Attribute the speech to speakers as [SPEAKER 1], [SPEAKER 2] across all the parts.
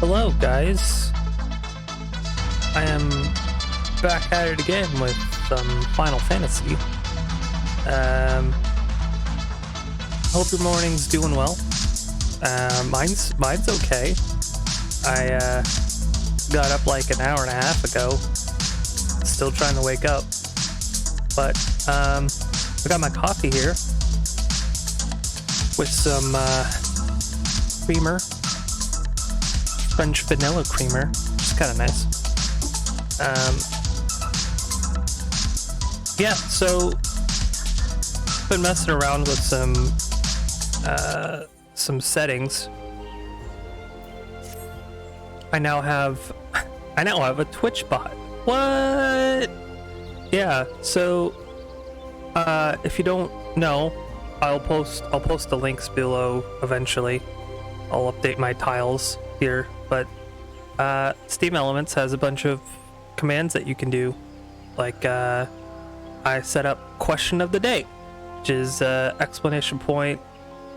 [SPEAKER 1] Hello, guys. I am back at it again with some Final Fantasy. Hope your morning's doing well. Mine's okay. I got up like an hour and a half ago. Still trying to wake up. But I got my coffee here with some creamer. French vanilla creamer, which is kind of nice. Yeah, so been messing around with some settings. I now have a Twitch bot. What? Yeah, so if you don't know, I'll post the links below eventually. I'll update my tiles here, but Steam Elements has a bunch of commands that you can do. Like I set up question of the day, which is exclamation point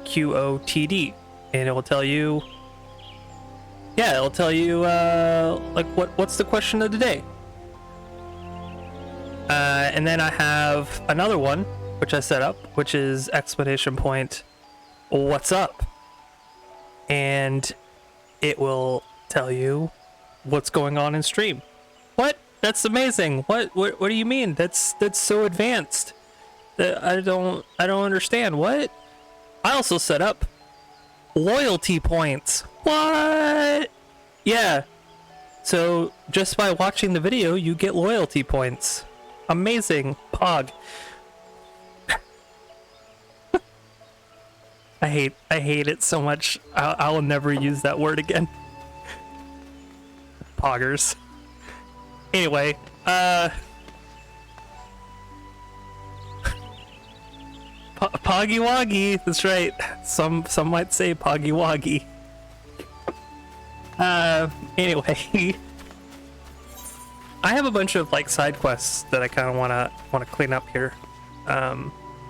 [SPEAKER 1] QOTD, and it will tell you, like what's the question of the day. And then I have another one which I set up, which is exclamation point what's up, and it will tell you what's going on in stream. What? That's amazing. What do you mean? That's so advanced. I don't understand. What? I also set up loyalty points. What? Yeah. So just by watching the video, you get loyalty points. Amazing. Pog. I hate it so much. I will never use that word again. Poggers. Anyway, Poggy Woggy. That's right. Some might say Poggy Woggy. Anyway, I have a bunch of like side quests that I kind of want to clean up here.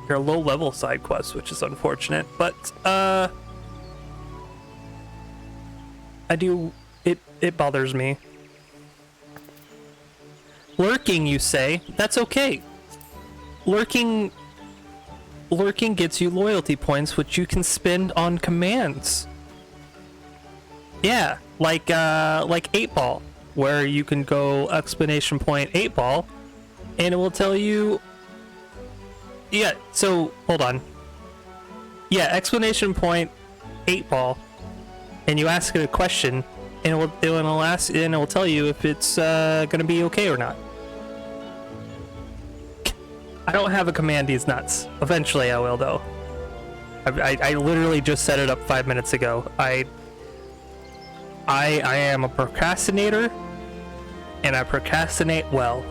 [SPEAKER 1] They're low level side quests, which is unfortunate, but it bothers me. Lurking, you say? That's okay. Lurking gets you loyalty points, which you can spend on commands. Yeah, like 8-ball, where you can go exclamation point 8-ball, and it will tell you. Yeah, so hold on. Yeah, exclamation point 8-ball, and you ask it a question, and it will tell you if it's gonna be okay or not. I don't have a command these nuts. Eventually I will, though. I literally just set it up 5 minutes ago. I am a procrastinator, and I procrastinate well.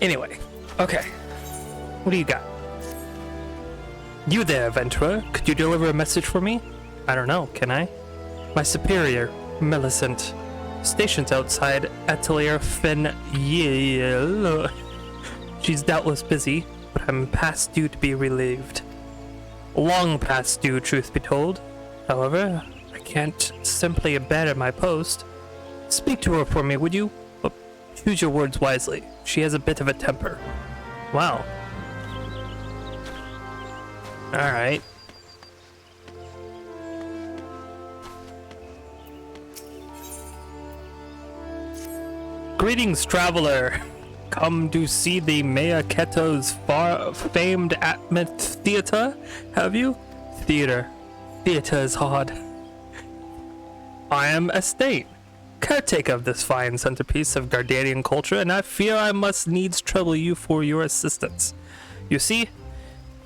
[SPEAKER 1] Anyway, okay. What do you got? You there, adventurer. Could you deliver a message for me? I don't know, can I? My superior, Millicent, stationed outside Atelier Fenyiel. She's doubtless busy, but I'm past due to be relieved. Long past due, truth be told. However, I can't simply abandon my post. Speak to her for me, would you? But choose your words wisely. She has a bit of a temper. Wow. Alright. Greetings, traveler. Come to see the Maya Keto's famed amphitheater, have you? Theater is hard. I am Estate, caretaker of this fine centerpiece of Gardanian culture, and I fear I must needs trouble you for your assistance. You see, it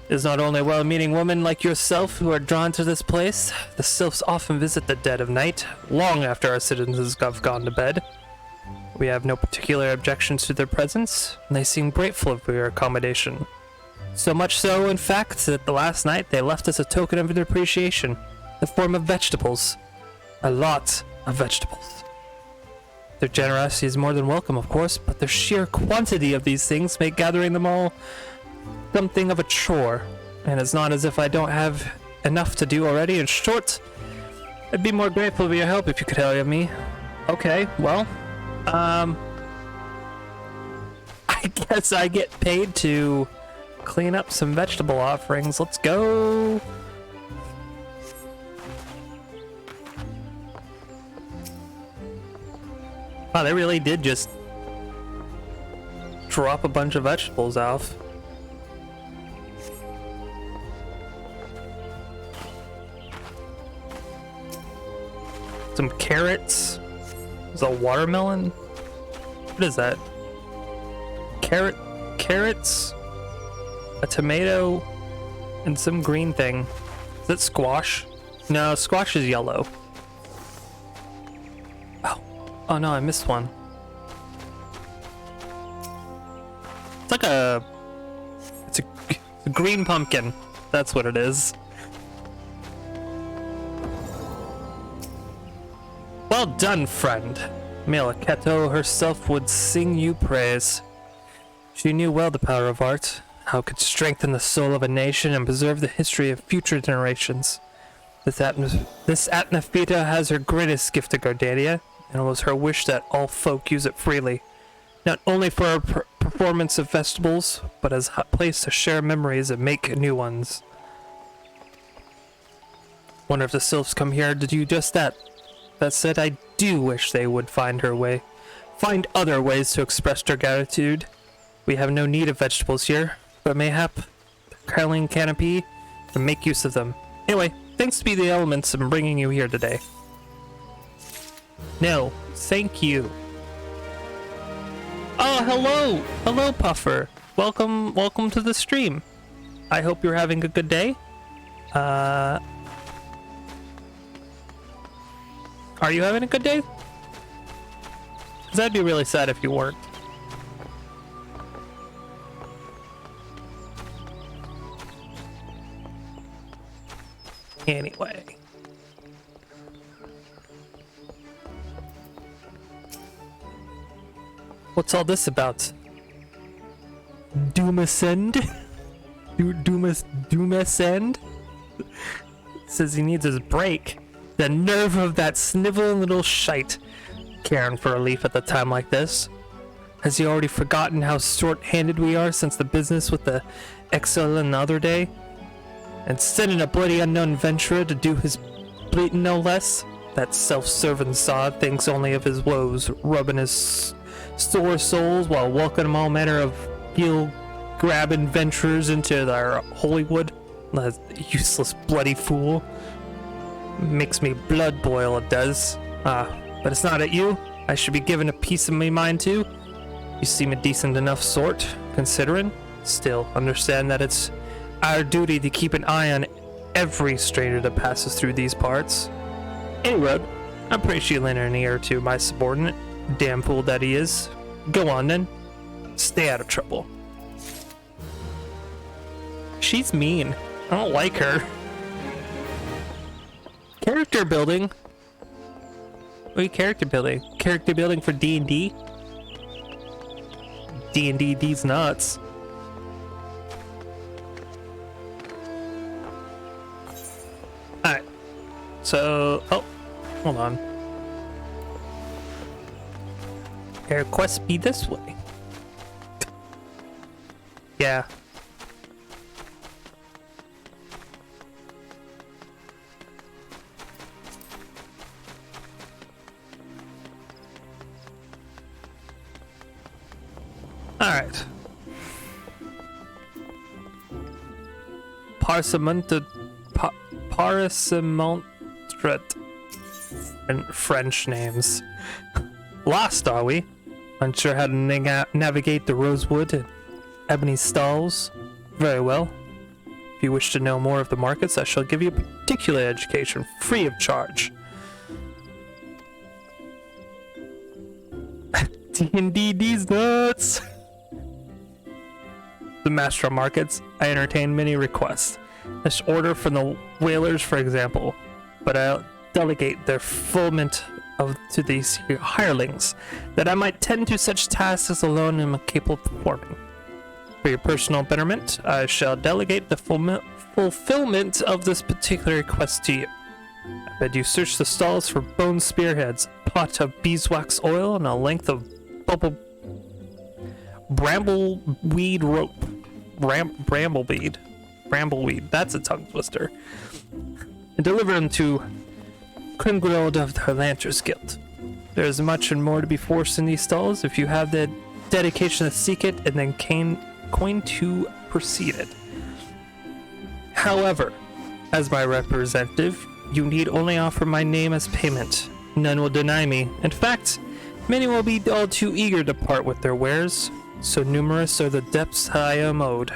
[SPEAKER 1] is not only well-meaning women like yourself who are drawn to this place. The sylphs often visit the dead of night, long after our citizens have gone to bed. We have no particular objections to their presence, and they seem grateful for your accommodation. So much so, in fact, that the last night they left us a token of their appreciation, in the form of vegetables. A lot of vegetables. Their generosity is more than welcome, of course, but the sheer quantity of these things make gathering them all something of a chore, and it's not as if I don't have enough to do already. In short, I'd be more grateful for your help if you could help me. Okay, well, I guess I get paid to clean up some vegetable offerings. Let's go. Wow, they really did just drop a bunch of vegetables off. Some carrots. Is a watermelon? What is that? Carrots, a tomato, and some green thing. Is that squash? No, squash is yellow. Oh no, I missed one. It's like it's a green pumpkin. That's what it is. Well done, friend. Mela Keto herself would sing you praise. She knew well the power of art, how it could strengthen the soul of a nation and preserve the history of future generations. This Atnafita has her greatest gift to Gardania, and it was her wish that all folk use it freely, not only for her performance of festivals, but as a place to share memories and make new ones. Wonder if the sylphs come here to do just that. That said, I do wish they would find other ways to express their gratitude. We have no need of vegetables here, but mayhap the curling canopy and make use of them. Anyway, thanks to be the elements in bringing you here today. No, thank you. Oh, hello! Hello, Puffer. Welcome to the stream. I hope you're having a good day. Are you having a good day? Because that'd be really sad if you weren't. Anyway. What's all this about? Doomasend? Doomasend? Says he needs his break. The nerve of that sniveling little shite caring for a leaf at a time like this. Has he already forgotten how short-handed we are since the business with the Exile another day? And sending a bloody unknown venturer to do his bleating no less? That self-serving sod thinks only of his woes, rubbing his sore souls while welcoming all manner of heel-grabbing venturers into their Holywood. That useless bloody fool. Makes me blood boil, it does. But it's not at you. I should be given a piece of my mind too. You seem a decent enough sort, considering. Still, understand that it's our duty to keep an eye on every stranger that passes through these parts. Anyway, I'm pretty sure you lend an ear to my subordinate. Damn fool that he is. Go on then. Stay out of trouble. She's mean. I don't like her. Character building? What are you character building? Character building for D&D? D&D, these nuts. Alright. So, oh, hold on. Air quest be this way. Yeah. Alright. Parsemonted. French names. Lost, are we? Unsure how to navigate the rosewood and ebony stalls? Very well. If you wish to know more of the markets, I shall give you a particular education, free of charge. D&D, these nuts! The master of markets, I entertain many requests. This order from the whalers, for example, but I'll delegate their fulfillment to these hirelings, that I might tend to such tasks as alone am capable of performing. For your personal betterment, I shall delegate the fulfillment of this particular request to you. I bid you search the stalls for bone spearheads, a pot of beeswax oil, and a length of brambleweed rope. Brambleweed, that's a tongue twister. And deliver them to Krimgrod of the Lancers Guild. There is much and more to be forced in these stalls if you have the dedication to seek it and then coin to proceed it. However, as my representative, you need only offer my name as payment. None will deny me. In fact, many will be all too eager to part with their wares, so numerous are the debts I am owed.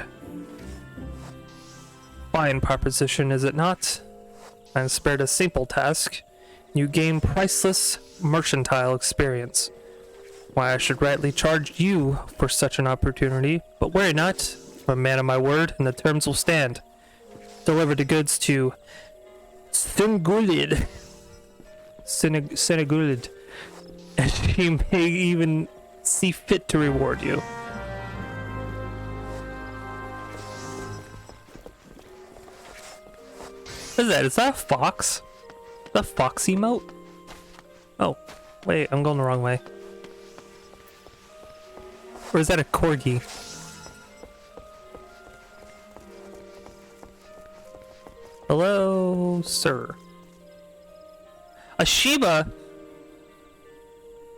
[SPEAKER 1] Fine proposition, is it not? I am spared a simple task. You gain priceless mercantile experience. Why, I should rightly charge you for such an opportunity, but worry not. I'm a man of my word, and the terms will stand. Deliver the goods to Singulid, and she may even see fit to reward you. What is that? Is that a fox? The fox emote? Oh, wait, I'm going the wrong way. Or is that a corgi? Hello, sir. A Shiba?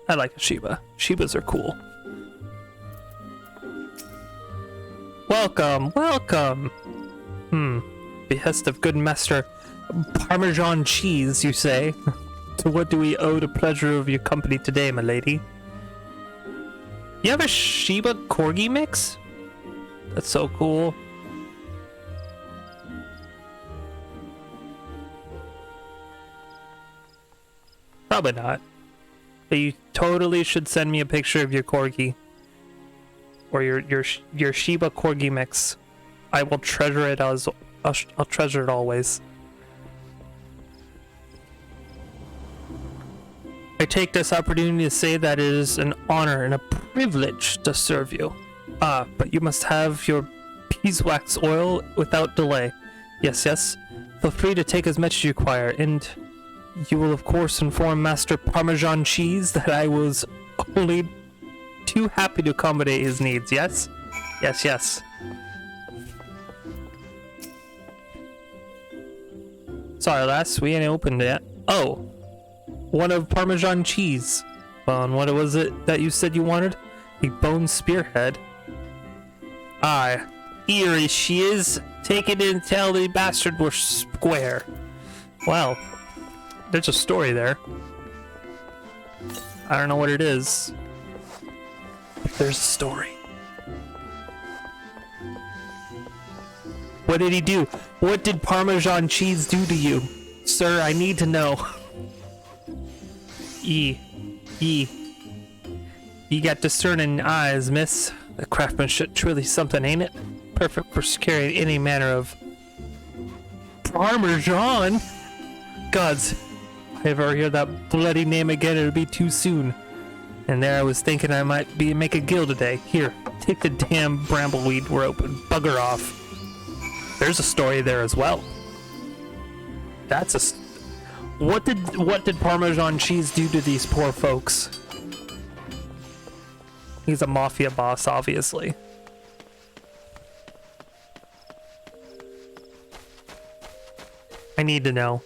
[SPEAKER 1] I like a Shiba. Shibas are cool. Welcome, welcome. Behest of good master Parmesan cheese, you say? To what do we owe the pleasure of your company today, my lady? You have a Shiba Corgi mix? That's so cool. Probably not. But you totally should send me a picture of your Corgi. Or your Shiba Corgi mix. I will treasure it as I'll treasure it always. I take this opportunity to say that it is an honor and a privilege to serve you. But you must have your beeswax oil without delay. Yes, yes. Feel free to take as much as you require, and you will of course inform Master Parmesan Cheese that I was only too happy to accommodate his needs, yes? Yes, yes. Sorry, lass, we ain't opened yet. Oh, one of Parmesan cheese. Well, and what was it that you said you wanted? A bone spearhead. Aye, here she is. Take it and tell the bastard we're square. Well, there's a story there. I don't know what it is. But there's a story. What did he do? What did Parmesan cheese do to you? Sir, I need to know. You got discerning eyes, miss. The craftsmanship truly something, ain't it? Perfect for securing any manner of Parmesan. Gods, if I ever hear that bloody name again, it'll be too soon. And there I was thinking I might make a guild today. Here, take the damn brambleweed rope and bugger off. There's a story there as well. That's a. What did Parmesan cheese do to these poor folks? He's a mafia boss, obviously. I need to know.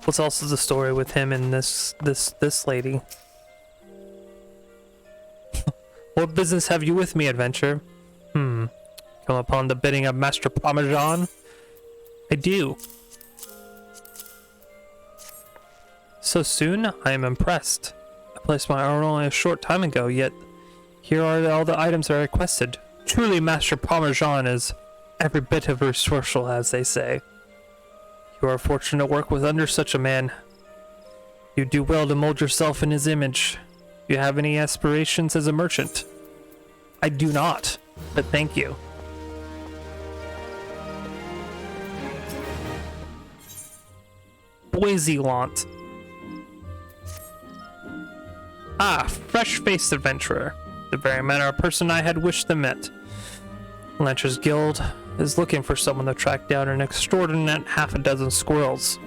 [SPEAKER 1] What's also the story with him and this lady? What business have you with me, adventure? Come upon the bidding of Master Parmesan? I do. So soon? I am impressed. I placed my order only a short time ago, yet here are all the items I requested. Truly, Master Parmesan is every bit of resourceful, as they say. You are fortunate to work with under such a man. You do well to mold yourself in his image. Do you have any aspirations as a merchant? I do not, but thank you. Boiselant. Ah, fresh-faced adventurer. The very manner of person I had wished them met. Lancher's Guild is looking for someone to track down an extraordinary half a dozen squirrels.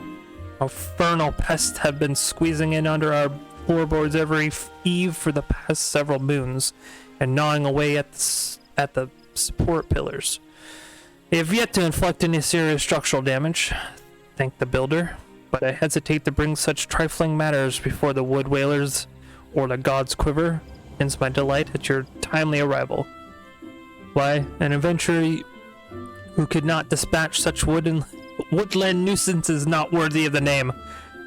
[SPEAKER 1] Infernal pests have been squeezing in under our floorboards every eve for the past several moons, and gnawing away at the support pillars. They have yet to inflict any serious structural damage, thank the builder, but I hesitate to bring such trifling matters before the wood whalers or the gods' quiver, hence my delight at your timely arrival. Why, an adventurer who could not dispatch such woodland nuisances not worthy of the name.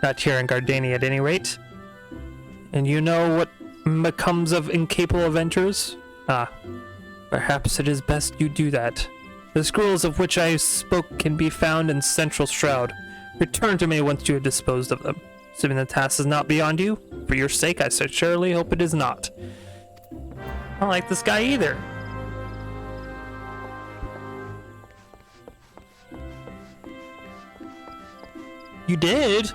[SPEAKER 1] Not here in Gardania at any rate. And you know what becomes of incapable adventurers? Ah, perhaps it is best you do that. The scrolls of which I spoke can be found in Central Shroud. Return to me once you have disposed of them. Assuming the task is not beyond you, for your sake I sincerely hope it is not. I don't like this guy either. You did?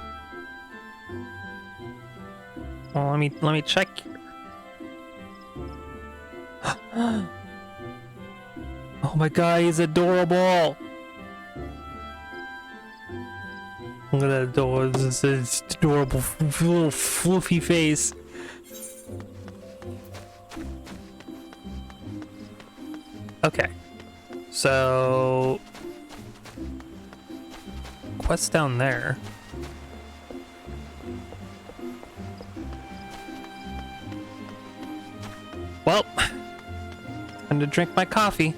[SPEAKER 1] Well, let me check here. Oh my god, he's adorable. Look at that adorable little floofy face. Okay. So quest down there. Well, time to drink my coffee.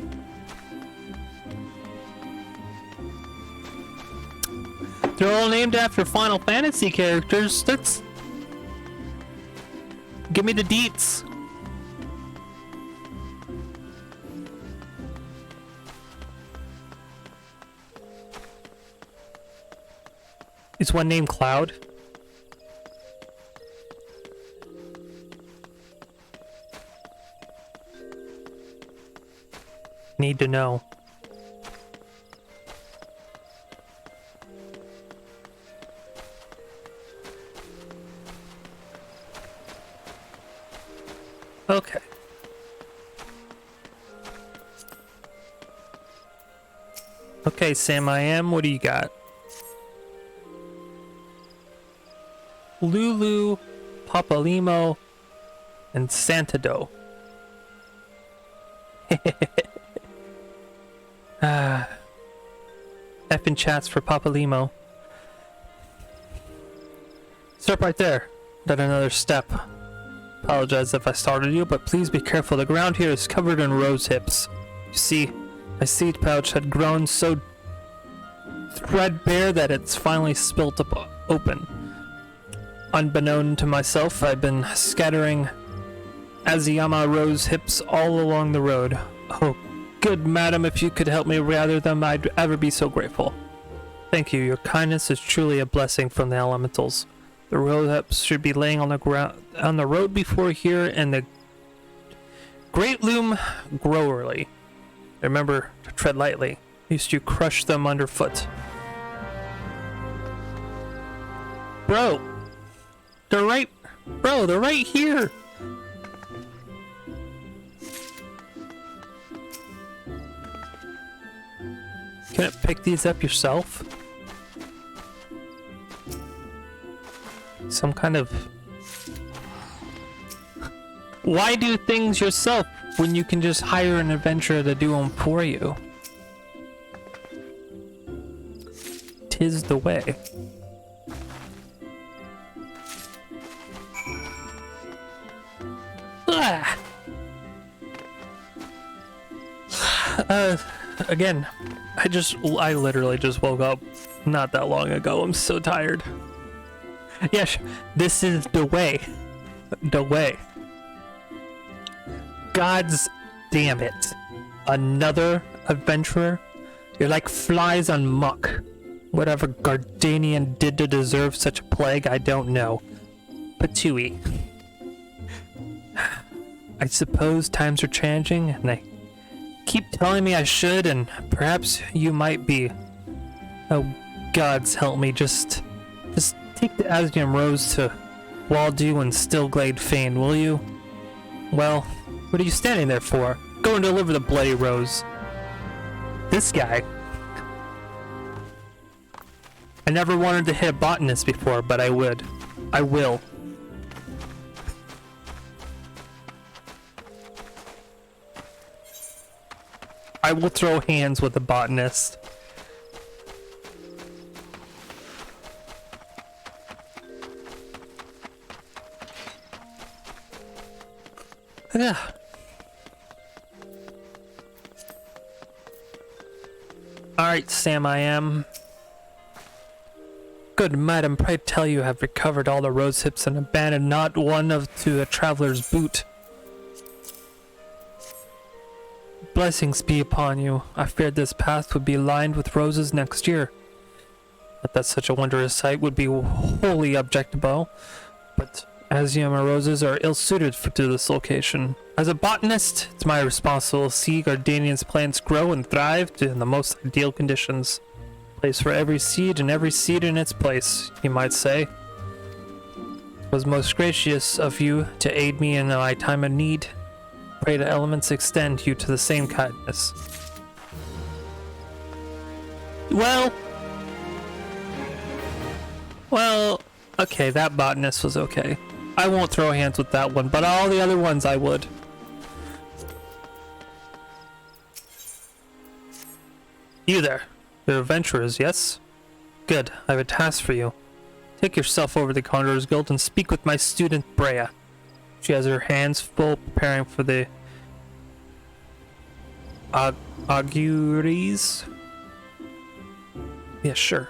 [SPEAKER 1] They're all named after Final Fantasy characters. That's... Give me the deets. Is one named Cloud? Need to know. Okay. Okay, Sam I Am, what do you got? Lulu, Papalimo, and Santado. Effing chats for Papalimo. Stop right there. Then another step. Apologize if I startled you, but please be careful. The ground here is covered in rose hips. You see, my seed pouch had grown so threadbare that it's finally spilt up open. Unbeknown to myself, I've been scattering Azayama rose hips all along the road. Oh, good madam, if you could help me gather them, I'd ever be so grateful. Thank you. Your kindness is truly a blessing from the elementals. The rose hips should be laying on the ground, on the road before here, and the great loom grow early. Remember to tread lightly, lest you crush them underfoot. Bro, they're right here. Can't pick these up yourself? Some kind of... Why do things yourself when you can just hire an adventurer to do them for you? 'Tis the way. Ah. Again, I literally just woke up not that long ago. I'm so tired. Yes, this is the way. The way. God's damn it. Another adventurer? You're like flies on muck. Whatever Gardanian did to deserve such a plague, I don't know. Patooey. I suppose times are changing, and they keep telling me I should, and perhaps you might be. Oh, gods help me, just take the Azayam Rose to Waldew and Stillglade Fane, will you? Well, what are you standing there for? Go and deliver the bloody rose. This guy. I never wanted to hit a botanist before, but I would. I will. I will throw hands with a botanist. Yeah. Alright, Sam, I am. Good madam, pray tell you have recovered all the rose hips and abandoned not one of to a traveler's boot. Blessings be upon you. I feared this path would be lined with roses next year. Not that such a wondrous sight would be wholly objectable, but Azima roses are ill-suited to this location. As a botanist, it's my responsibility to see Gardanian's plants grow and thrive in the most ideal conditions. Place for every seed and every seed in its place, you might say. It was most gracious of you to aid me in my time of need. Pray the elements extend you to the same kindness. Well, okay, that botanist was okay. I won't throw hands with that one, but all the other ones I would. You there. You're adventurers, yes? Good, I have a task for you. Take yourself over to the Conjurer's Guild and speak with my student Brea. She has her hands full preparing for the auguries. Yeah, sure.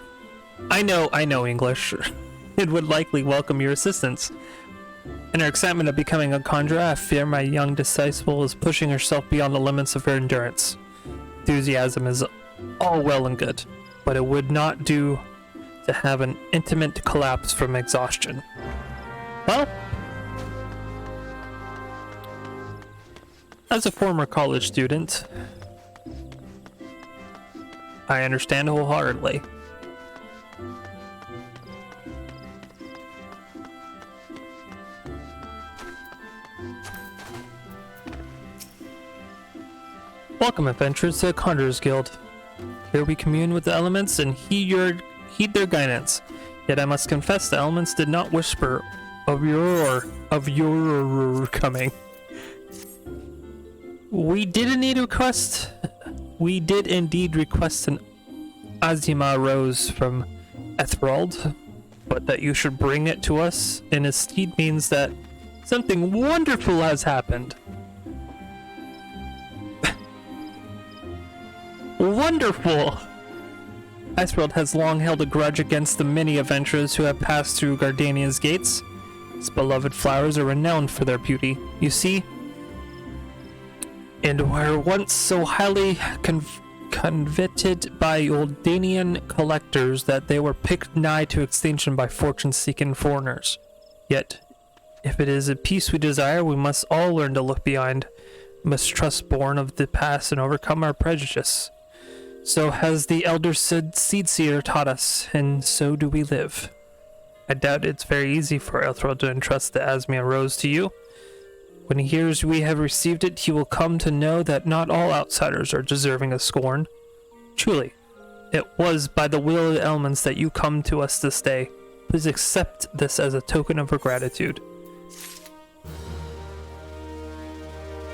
[SPEAKER 1] I know English. It would likely welcome your assistance. In her excitement of becoming a conjurer, I fear my young disciple is pushing herself beyond the limits of her endurance. Enthusiasm is all well and good, but it would not do to have an intimate collapse from exhaustion. Well, as a former college student, I understand wholeheartedly. Welcome, adventurers, to the Conjurer's Guild. Here we commune with the elements and heed their guidance. Yet I must confess the elements did not whisper of your coming. We did indeed request an Azima rose from Ethrald, but that you should bring it to us in his stead means that something wonderful has happened. Wonderful! Iceworld has long held a grudge against the many adventurers who have passed through Gardania's gates. Its beloved flowers are renowned for their beauty, you see, and were once so highly coveted by Eldanian collectors that they were picked nigh to extinction by fortune-seeking foreigners. Yet, if it is a peace we desire, we must all learn to look behind mistrust born of the past and overcome our prejudice. So has the elder Seed Seer taught us, and so do we live. I doubt it's very easy for Ethrald to entrust the Azima Rose to you. When he hears we have received it, he will come to know that not all outsiders are deserving of scorn. Truly, it was by the will of the elements that you come to us this day. Please accept this as a token of our gratitude.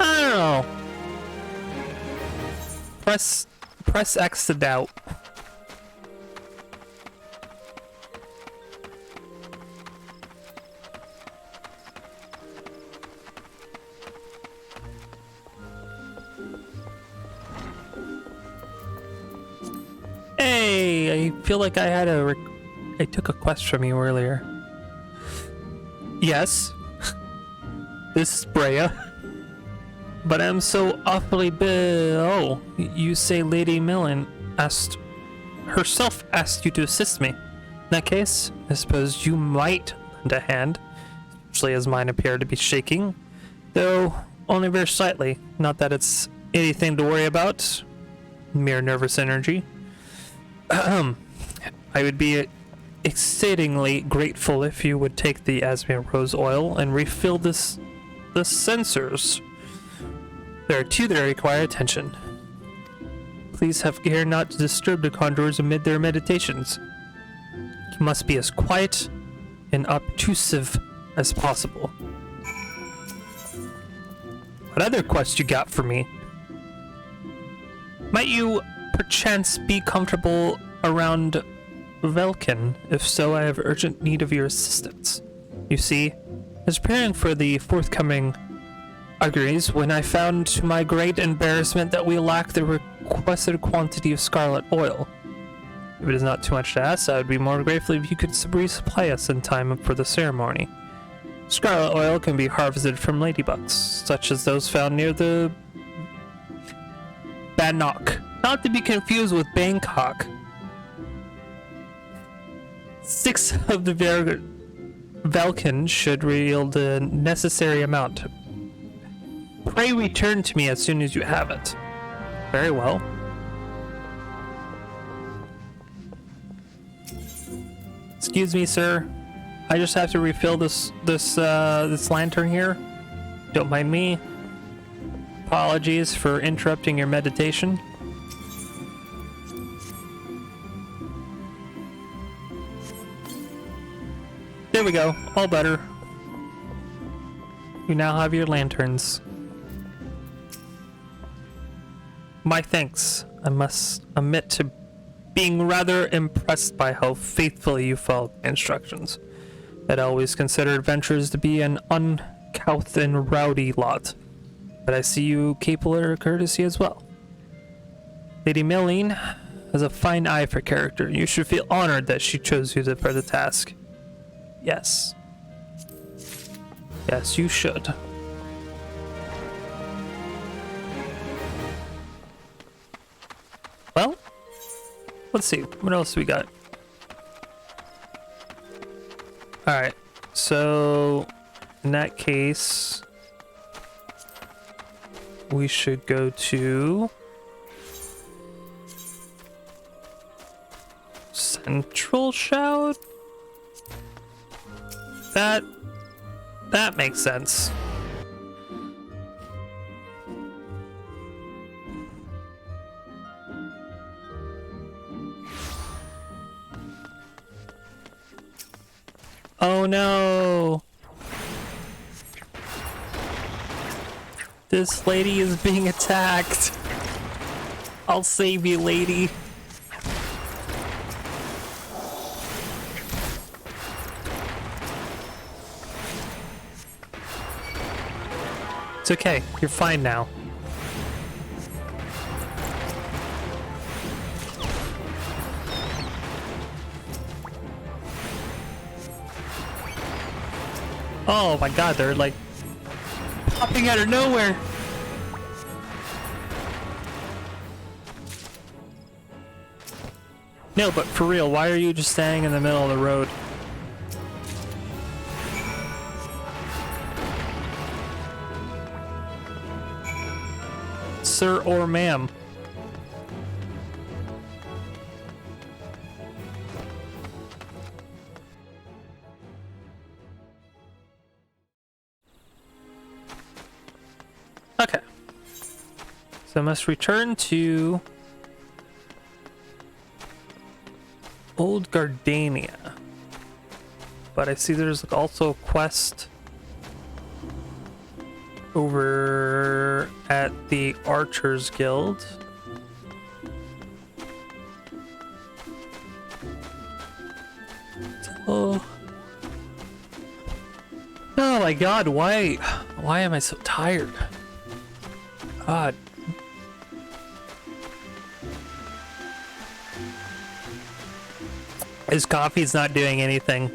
[SPEAKER 1] I don't know. Press X to doubt. Hey, I feel like I had I took a quest from you earlier. Yes. This is Brea. But I'm so awfully oh, you say Lady Millen asked you to assist me. In that case, I suppose you might lend a hand, especially as mine appear to be shaking, though only very slightly. Not that it's anything to worry about, mere nervous energy. I would be exceedingly grateful if you would take the Azima Rose oil and refill the sensors. There are two that require attention. Please have care not to disturb the conjurers amid their meditations. You must be as quiet and obtrusive as possible. What other quest you got for me? Might you perchance be comfortable around Velkin? If so, I have urgent need of your assistance. You see, I was preparing for the forthcoming auguries when I found to my great embarrassment that we lack the requested quantity of scarlet oil. If it is not too much to ask, I would be more grateful if you could resupply us in time for the ceremony. Scarlet oil can be harvested from ladybugs, such as those found near the Bannock, not to be confused with Bangkok. 6 of the Velkin should yield the necessary amount. Pray return to me as soon as you have it. Very well. Excuse me, sir. I just have to refill this lantern here. Don't mind me. Apologies for interrupting your meditation. There we go. All better. You now have your lanterns. My thanks. I must admit to being rather impressed by how faithfully you followed my instructions. I'd always considered adventurers to be an uncouth and rowdy lot, but I see you capable of courtesy as well. Lady Milene has a fine eye for character. You should feel honored that she chose you for the task. Yes. Yes, you should. Well, let's see. What else we got? Alright, so in that case, we should go to Central Shout? That makes sense. Oh no! This lady is being attacked. I'll save you, lady. It's okay, you're fine now. Oh my god, they're like popping out of nowhere. No, but for real, why are you just standing in the middle of the road? Sir or ma'am? Okay. So I must return to Old Gardania. But I see there's also a quest over at the Archers Guild. Oh. Oh my god, why am I so tired? God. His coffee's not doing anything.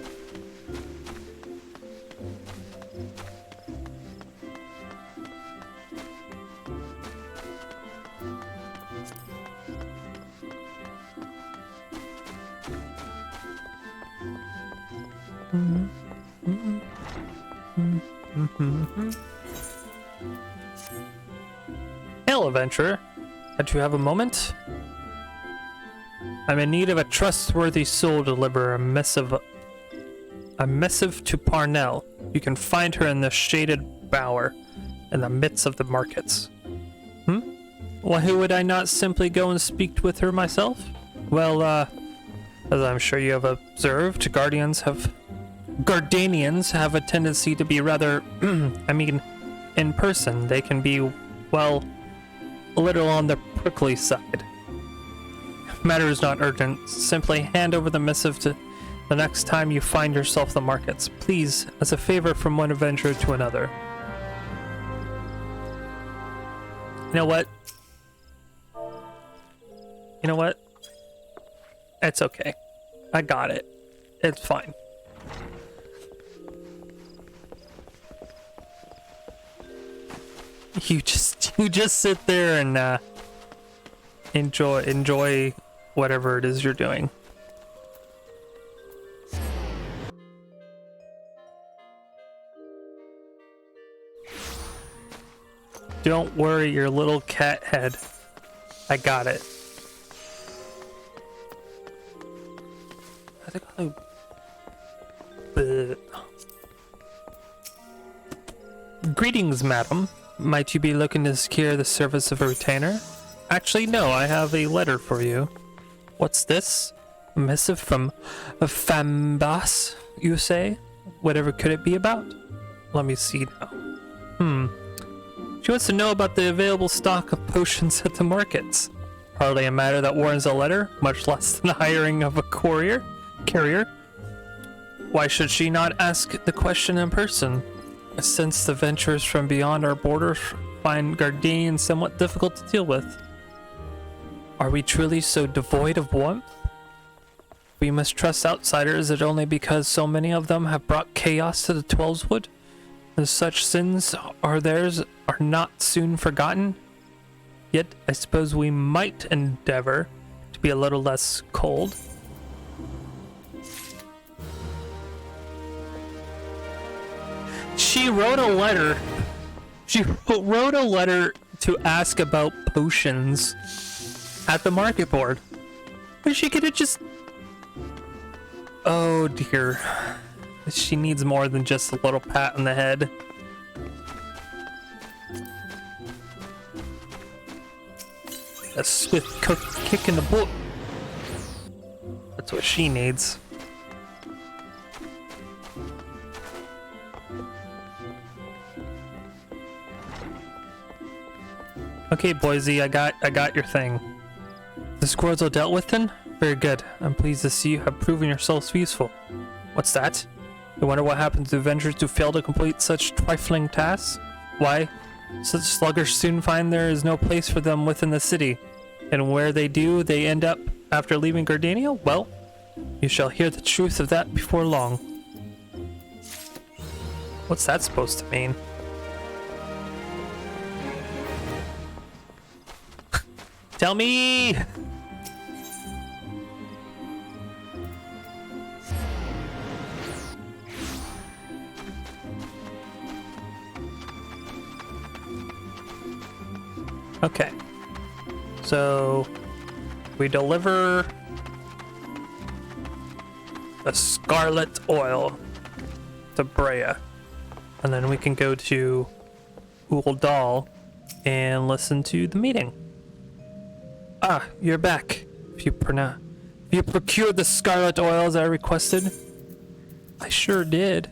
[SPEAKER 1] Hail, adventurer. Don't you have a moment? I'm in need of a trustworthy soul to deliver a missive to Parnell. You can find her in the shaded bower in the midst of the markets. Why would I not simply go and speak with her myself? Well, as I'm sure you have observed, Gardanians have a tendency to be rather, I mean, in person, they can be, well, a little on the prickly side. Matter is not urgent. Simply hand over the missive to the next time you find yourself in the markets. Please, as a favor from one adventurer to another. You know what? You know what? It's okay. I got it. It's fine. You just sit there and enjoy whatever it is you're doing. Don't worry your little cat head. I got it. I think Greetings, madam. Might you be looking to secure the service of a retainer? Actually, no, I have a letter for you. What's this? A missive from Fambas, you say? Whatever could it be about? Let me see now. She wants to know about the available stock of potions at the markets. Hardly a matter that warrants a letter, much less than the hiring of a carrier. Why should she not ask the question in person? Since the venturers from beyond our borders find Gardanians somewhat difficult to deal with. Are we truly so devoid of warmth? We must trust outsiders that only because so many of them have brought chaos to the Twelveswood, and such sins are theirs are not soon forgotten? Yet I suppose we might endeavor to be a little less cold. She wrote a letter. She wrote a letter to ask about potions at the market board. Or she could have just... Oh dear. She needs more than just a little pat on the head. A swift kick in the butt. That's what she needs. Okay, Boise, I got your thing. The squirrels are dealt with then? Very good. I'm pleased to see you have proven yourselves useful. What's that? I wonder what happens to adventurers who fail to complete such trifling tasks? Why? Such sluggers soon find there is no place for them within the city. And where they do, they end up after leaving Gardania? Well, you shall hear the truth of that before long. What's that supposed to mean? Tell me! Okay. So, we deliver the Scarlet Oil to Brea. And then we can go to Uldal and listen to the meeting. Ah, you're back. If you procured the Scarlet Oil as I requested? I sure did.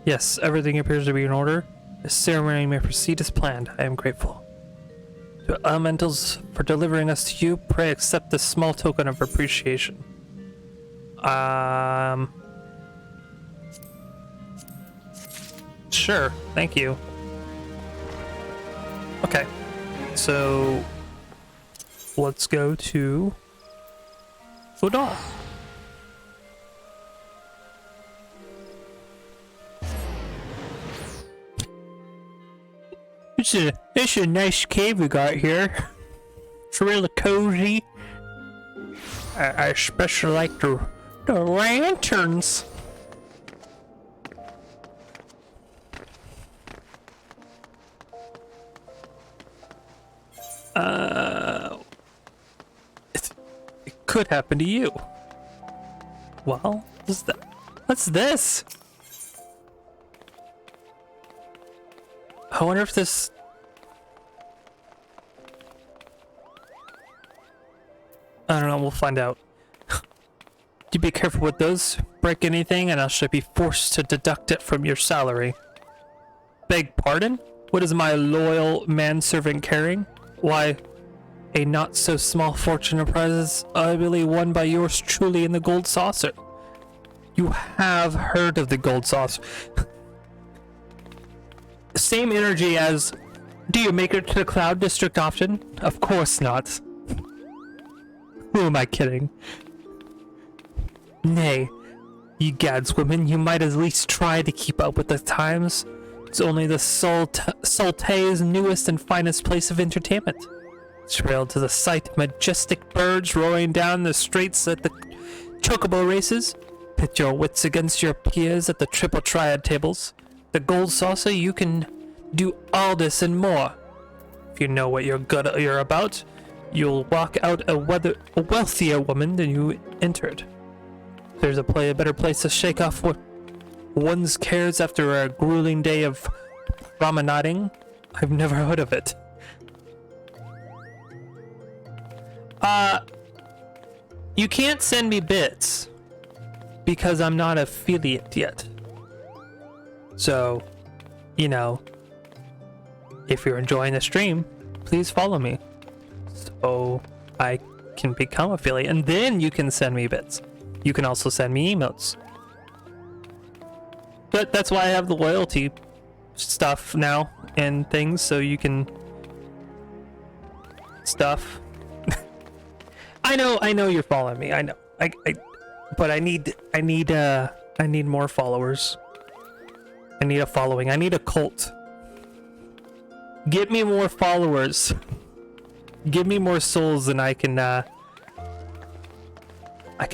[SPEAKER 1] Yes, everything appears to be in order. The ceremony may proceed as planned. I am grateful. To Elementals for delivering us to you, pray accept this small token of appreciation. Sure, thank you. Okay, so let's go to Udall. It's a nice cave we got here. It's really cozy. I especially like the lanterns. It could happen to you. Well, what's this? I wonder if this... I don't know, we'll find out. You be careful with those. Break anything and I shall be forced to deduct it from your salary. Beg pardon? What is my loyal manservant carrying? Why, a not so small fortune of prizes, I believe won by yours truly in the gold saucer. You have heard of the gold saucer. Same energy as, do you make it to the Cloud District often? Of course not. Who am I kidding? Nay, you gads women, you might at least try to keep up with the times. It's only the Sultay's newest and finest place of entertainment. Trail to the sight, majestic birds roaring down the straits at the chocobo races. Pit your wits against your peers at the triple triad tables. The gold saucer, you can do all this and more. If you know what you're about, you'll walk out a wealthier woman than you entered. There's a better place to shake off one's cares after a grueling day of promenading. I've never heard of it. You can't send me bits because I'm not affiliate yet. So, you know, if you're enjoying the stream, please follow me so I can become affiliate, and then you can send me bits. You can also send me emotes. But that's why I have the loyalty stuff now and things, so you can stuff. I know you're following me. I know. But I need more followers. I need a following. I need a cult. Get me more followers. Give me more souls and I can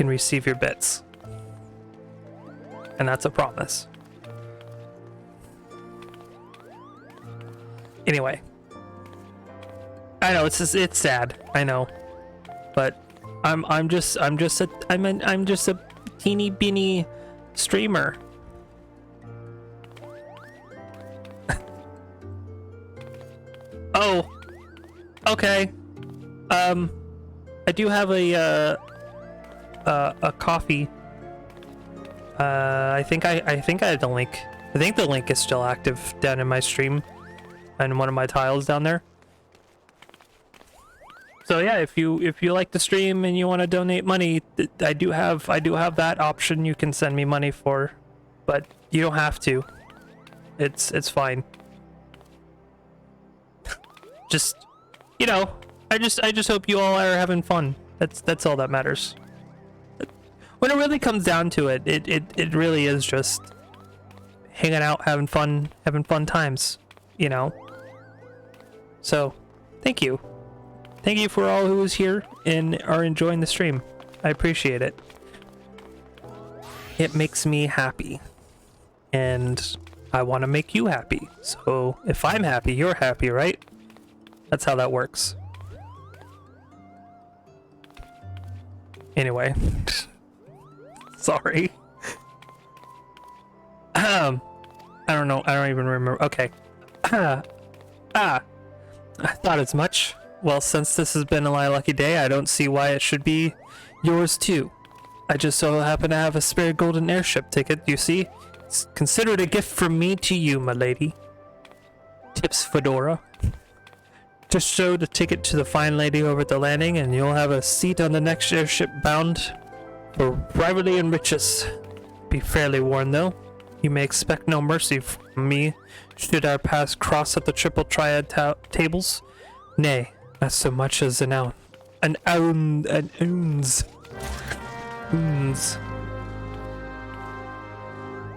[SPEAKER 1] receive your bits. And that's a promise. Anyway. I know it's sad. I know. But I'm just a teeny beeny streamer. Oh. Okay. I do have a coffee. I think I had the link. I think the link is still active down in my stream and one of my tiles down there. So yeah, if you like the stream and you want to donate money, I do have that option you can send me money for, but you don't have to. It's fine. Just, you know, I just hope you all are having fun. That's all that matters. When it really comes down to it, it really is just hanging out, having fun times, you know. So, thank you. Thank you for all who is here and are enjoying the stream. I appreciate it. It makes me happy. And I want to make you happy. So if I'm happy, you're happy, right? That's how that works. Anyway. Sorry. I don't know. I don't even remember. Okay. I thought as much. Well, since this has been my lucky day, I don't see why it should be yours too. I just so happen to have a spare golden airship ticket, you see? It's considered a gift from me to you, my lady. Tips Fedora. Just show the ticket to the fine lady over at the landing and you'll have a seat on the next airship bound for rivalry and riches. Be fairly warned though. You may expect no mercy from me should our paths cross at the triple triad tables. Nay, not so much as an ounce.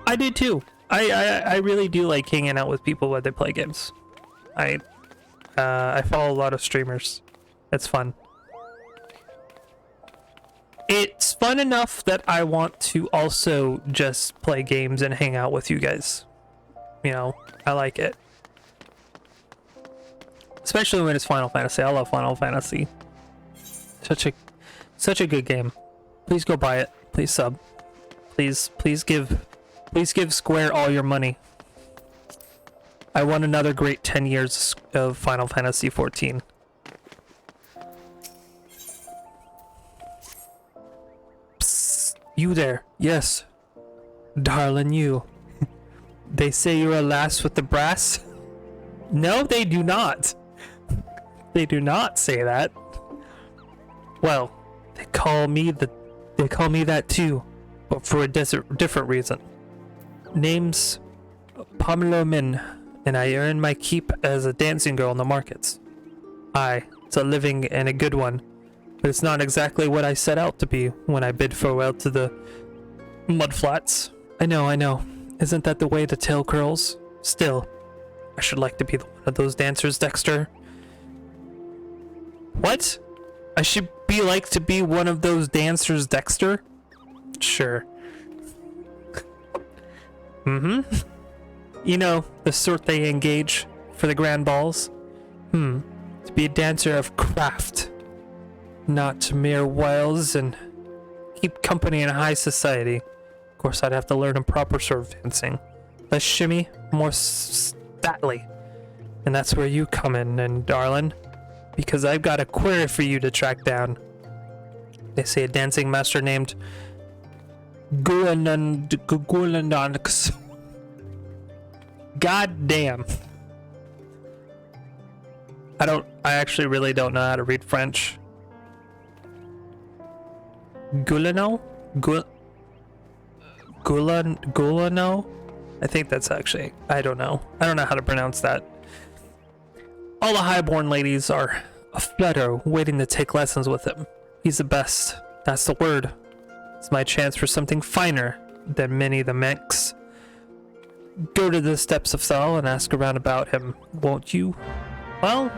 [SPEAKER 1] I do too. I really do like hanging out with people while they play games. I follow a lot of streamers. It's fun. It's fun enough that I want to also just play games and hang out with you guys. You know, I like it. Especially when it's Final Fantasy. I love Final Fantasy. Such a good game. Please go buy it. Please sub. Please give Square all your money. I want another great 10 years of Final Fantasy 14. You there? Yes. Darling, you. They say you're a lass with the brass? No, they do not. They do not say that. Well, they call me that too, but for a different reason. Name's Pamela Min, and I earn my keep as a dancing girl in the markets. Aye, it's a living and a good one, but it's not exactly what I set out to be when I bid farewell to the mudflats. I know. Isn't that the way the tale curls? Still, I should like to be one of those dancers, Dexter. What? I should be like to be one of those dancers, Dexter? Sure. You know, the sort they engage for the grand balls? To be a dancer of craft, not mere wiles, and keep company in high society. Of course, I'd have to learn a proper sort of dancing. Less shimmy, more stately. And that's where you come in, and darling, because I've got a query for you to track down. They say a dancing master named Gulanonx. God damn. I actually really don't know how to read French. Gulano? Gulano? I think that's actually, I don't know how to pronounce that. All the highborn ladies are aflutter, waiting to take lessons with him. He's the best, that's the word. It's my chance for something finer than many the Menks. Go to the steps of Thal and ask around about him, won't you? Well,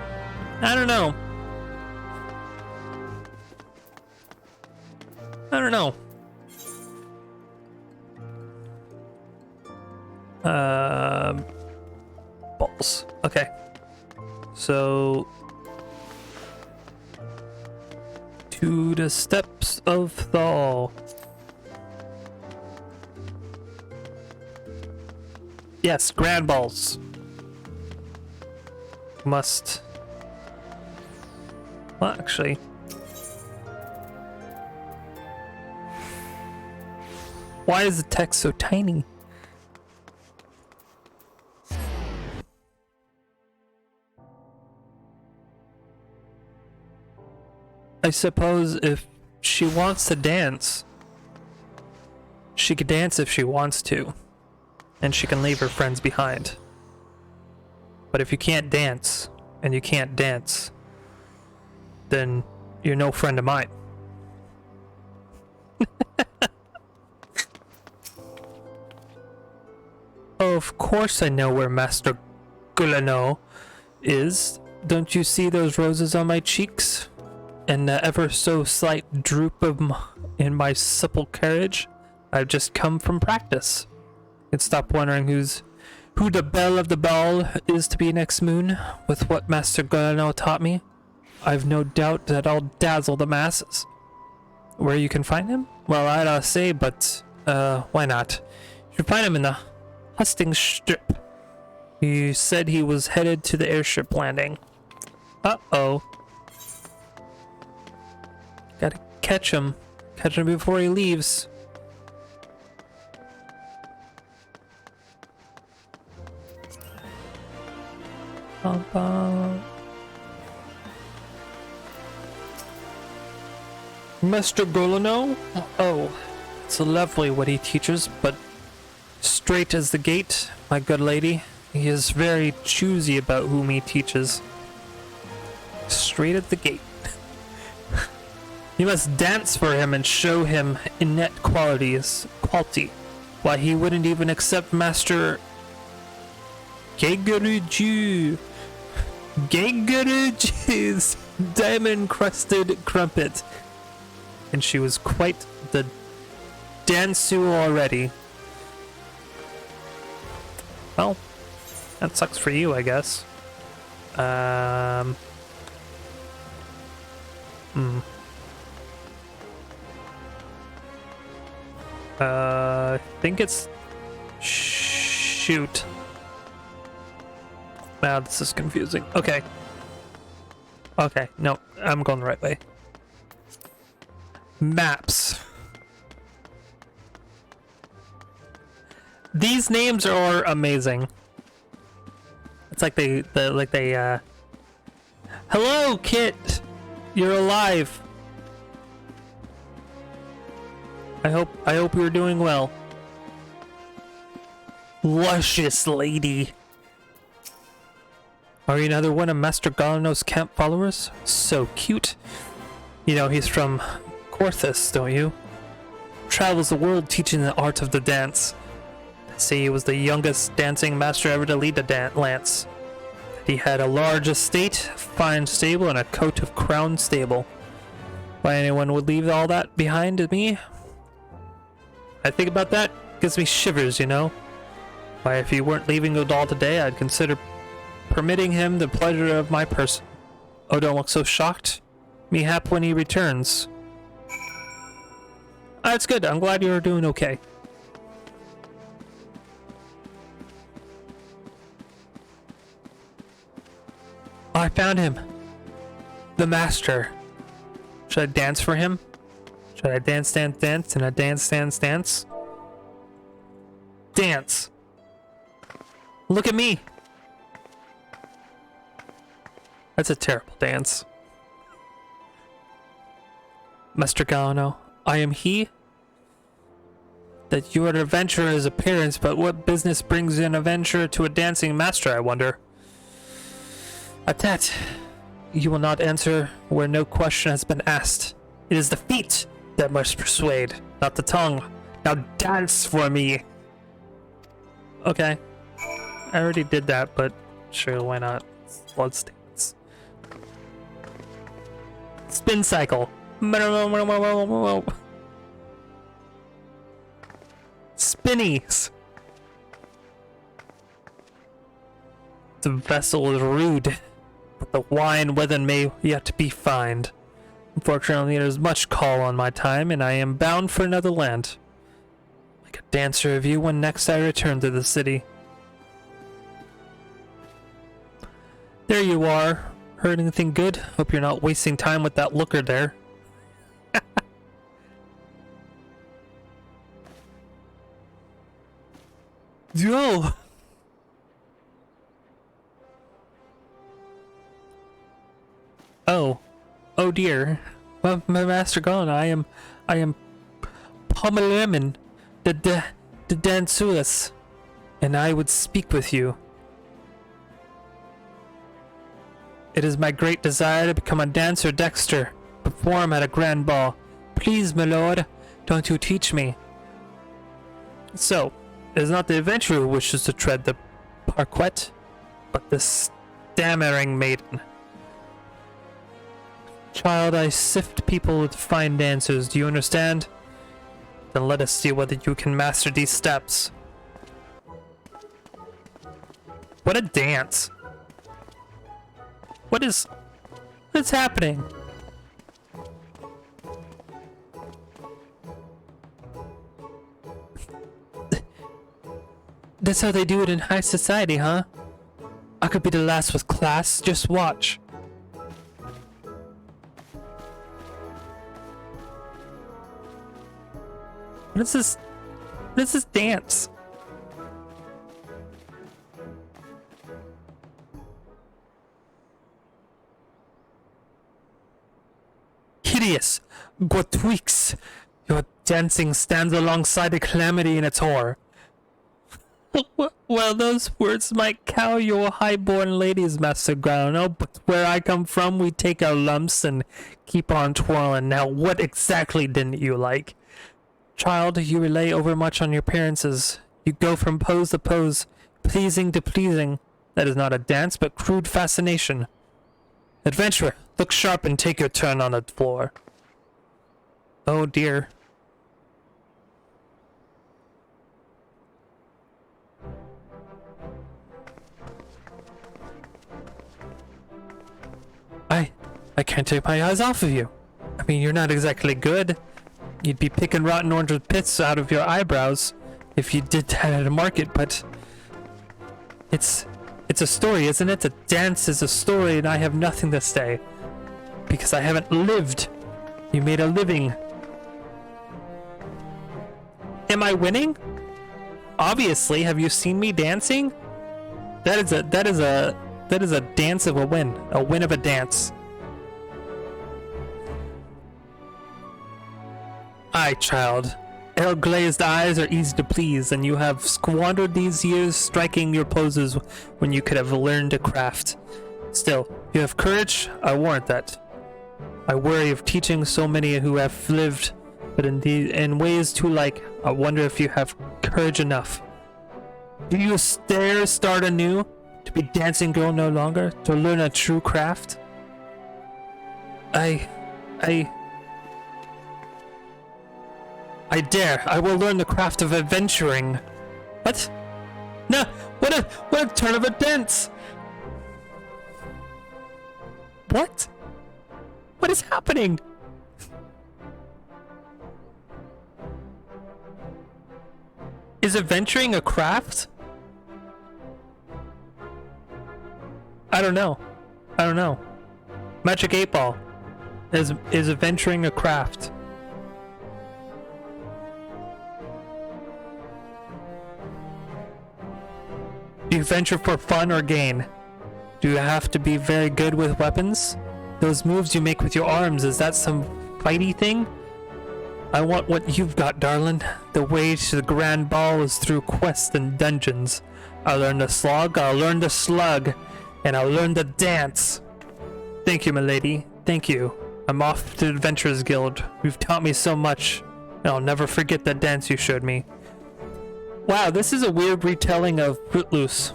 [SPEAKER 1] I don't know. Balls. Okay. So, to the steps of Thal. Yes, grand balls. Must. Well, actually. Why is the text so tiny? I suppose if she wants to dance, she could dance if she wants to, and she can leave her friends behind. But if you can't dance, and you can't dance, then you're no friend of mine. Of course I know where Master Gulano is. Don't you see those roses on my cheeks? And the ever so slight droop in my supple carriage? I've just come from practice. And stop wondering who the belle of the ball is to be next moon, with what Master Gulano taught me. I've no doubt that I'll dazzle the masses. Where you can find him? Well, I'd say, but why not? You can find him in the Hustings Strip. You said he was headed to the airship landing. Uh-oh. Gotta catch him. Catch him before he leaves. Mr. Gulano? Oh, it's lovely what he teaches, but straight as the gate, my good lady. He is very choosy about whom he teaches. Straight at the gate. You must dance for him and show him innate quality. Why, he wouldn't even accept Master Gegeruju's diamond-crusted crumpet. And she was quite the dansu already. Well, that sucks for you, I guess. I think it's... Shoot. Wow, this is confusing. Okay. Okay, no, I'm going the right way. Maps. These names are amazing. It's like hello, Kit. You're alive. I hope you're doing well. Luscious lady. Are you another one of Master Galano's camp followers? So cute. You know he's from Corthus, don't you? Travels the world teaching the art of the dance. They say he was the youngest dancing master ever to lead the lance. He had a large estate, fine stable, and a coat of crown stable. Why anyone would leave all that behind me? I think about that, gives me shivers, you know? Why, if he weren't leaving Odal today, I'd consider permitting him the pleasure of my person. Oh, don't look so shocked. Mayhap when he returns. That's good. I'm glad you're doing okay. Oh, I found him. The master. Should I dance for him? Should I dance, dance, dance, and a dance, dance, dance? Dance. Look at me. That's a terrible dance. Master Galano, I am he. That you are an adventurer's appearance, but what business brings an adventurer to a dancing master, I wonder? At that, you will not answer where no question has been asked. It is the feet that must persuade, not the tongue. Now dance for me! Okay. I already did that, but sure, why not? Let's dance. Spin cycle. Spinnies. The vessel is rude, but the wine within may yet be fined. Unfortunately, there is much call on my time, and I am bound for another land. Like a dancer of you when next I return to the city. There you are. Heard anything good? Hope you're not wasting time with that looker there. Yo! Oh dear. Well, my Master Gone, I am Pomelemon, the Dansulas, and I would speak with you. It is my great desire to become a dancer dexter, perform at a grand ball. Please, my lord, don't you teach me. So, it is not the adventurer who wishes to tread the parquet, but the stammering maiden. Child, I sift people with fine dancers, do you understand? Then let us see whether you can master these steps. What a dance! What's happening? That's how they do it in high society, huh? I could be the last with class, just watch. What is this? What is this dance? Hideous! Grotwix! Your dancing stands alongside the calamity in its horror. Well, those words might cow your high-born ladies, Master Galano, but where I come from, we take our lumps and keep on twirling. Now, what exactly didn't you like? Child, you rely overmuch on your appearances. You go from pose to pose, pleasing to pleasing. That is not a dance, but crude fascination. Adventurer, look sharp and take your turn on the floor. Oh dear. I can't take my eyes off of you. I mean, you're not exactly good. You'd be picking rotten orange with pits out of your eyebrows if you did that at a market, but it's a story, isn't it? A dance is a story, and I have nothing to say because I haven't lived. You made a living. Am I winning? Obviously, have you seen me dancing? That is a dance of a win of a dance. Aye, child. Ale-glazed eyes are easy to please, and you have squandered these years striking your poses when you could have learned a craft. Still, you have courage, I warrant that. I worry of teaching so many who have lived, but in ways too like, I wonder if you have courage enough. Do you dare start anew? To be dancing girl no longer? To learn a true craft? I dare. I will learn the craft of adventuring. What? No, what a turn of events! What? What is happening? Is adventuring a craft? I don't know. Magic 8 Ball. Is adventuring a craft? Do you venture for fun or gain? Do you have to be very good with weapons? Those moves you make with your arms, is that some fighty thing? I want what you've got, darling. The way to the grand ball is through quests and dungeons. I'll learn the slog, I'll learn the slug, and I'll learn the dance. Thank you, milady. Thank you. I'm off to the Adventurers Guild. You've taught me so much, and I'll never forget that dance you showed me. Wow, this is a weird retelling of Footloose.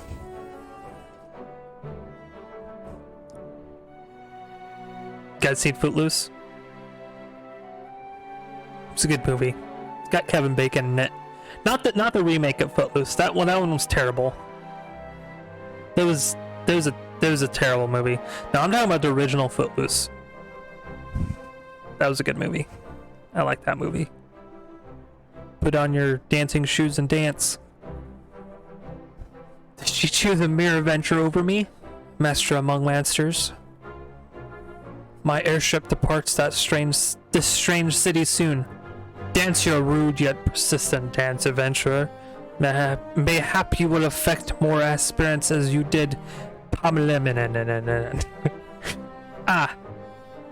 [SPEAKER 1] Guys seen Footloose? It's a good movie. It's got Kevin Bacon in it. Not the remake of Footloose. That one was terrible. There was a terrible movie. Now I'm talking about the original Footloose. That was a good movie. I like that movie. Put on your dancing shoes and dance. Did she choose a mere adventure over me? Master among masters. My airship departs this strange city soon. Dance your rude yet persistent dance, adventurer. Mayhap you will affect more aspirants as you did Pamela.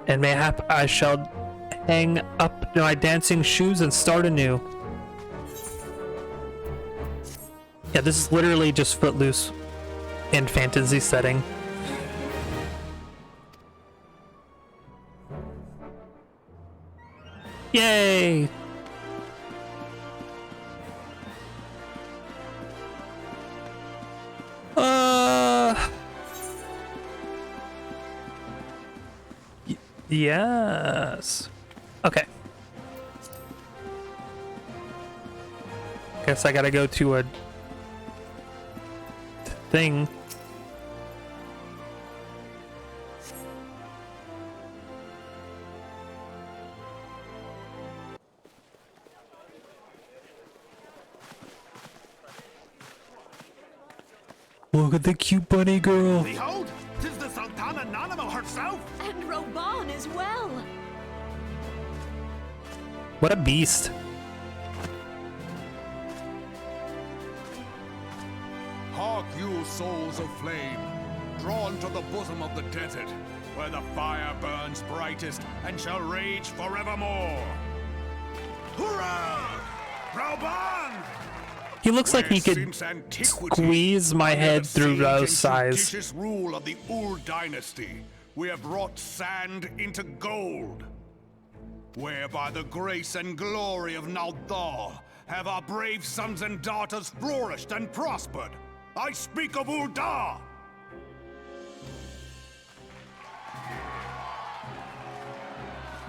[SPEAKER 1] And mayhap I shall hang up my dancing shoes and start anew. Yeah, this is literally just Footloose in fantasy setting. Yay! Yes. Okay. Guess I gotta go to a thing. Look at the cute bunny girl.
[SPEAKER 2] Behold, 'tis the Sultana Nanamo herself.
[SPEAKER 3] And Roban as well.
[SPEAKER 1] What a beast.
[SPEAKER 2] Hark you, souls of flame, drawn to the bosom of the desert, where the fire burns brightest and shall rage forevermore. Hurrah! Roban!
[SPEAKER 1] He looks like he could squeeze my head through those size.
[SPEAKER 2] Judicious rule of the Ur dynasty, we have wrought sand into gold. Where by the grace and glory of Naldar have our brave sons and daughters flourished and prospered. I speak of Ul'dah!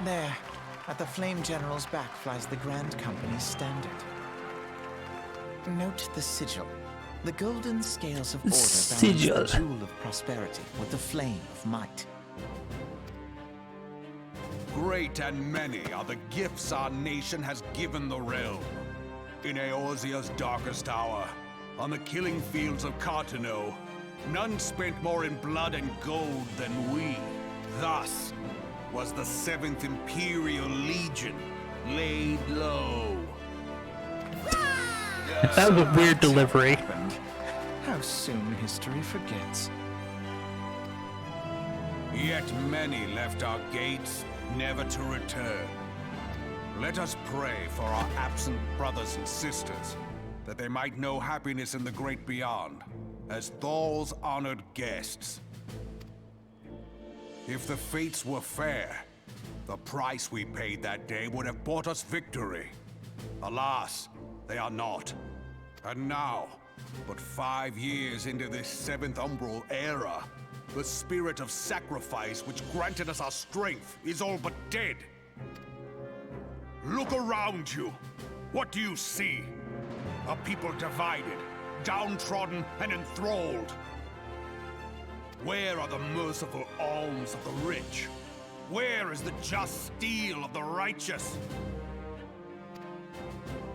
[SPEAKER 4] There, at the Flame General's back flies the Grand Company's standard. Note the sigil. The golden scales of order balance the jewel of prosperity with the flame of might.
[SPEAKER 2] Great and many are the gifts our nation has given the realm. In Eorzea's darkest hour, on the killing fields of Cartano, none spent more in blood and gold than we. Thus was the 7th Imperial Legion laid low.
[SPEAKER 1] That was a weird delivery.
[SPEAKER 4] Happened. How soon history forgets.
[SPEAKER 2] Yet many left our gates, never to return. Let us pray for our absent brothers and sisters, that they might know happiness in the great beyond, as Thal's honored guests. If the fates were fair, the price we paid that day would have bought us victory. Alas, they are not. And now, but 5 years into this 7th Umbral era, the spirit of sacrifice which granted us our strength is all but dead. Look around you. What do you see? A people divided, downtrodden, and enthralled. Where are the merciful alms of the rich? Where is the just steel of the righteous?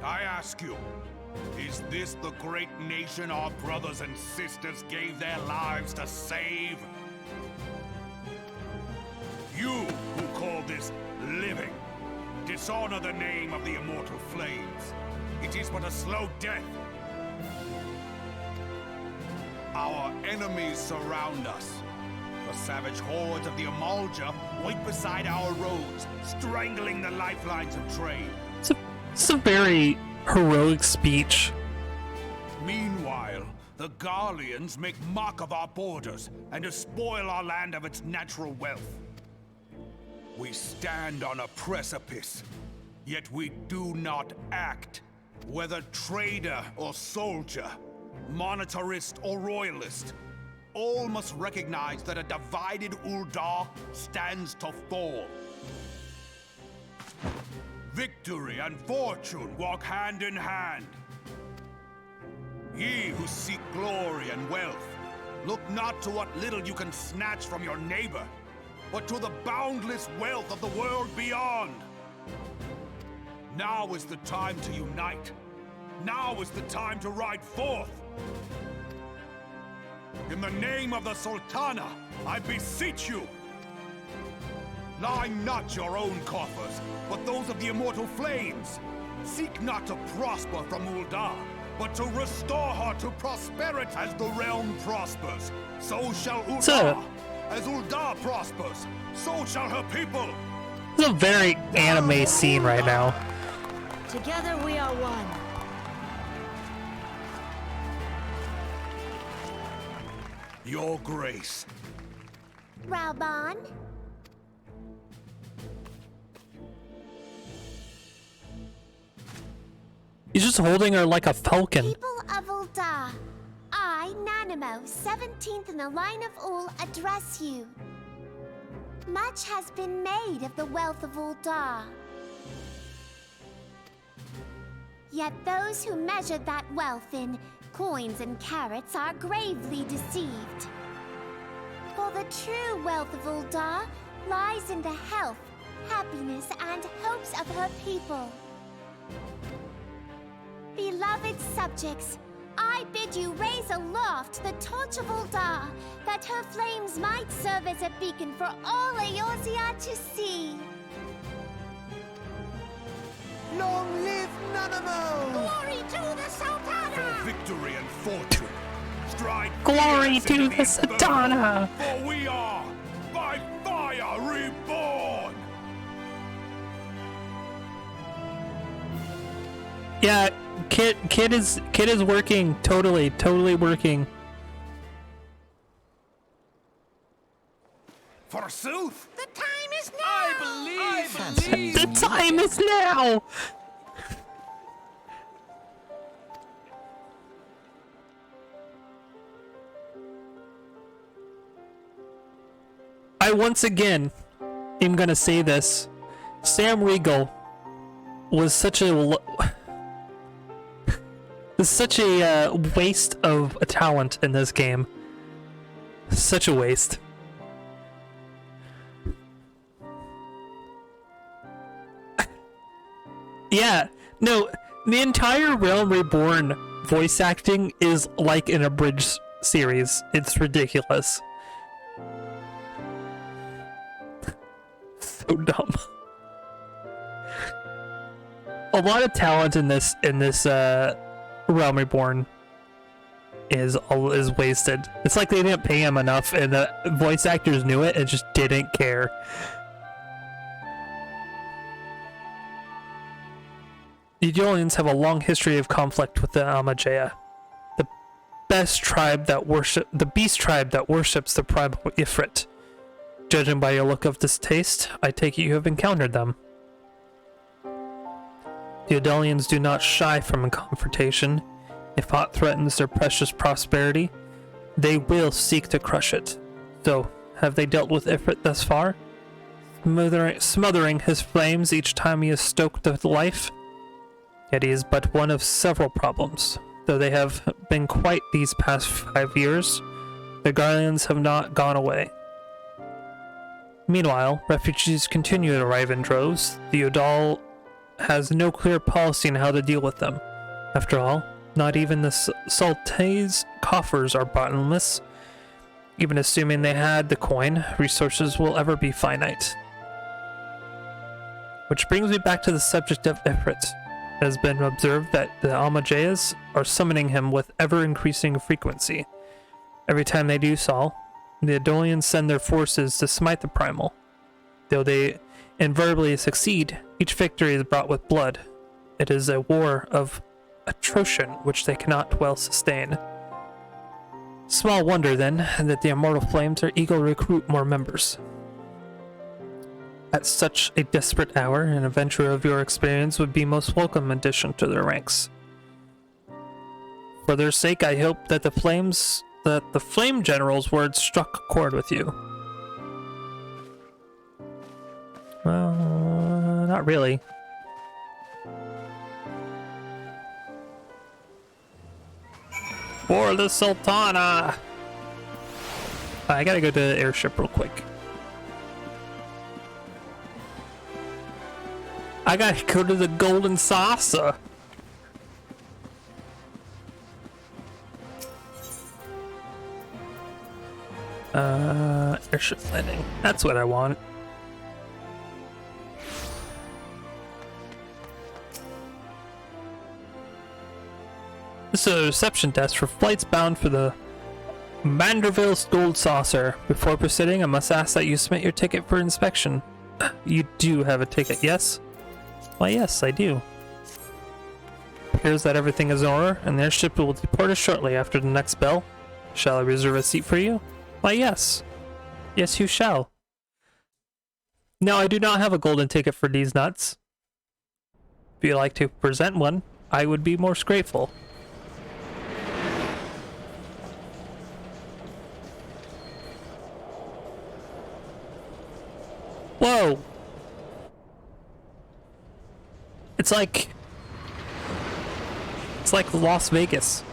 [SPEAKER 2] I ask you, is this the great nation our brothers and sisters gave their lives to save? You who call this living, dishonor the name of the immortal flames. It is but a slow death. Our enemies surround us. The savage hordes of the Amalja wait beside our roads, strangling the lifelines of trade.
[SPEAKER 1] It's a very heroic speech.
[SPEAKER 2] Meanwhile, the Garleans make mock of our borders and despoil our land of its natural wealth. We stand on a precipice, yet we do not act. Whether trader or soldier, monetarist or royalist, all must recognize that a divided Ul'dah stands to fall. Victory and fortune walk hand in hand. Ye who seek glory and wealth, look not to what little you can snatch from your neighbor, but to the boundless wealth of the world beyond. Now is the time to unite. Now is the time to ride forth. In the name of the Sultana, I beseech you. Line not your own coffers, but those of the immortal flames. Seek not to prosper from Ul'dah, but to restore her to prosperity. As the realm prospers, so shall Ul'dah. As Ul'dah prospers, so shall her people.
[SPEAKER 1] This is a very anime scene right now.
[SPEAKER 3] Together we are one.
[SPEAKER 2] Your Grace.
[SPEAKER 5] Raubahn?
[SPEAKER 1] He's just holding her like a falcon.
[SPEAKER 5] People of Ul'dah, I, Nanamo, 17th in the line of Ul, address you. Much has been made of the wealth of Ul'dah. Yet those who measure that wealth in coins and carats are gravely deceived. For the true wealth of Ul'dah lies in the health, happiness, and hopes of her people. Beloved subjects, I bid you raise aloft the torch of Ul'dah, that her flames might serve as a beacon for all Eorzea to see.
[SPEAKER 4] Long live Nanamo!
[SPEAKER 5] Glory to the Sultana!
[SPEAKER 2] For victory and fortune, stride
[SPEAKER 1] Glory
[SPEAKER 2] fearless
[SPEAKER 1] to
[SPEAKER 2] into
[SPEAKER 1] the Sultana!
[SPEAKER 2] For we are, by fire, reborn!
[SPEAKER 1] Yeah, Kid is working, totally working.
[SPEAKER 2] Forsooth!
[SPEAKER 5] The time is now!
[SPEAKER 2] I believe!
[SPEAKER 1] The time is now! I once again am gonna say this. Sam Riegel was such a waste of a talent in this game. Such a waste. Yeah, no, the entire Realm Reborn voice acting is like an abridged series. It's ridiculous. So dumb. A lot of talent in this Realm Reborn is wasted. It's like they didn't pay him enough, and the voice actors knew it and just didn't care. The Eolians have a long history of conflict with the Almajaya, the beast tribe that worships the primal Ifrit. Judging by your look of distaste, I take it you have encountered them. The Eolians do not shy from a confrontation. If aught threatens their precious prosperity, they will seek to crush it. So, have they dealt with Ifrit thus far? Smothering his flames each time he is stoked with life? Yet he is but one of several problems. Though they have been quite these past 5 years, the Garleans have not gone away. Meanwhile, refugees continue to arrive in droves. The Udal has no clear policy on how to deal with them. After all, not even the Sultan's coffers are bottomless. Even assuming they had the coin, resources will ever be finite. Which brings me back to the subject of Ifrit. It has been observed that the Almajayas are summoning him with ever-increasing frequency. Every time they do so, the Adolians send their forces to smite the Primal. Though they invariably succeed, each victory is brought with blood. It is a war of attrition which they cannot well sustain. Small wonder, then, that the Immortal Flames are eager to recruit more members. At such a desperate hour, an adventurer of your experience would be most welcome addition to their ranks. For their sake, I hope that the Flame General's words struck a chord with you. Well, not really. For the Sultana! I gotta go to the airship real quick. I gotta go to the Golden Saucer. Airship landing. That's what I want. This is a reception desk for flights bound for the Manderville's Gold Saucer. Before proceeding, I must ask that you submit your ticket for inspection. You do have a ticket, yes? Why, yes, I do. Appears that everything is in order, and the airship will depart us shortly after the next bell. Shall I reserve a seat for you? Why, yes. Yes, you shall. No, I do not have a golden ticket for these nuts. If you'd like to present one, I would be most grateful. Whoa! It's like Las Vegas.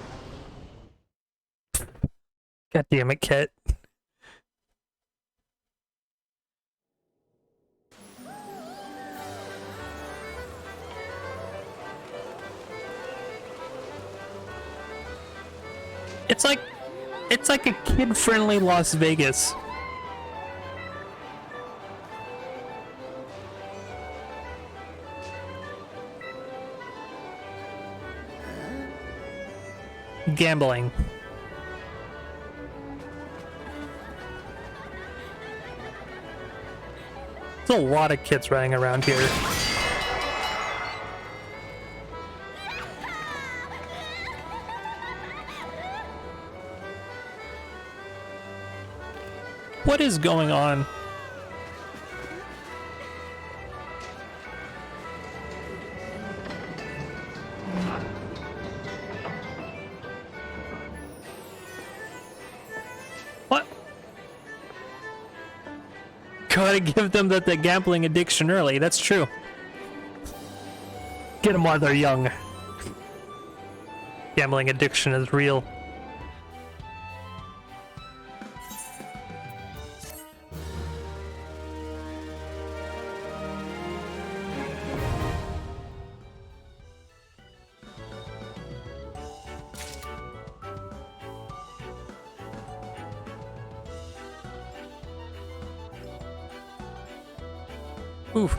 [SPEAKER 1] God damn it, Kit. It's like a kid-friendly Las Vegas. Gambling. There's a lot of kids running around here. What is going on? What? Gotta give them the gambling addiction early, that's true. Get them while they're young. Gambling addiction is real. Oof.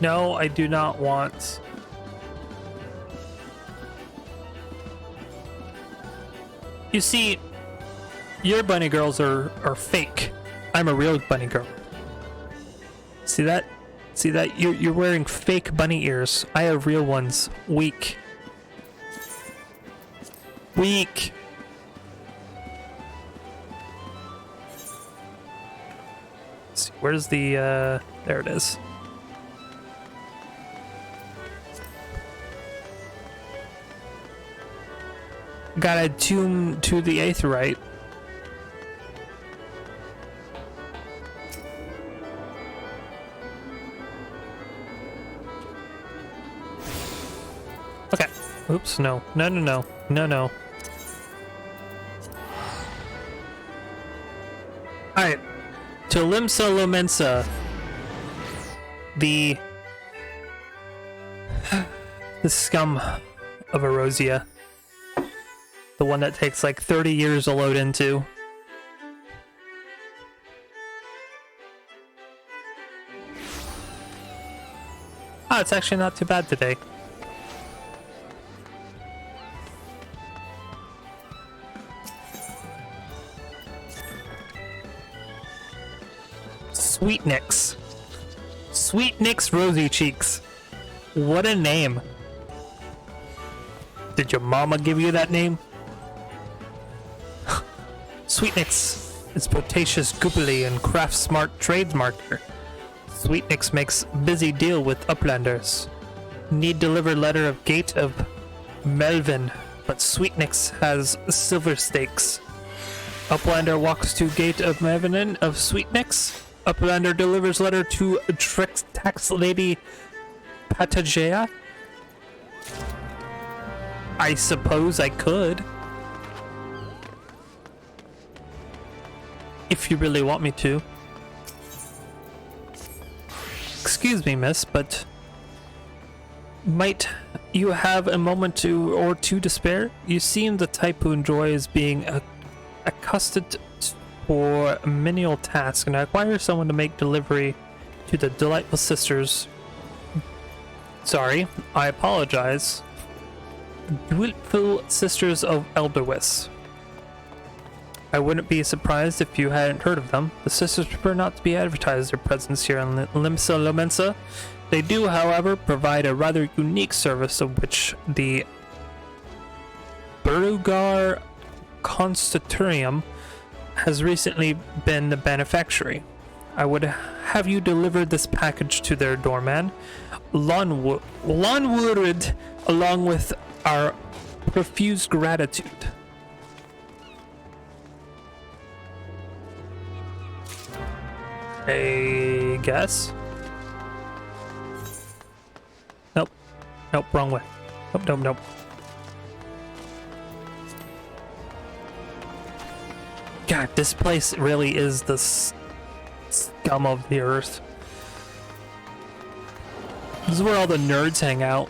[SPEAKER 1] No, I do not want... You see, your bunny girls are fake. I'm a real bunny girl. See that? See that? You're wearing fake bunny ears. I have real ones. Weak. Weak. Let's see, where's the there it is. Gotta tune to the Aetheryte. Okay. Oops, no. No, no, no. No, no. Alright. To Limsa Lomensa. The scum of Erosia. The one that takes like 30 years to load into. Ah, it's actually not too bad today. Sweet Nix. Sweet Nix Rosy Cheeks. What a name. Did your mama give you that name? Sweetnix is bodacious, goopily, and craft-smart trademarker. Sweetnix makes busy deal with uplanders. Need deliver letter of Gate of Melvin, but Sweetnix has silver stakes. Uplander walks to Gate of Melvin of Sweetnix. Uplander delivers letter to Tax Lady Patagea. I suppose I could. If you really want me to. Excuse me, miss, but might you have a moment or two to spare? You seem the type who enjoys being accustomed for menial tasks, and I require someone to make delivery to the delightful sisters. Sorry, I apologize. Delightful Sisters of Elderwis. I wouldn't be surprised if you hadn't heard of them. The sisters prefer not to be advertised their presence here in Limsa Lomensa. They do, however, provide a rather unique service of which the Berugar Constatorium has recently been the beneficiary. I would have you deliver this package to their doorman, Lonwood, along with our profuse gratitude. I guess. Nope. Nope, wrong way. Nope, nope, nope. God, this place really is the scum of the earth. This is where all the nerds hang out.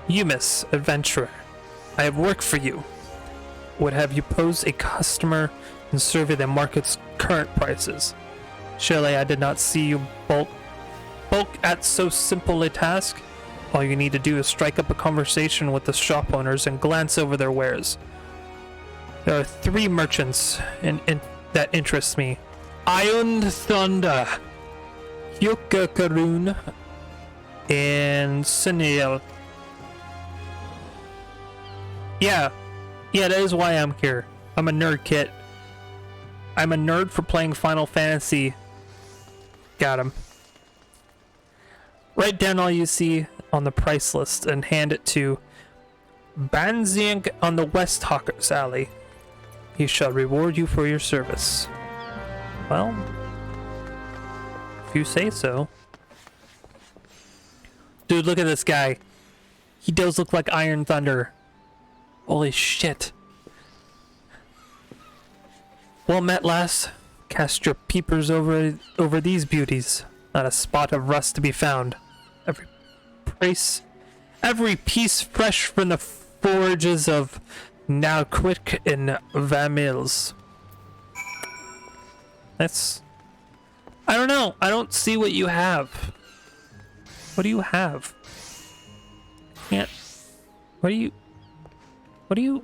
[SPEAKER 1] You, miss, adventurer. I have work for you. Would have you pose a customer and survey the market's current prices. Surely I did not see you bulk at so simple a task. All you need to do is strike up a conversation with the shop owners and glance over their wares. There are 3 merchants that interest me. Iron Thunder, Hyuka Karun, and Sunil. Yeah, that is why I'm here. I'm a nerd kid. I'm a nerd for playing Final Fantasy. Got him. Write down all you see on the price list and hand it to Banziang on the West Hawker's Alley. He shall reward you for your service. Well, if you say so. Dude, look at this guy. He does look like Iron Thunder. Holy shit. Well met, lass. Cast your peepers over these beauties. Not a spot of rust to be found. Every piece fresh from the forges of Nalquick and Vamils. That's... I don't know. I don't see what you have. What do you have? Can't... What do you... What do you...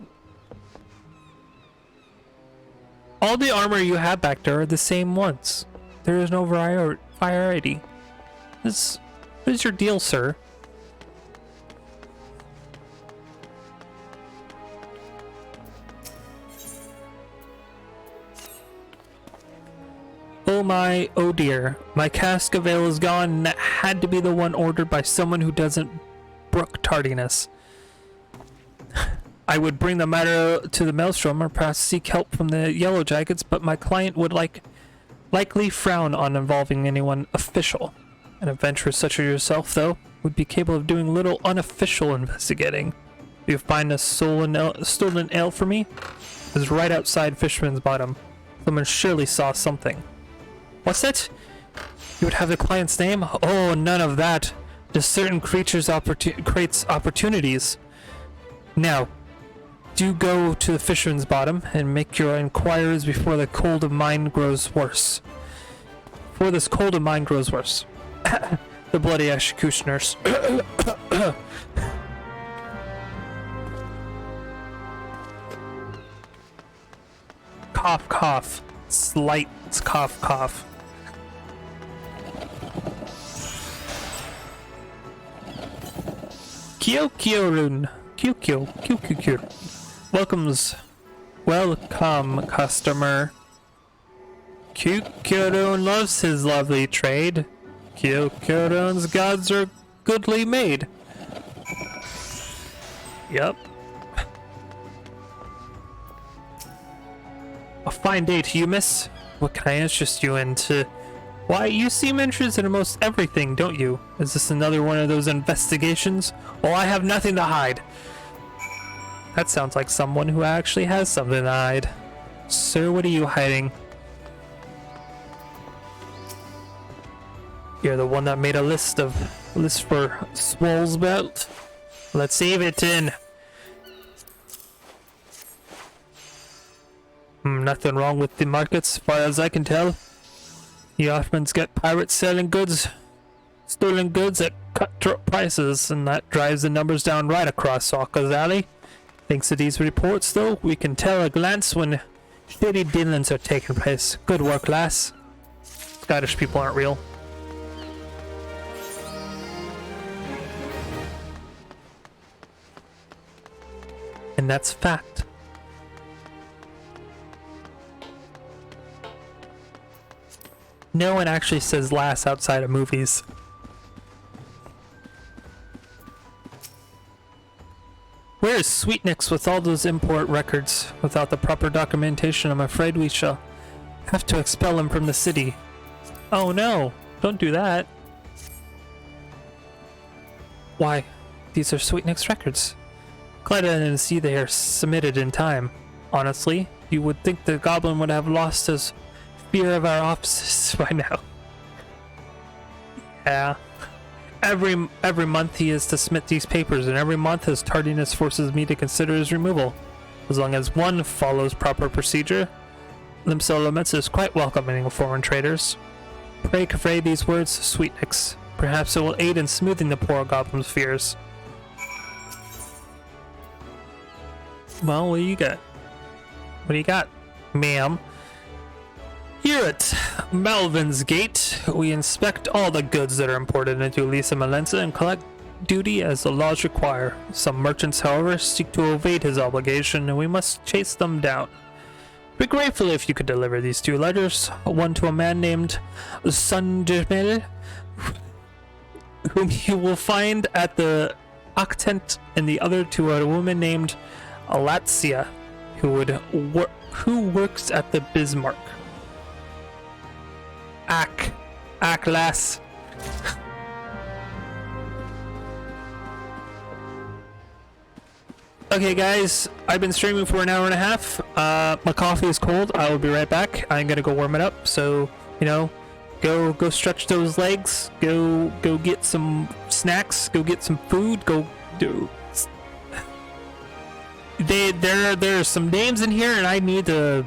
[SPEAKER 1] All the armor you have back there are the same ones. There is no variety. What is your deal, sir? Oh my, oh dear. My cask of ale is gone, and that had to be the one ordered by someone who doesn't brook tardiness. I would bring the matter to the Maelstrom or perhaps seek help from the Yellow Jackets, but my client would likely frown on involving anyone official. An adventurer such as yourself, though, would be capable of doing little unofficial investigating. Do you find a stolen ale for me? It was right outside Fisherman's Bottom. Someone surely saw something. What's that? You would have the client's name? Oh, none of that. Just certain creatures creates opportunities. Now, do go to the Fisherman's Bottom and make your inquiries before the cold of mine grows worse. Before this cold of mine grows worse. The bloody executioners. Cough, cough. Slight cough, cough. Kyo-kyo-run. Kyo-kyo. Kyo-kyo-kyo. Welcome, customer. Kyo-kyo-run loves his lovely trade. Kyo-kyo-run's gods are goodly made. Yep. A fine day to you, miss. What can I interest you in? Why, you seem interested in most everything, don't you? Is this another one of those investigations? Well, I have nothing to hide. That sounds like someone who actually has something to hide. Sir, what are you hiding? You're the one that made a list for Swoll's Belt. Let's save it in. Nothing wrong with the markets, as far as I can tell. You often get pirates selling stolen goods at cutthroat prices, and that drives the numbers down right across Sokka's alley. Thanks to these reports, though, we can tell at a glance when shady dealings are taking place. Good work, lass. Scottish people aren't real. And that's fact. No one actually says lass outside of movies. Where is Sweetnix with all those import records? Without the proper documentation, I'm afraid we shall have to expel him from the city. Oh no, don't do that. Why, these are Sweetnix records. Glad I didn't see they are submitted in time. Honestly, you would think the goblin would have lost his fear of our offices by now. Yeah. Every month he is to submit these papers, and every month his tardiness forces me to consider his removal. As long as one follows proper procedure, Limsa is quite welcoming of foreign traders. Pray convey these words to Sweetnix. Perhaps it will aid in smoothing the poor goblin's fears. Well, what do you got? What do you got, ma'am? Here at Malvin's Gate, we inspect all the goods that are imported into Lisa Malensa and collect duty as the laws require. Some merchants, however, seek to evade his obligation, and we must chase them down. Be grateful if you could deliver these 2 letters, one to a man named Sunjamil, whom you will find at the Octant, and the other to a woman named Alatzia, who works at the Bismarck. Ack, lass. Okay, guys, I've been streaming for an hour and a half. My coffee is cold. I will be right back. I'm gonna go warm it up. So, you know, go stretch those legs. Go get some snacks. Go get some food. Go do. There are some names in here, and I need to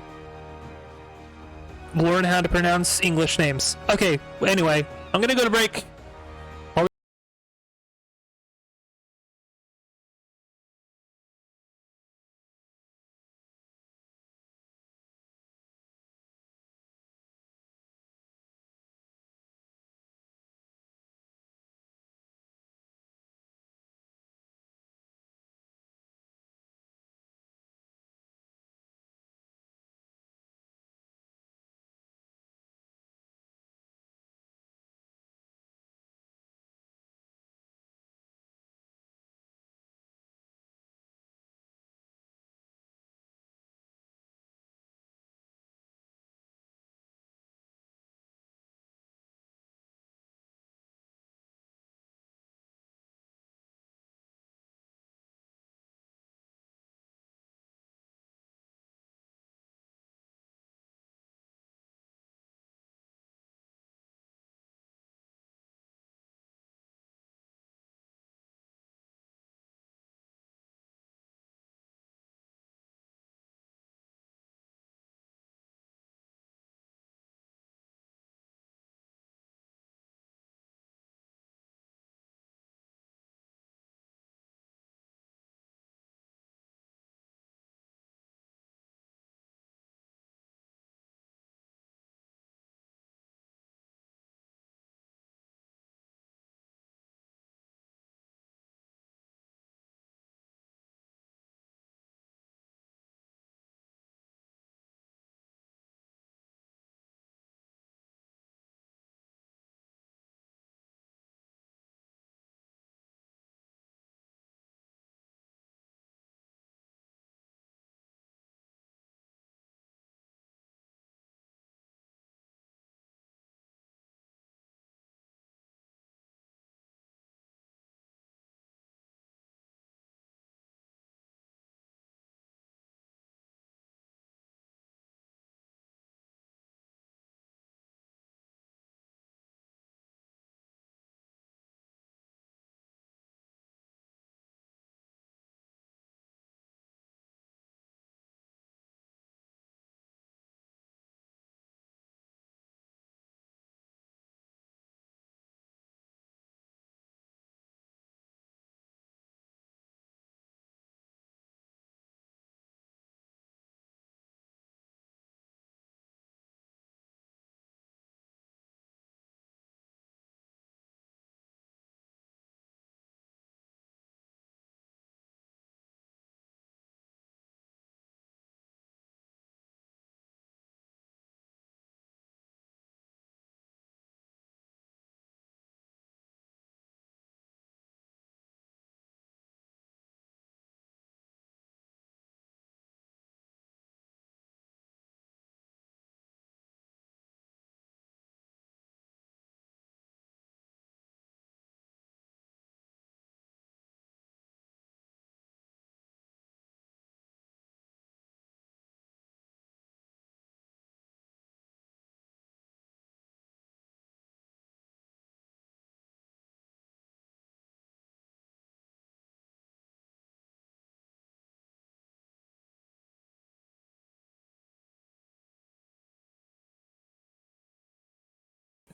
[SPEAKER 1] learn how to pronounce English names. Okay, anyway, I'm gonna go to break.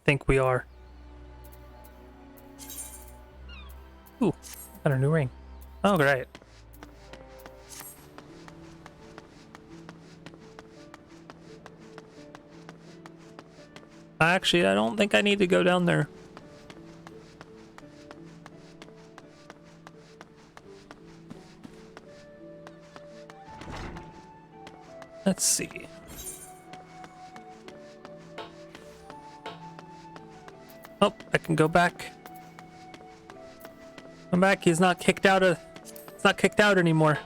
[SPEAKER 1] think we are. Ooh, got a new ring. Oh, great. Actually, I don't think I need to go down there. Let's see. Oh, I can go back. I'm back. He's not kicked out of. It's not kicked out anymore.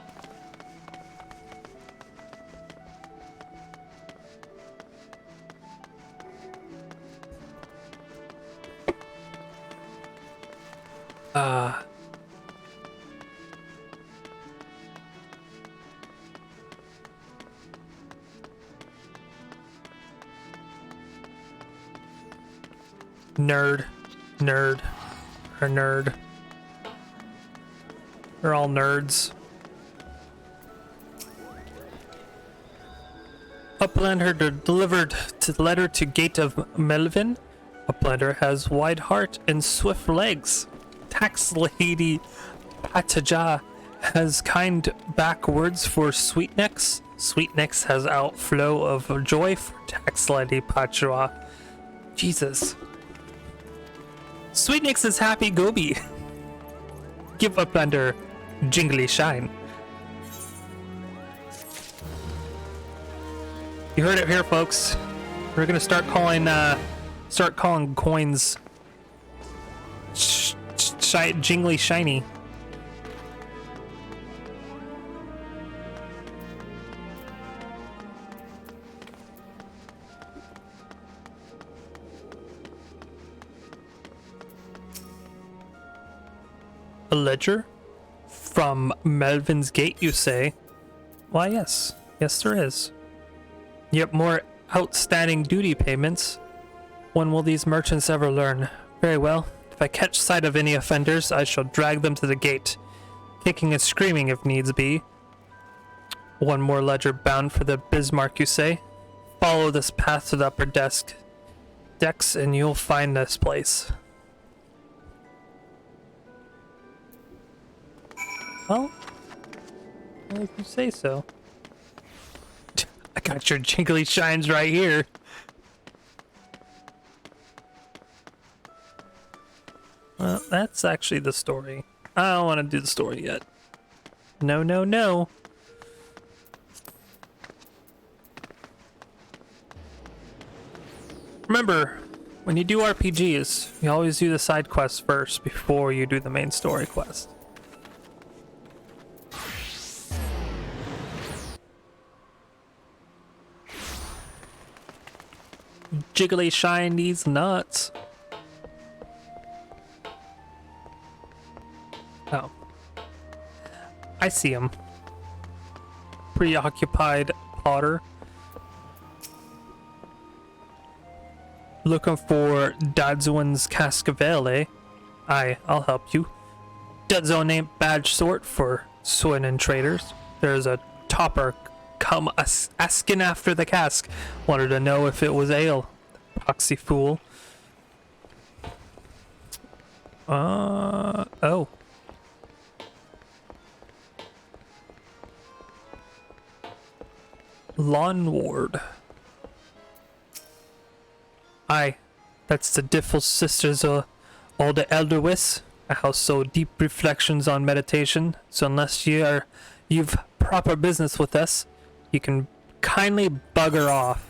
[SPEAKER 1] Nerd. Nerd. Or nerd. They're all nerds. Uplander delivered to the letter to Gate of Melvin. Uplander has wide heart and swift legs. Tax Lady Pataja has kind back words for Sweetnecks. Sweetnecks has outflow of joy for Tax Lady Pataja. Jesus. Sweetnecks is happy Gobi. Give Uplander jingly shine. You heard it here, folks. We're gonna start calling coins jingly shiny. A ledger? From Melvin's Gate, you say? Why, yes. Yes, there is. Yet more outstanding duty payments. When will these merchants ever learn? Very well. If I catch sight of any offenders, I shall drag them to the gate, kicking and screaming if needs be. One more ledger bound for the Bismarck, you say? Follow this path to the upper decks, and you'll find this place. Well, if you say so. I got your jingly shines right here. Well, that's actually the story. I don't want to do the story yet. No, no, no. Remember, when you do RPGs, you always do the side quests first before you do the main story quest. Jiggly shine these nuts. Oh. I see him. Preoccupied Potter. Looking for Dadzuan's Cascavele. Aye, I'll help you. Dadzuan ain't badge sort for swin and traders. There's a topper come asking after the cask. Wanted to know if it was ale. Proxy fool. Oh. Lawn Ward. Aye, that's the Diffel sisters, all the Elderwis. A house so deep reflections on meditation. So unless you've proper business with us, you can kindly bugger off.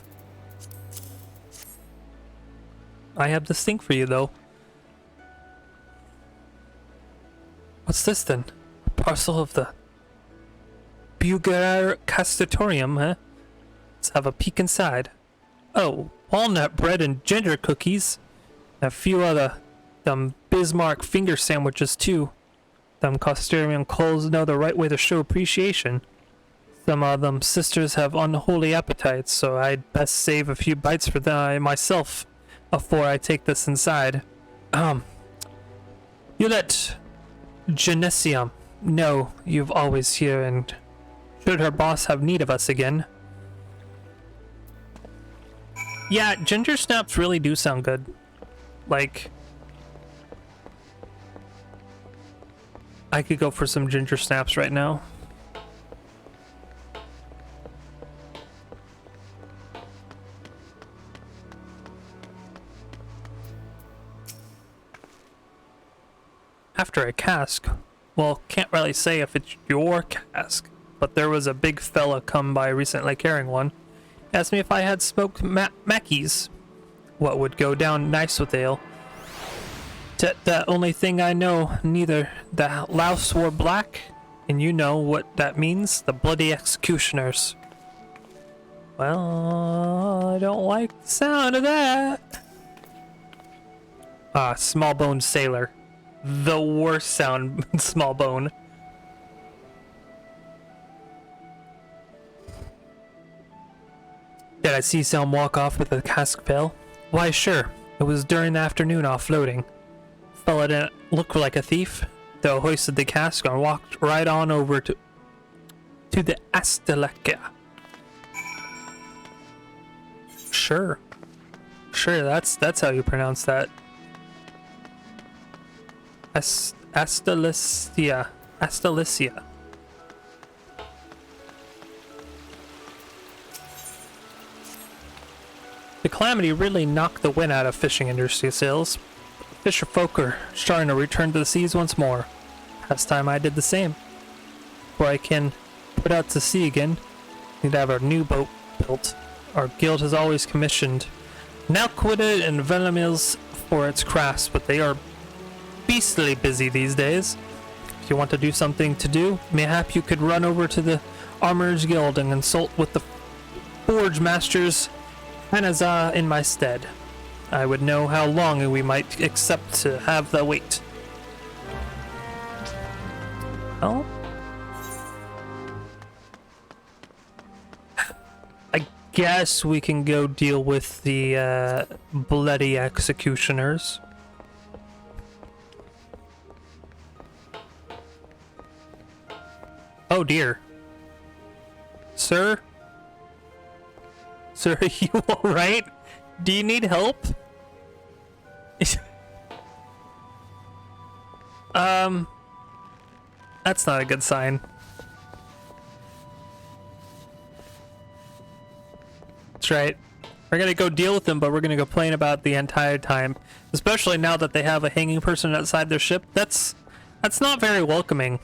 [SPEAKER 1] I have this thing for you, though. What's this, then? A parcel of the Bugar Castatorium, huh? Let's have a peek inside. Oh, walnut bread and ginger cookies. A few other, them Bismarck finger sandwiches, too. Them Castatorium coals know the right way to show appreciation. Some of them sisters have unholy appetites, so I'd best save a few bites for myself before I take this inside. You let Genesium know you've always here, and should her boss have need of us again. Yeah, ginger snaps really do sound good. Like, I could go for some ginger snaps right now. After a cask, well, can't really say if it's your cask, but there was a big fella come by recently carrying one. Asked me if I had smoked Mackies. What would go down nice with ale. The only thing I know, neither. The louse wore black, and you know what that means, the bloody executioners. Well, I don't like the sound of that. Ah, small boned sailor. The worst sound, small bone. Did I see some walk off with a cask pail? Why, sure. It was during the afternoon offloading. Fella didn't look like a thief, though hoisted the cask and walked right on over to the Asteleca. Sure. Sure, that's how you pronounce that. Astelicia. Astelicia. The calamity really knocked the wind out of fishing industry sales. Fisher folk are starting to return to the seas once more. Past time I did the same. Before I can put out to sea again, need to have a new boat built. Our guild has always commissioned Nalquita and Venomils for its crafts, but they are beastly busy these days. If you want to do something to do, mayhap you could run over to the Armorers Guild and consult with the Forge Masters Hanazah in my stead. I would know how long we might accept to have the wait. Oh? I guess we can go deal with the bloody executioners. Oh dear. Sir? Sir, are you alright? Do you need help? That's not a good sign. That's right. We're gonna go deal with them, but we're gonna complain about the entire time. Especially now that they have a hanging person outside their ship. That's not very welcoming.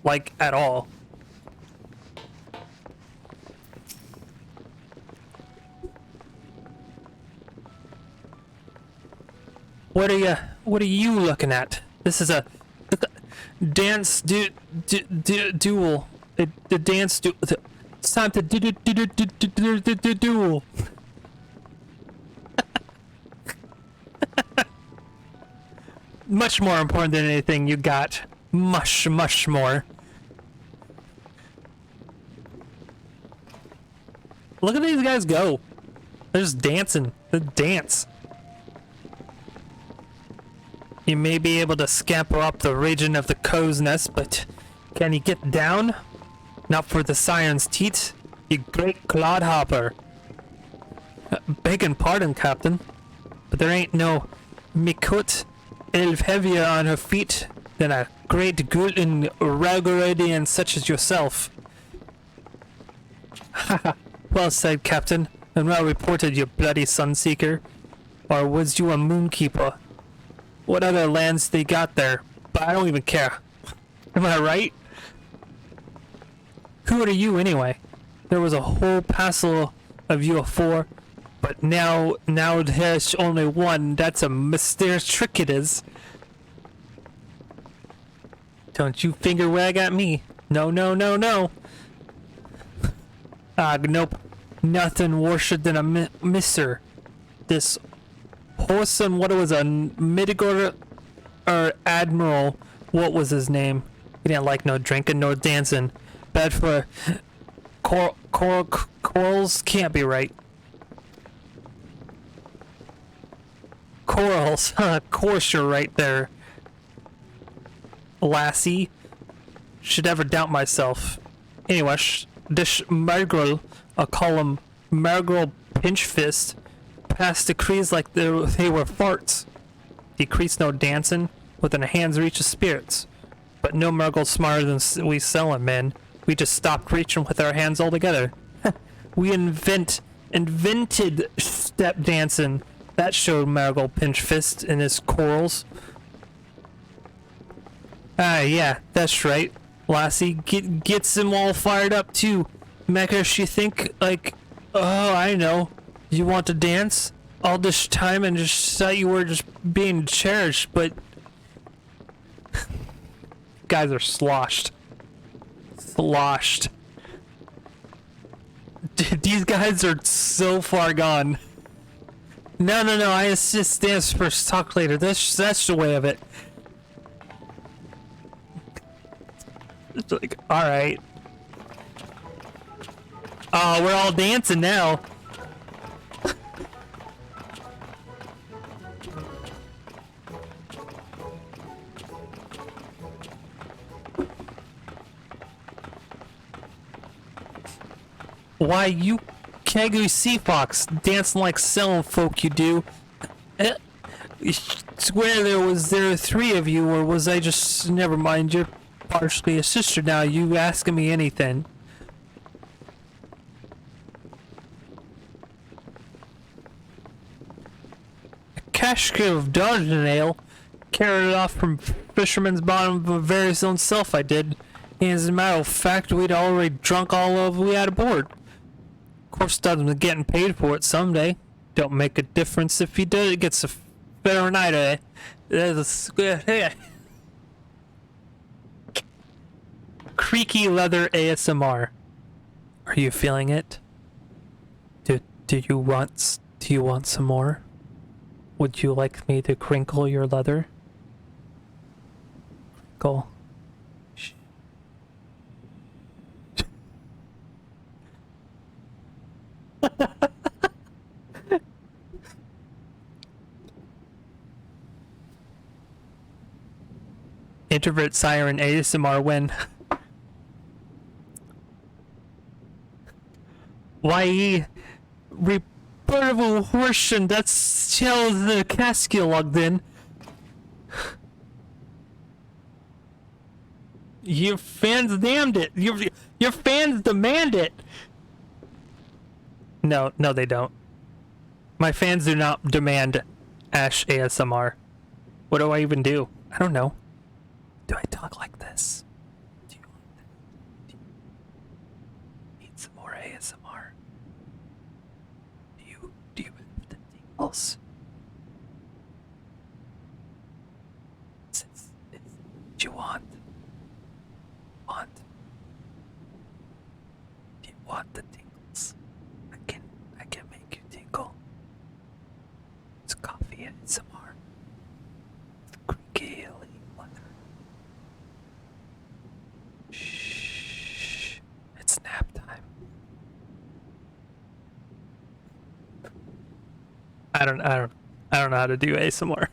[SPEAKER 1] Like, at all. What are you looking at? This is a dance duel. The dance duel. It's time to duel. Much more important than anything you got. Much more. Look at these guys go. They're just dancing. They dance. You may be able to scamper up the region of the crow's nest, but can you get down? Not for the Scion's teat, you great clodhopper. Beggin' pardon, Captain, but there ain't no Mikut elf heavier on her feet than a great Gulden Ragoradian such as yourself. Haha, well said, Captain, and well reported, you bloody Sunseeker. Or was you a moonkeeper? What other lands they got there? But I don't even care. Am I right? Who are you anyway? There was a whole passel of you afore, but now there's only one. That's a mysterious trick it is. Don't you finger wag at me. No. Nope. Nothing worse than a misser. This wholesome, what it was, a Midigor or Admiral, what was his name? He didn't like no drinking nor dancing. Bad for corals, can't be right. Corals, of course you're right there, lassie. Should ever doubt myself. Anyway, this Margrel, I'll call him Margrel Pinchfist, passed decrees like they were farts. decrease no dancing within a hand's reach of spirits. But no Murgle smarter than we sellin', man. We just stopped reaching with our hands altogether. We invented step dancing. That showed Murgle pinch fist in his corals. Ah, yeah, that's right. Lassie gets him all fired up too. Mecha, she think like, oh, I know. You want to dance all this time and just thought you were just being cherished, but guys are sloshed. These guys are so far gone. No, I insist dance first, talk later. That's the way of it. It's like, alright. Oh, we're all dancing now. Why, you Kegu Sea Fox, dancing like selling folk you do. Swear there were three of you, or was I just... Never mind, you're partially a sister now, you asking me anything. A cask of Dodgen ale, carried it off from fisherman's bottom of my very own self I did. As a matter of fact, we'd already drunk all of we had aboard. Of course, Dudley's getting paid for it someday. Don't make a difference if he does. It gets a better night, eh? Hey. Creaky leather ASMR. Are you feeling it? Do you want some more? Would you like me to crinkle your leather? Crinkle. Introvert Siren ASMR when why reportable horsion that's tells the casket logged in. Your fans damned it. Your fans demand it. No, they don't. My fans do not demand Ash ASMR. What do I even do? I don't know. Do I talk like this? Do you need some more ASMR? Do you have the tingles? It's what you want. Do you want the tingles? I can make you tingle. It's coffee ASMR. Creaky leather. Shh. It's nap time. I don't know how to do ASMR.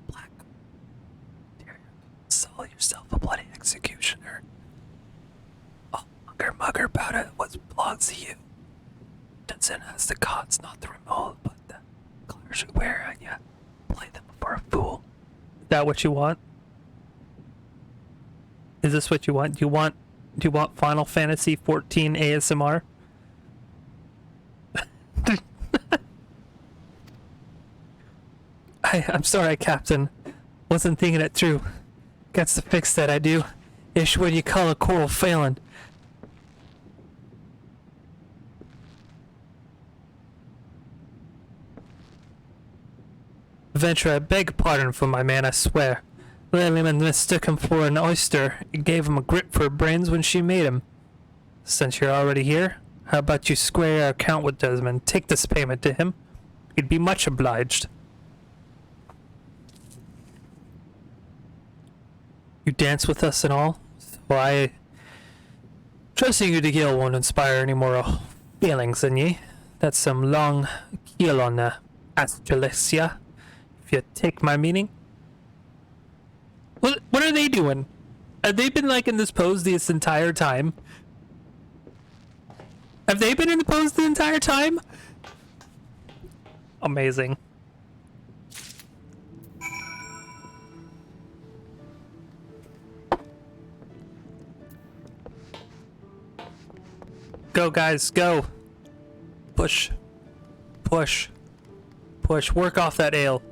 [SPEAKER 1] Black. Dear, sell yourself a bloody executioner. Oh, mugger about it. What belongs to you? Dunson has the gods, not the remote, but the colors you wear, and you play them for a fool. Is that what you want? Is this what you want? Do you want Final Fantasy 14 ASMR? I'm sorry, Captain. Wasn't thinking it through. Got to fix that, I do. Ish, what do you call a coral failing? Venture, I beg pardon for my man, I swear. Lilliman mistook him for an oyster and gave him a grip for brains when she made him. Since you're already here, how about you square your account with Desmond? Take this payment to him. He'd be much obliged. You dance with us and all? Why, trusting you to kill won't inspire any more feelings in ye. That's some long kill on Astralexia, if you take my meaning. What are they doing? Have they been like in this pose this entire time? Have they been in the pose the entire time? Amazing. Go, guys, go. Push. Push. Push. Work off that ale.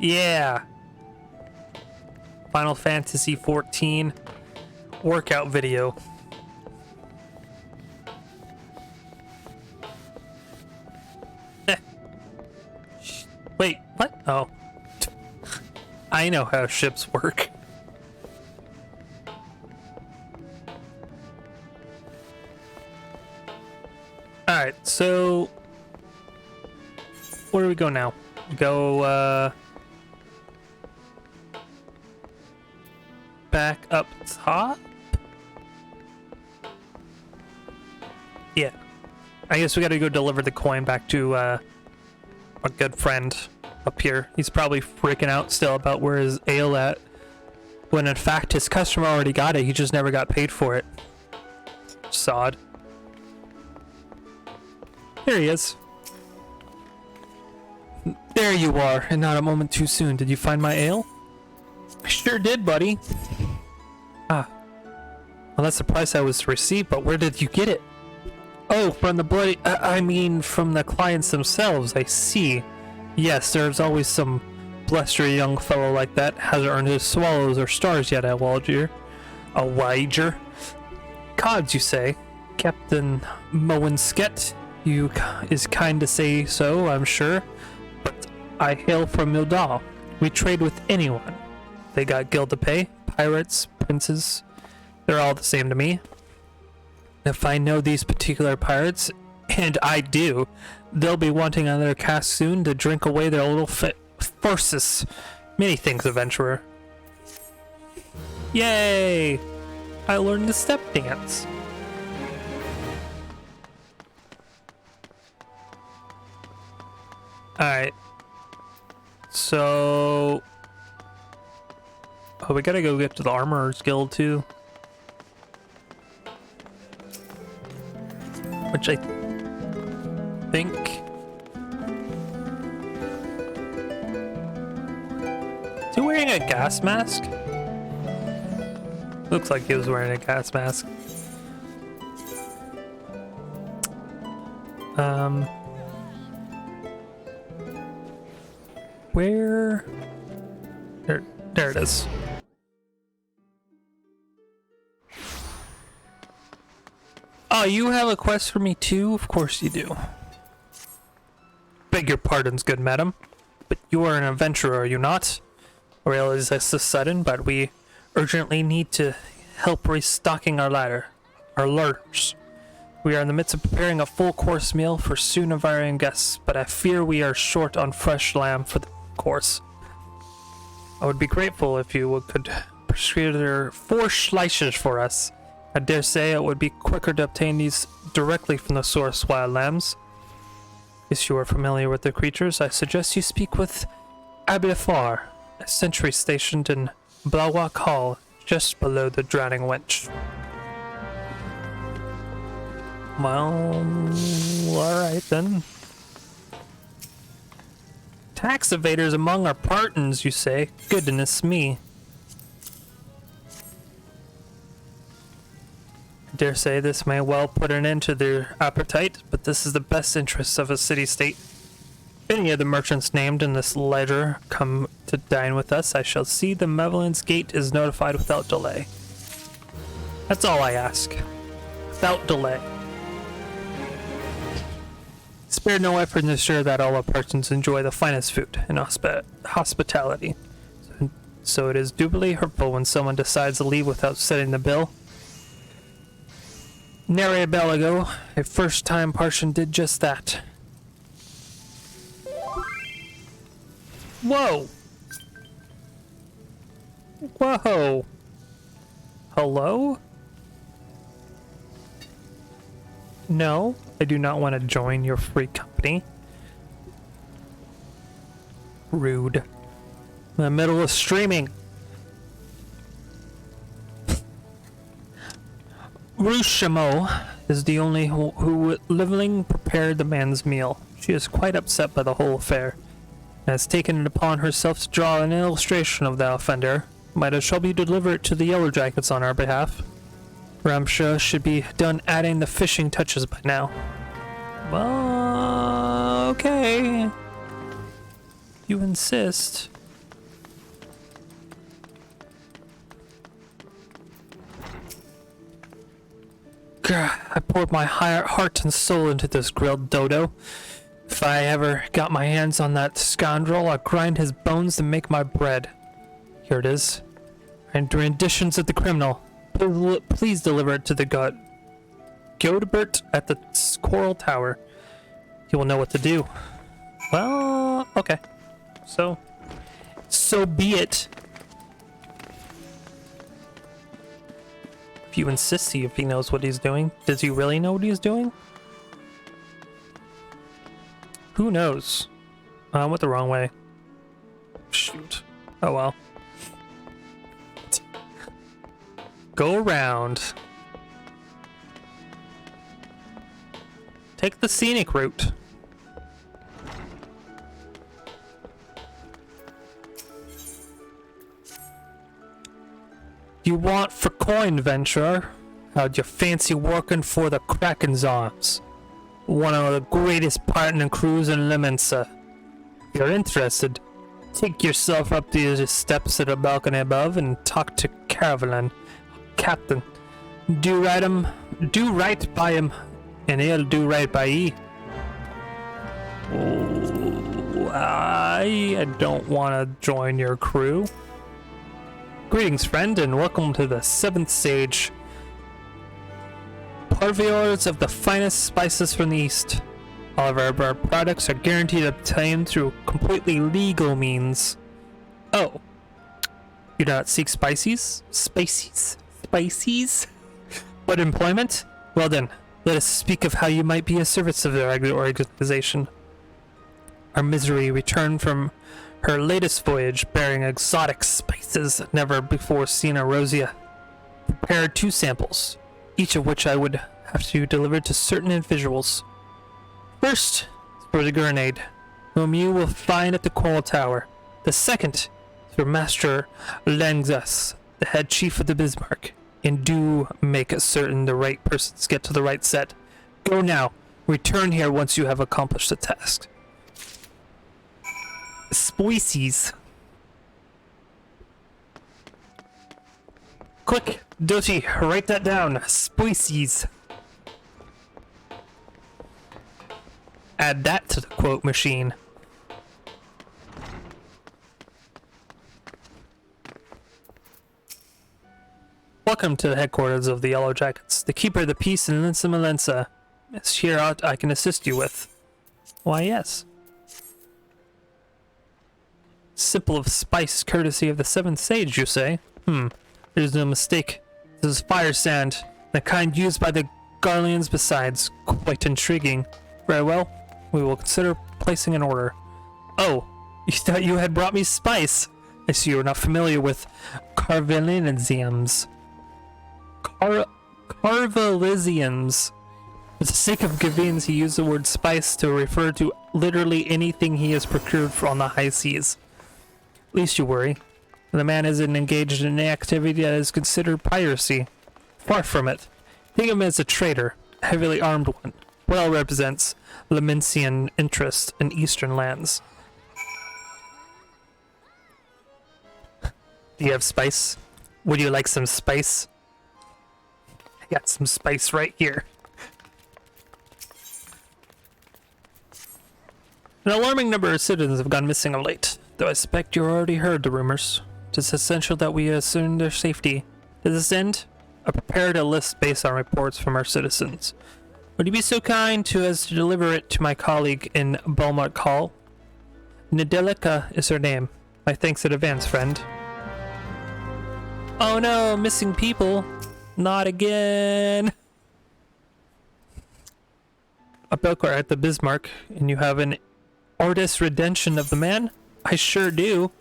[SPEAKER 1] Yeah. Final Fantasy 14 workout video. Wait, what? Oh. I know how ships work. Alright, so where do we go now? Go back up top? Yeah. I guess we gotta go deliver the coin back to our good friend up here. He's probably freaking out still about where his ale at, when in fact his customer already got it, he just never got paid for it. Sod. There he is. There you are, and not a moment too soon. Did you find my ale? I sure did, buddy. Ah. Well, that's the price I was to receive, but where did you get it? Oh, from the bloody... I mean, from the clients themselves, I see. Yes, there's always some blustery young fellow like that. Hasn't earned his swallows or stars yet, I wager. A wager? Cods, you say? Captain Mowinsket? You is kind to say so, I'm sure. But I hail from Mildal. We trade with anyone. They got guild to pay. Pirates, princes. They're all the same to me. If I know these particular pirates, and I do, they'll be wanting another cask soon to drink away their little forces. Many thanks, adventurer. Yay! I learned the step dance. Alright. So... oh, we gotta go get to the Armorer's Guild too. Which I think... is he wearing a gas mask? Looks like he was wearing a gas mask. Where? There it is. Oh, you have a quest for me too? Of course you do. Beg your pardons, good madam, but you are an adventurer, are you not? I realize this is sudden, but we urgently need to help restocking our larder. We are in the midst of preparing a full course meal for soon-arriving guests, but I fear we are short on fresh lamb for the course. I would be grateful if you could prescribe 4 slices for us. I dare say it would be quicker to obtain these directly from the source wild lambs. If you are familiar with the creatures, I suggest you speak with Abilafar, a sentry stationed in Blawak Hall, just below the Drowning Wench. Well, alright then. Tax evaders among our partners, you say? Goodness me. I dare say this may well put an end to their appetite, but this is the best interests of a city-state. If any of the merchants named in this ledger come to dine with us, I shall see the Malevolence Gate is notified without delay. That's all I ask. Without delay. Spare no effort to ensure that all our persons enjoy the finest food and hospitality. So it is doubly hurtful when someone decides to leave without setting the bill. Nary a bell ago, a first-time Parson did just that. Whoa! Whoa! Hello? No, I do not want to join your free company. Rude. In the middle of streaming. Rushimo, is the only who living prepared the man's meal. She is quite upset by the whole affair, and has taken it upon herself to draw an illustration of the offender. Might as well be delivered to the Yellow Jackets on our behalf. Ramsha should be done adding the fishing touches by now. Well, okay. You insist. Grr, I poured my heart and soul into this grilled dodo. If I ever got my hands on that scoundrel, I'll grind his bones and make my bread. Here it is. And renditions of the criminal. Please deliver it to the Godebert at the Coral Tower. He will know what to do. Well, okay. So be it. If you insist, see if he knows what he's doing. Does he really know what he's doing? Who knows? I went the wrong way. Shoot. Oh well. Go around. Take the scenic route. You want for coin, venturer? How'd you fancy working for the Kraken's arms? One of the greatest partner crews in Lemensa. If you're interested, take yourself up the steps of the balcony above and talk to Caravelin, Captain. Do right by him, and he'll do right by ye. Oh, I don't want to join your crew. Greetings, friend, and welcome to the Seventh Sage. Purveyors of the finest spices from the East. All of our products are guaranteed obtained through completely legal means. Oh. You do not seek spices? Spices? But employment? Well then, let us speak of how you might be of service of their organization. Our Misery returned from her latest voyage bearing exotic spices never before seen in Rosia. Prepared 2 samples, each of which I would have to deliver to certain individuals. First, for the Grenade, whom you will find at the Coral Tower. The second, for Master Langzas, the head chief of the Bismarck. And do make certain the right persons get to the right set. Go now. Return here once you have accomplished the task. Spices. Quick, Doty, write that down. Spices. Add that to the quote machine. Welcome to the headquarters of the Yellow Jackets. The keeper of the peace in Linsa Malensa is here out I can assist you with. Why, yes. Simple of spice, courtesy of the Seventh Sage, you say? There's no mistake. This is fire sand, the kind used by the Garleans besides. Quite intriguing. Very well, we will consider placing an order. Oh, you thought you had brought me spice. I see you are not familiar with Carvaliniziums. Carvalisians. For the sake of convenience, he used the word spice to refer to literally anything he has procured on the high seas. Least you worry. The man isn't engaged in any activity that is considered piracy. Far from it. Think of him as a trader, a heavily armed one. Well represents Lemensian interest in eastern lands. Do you have spice? Would you like some spice? I got some spice right here. An alarming number of citizens have gone missing of late, though I suspect you already heard the rumors. It is essential that we assume their safety. To this end, I prepared a list based on reports from our citizens. Would you be so kind as to deliver it to my colleague in Belmont Hall? Nedelica is her name. My thanks in advance, friend. Oh no, missing people. Not again. A Belcar at the Bismarck, and you have an Artist Redemption of the man? I sure do.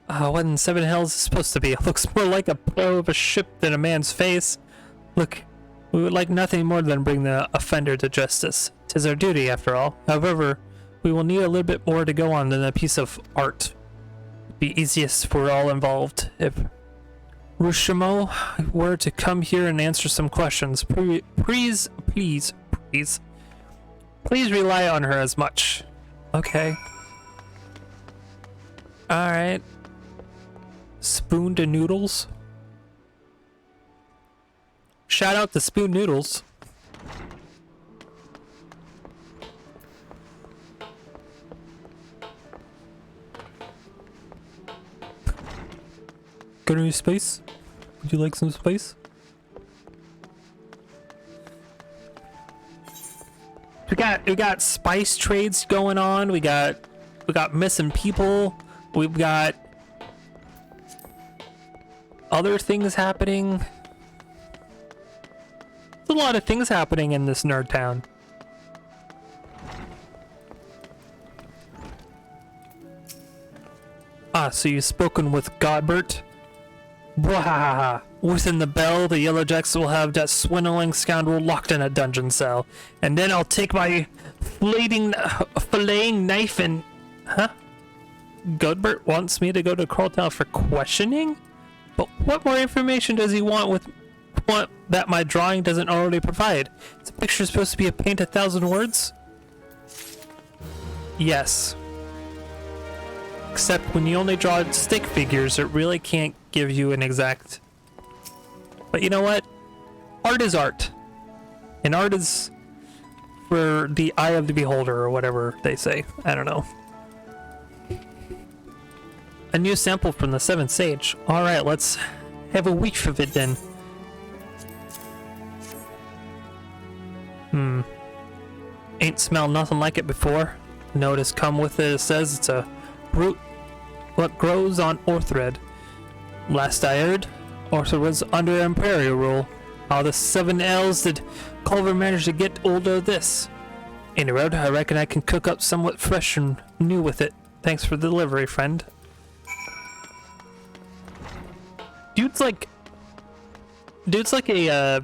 [SPEAKER 1] What in 7 hells is supposed to be? It looks more like a prow of a ship than a man's face. Look, we would like nothing more than bring the offender to justice. 'Tis our duty, after all. However, we will need a little bit more to go on than a piece of art. It'd be easiest for all involved if Rushimo were to come here and answer some questions. Please rely on her as much. Okay. Alright. Spoon to Noodles. Shout out to Spoon Noodles. Got any space? Would you like some space? We got spice trades going on. We got missing people. We've got other things happening. There's a lot of things happening in this nerd town. Ah, so you've spoken with Godbert? Bwahaha. Within the bell, the Yellowjacks will have that swindling scoundrel locked in a dungeon cell. And then I'll take my filleting knife and... Huh? Godbert wants me to go to Crawltown for questioning? But what more information does he want that my drawing doesn't already provide? Is the picture supposed to be a paint 1,000 words? Yes. Except when you only draw stick figures, it really can't give you an exact... But you know what? Art is art. And art is for the eye of the beholder, or whatever they say. I don't know. A new sample from the Seventh Sage. Alright, let's have a whiff of it then. Ain't smelled nothing like it before. Notice come with it, it says it's a root what grows on Orthred. Last I heard, Orthred was under Imperial rule. How the 7 elves did Culver manage to get hold of this? Anyway, I reckon I can cook up somewhat fresh and new with it. Thanks for the delivery, friend. Dude's like a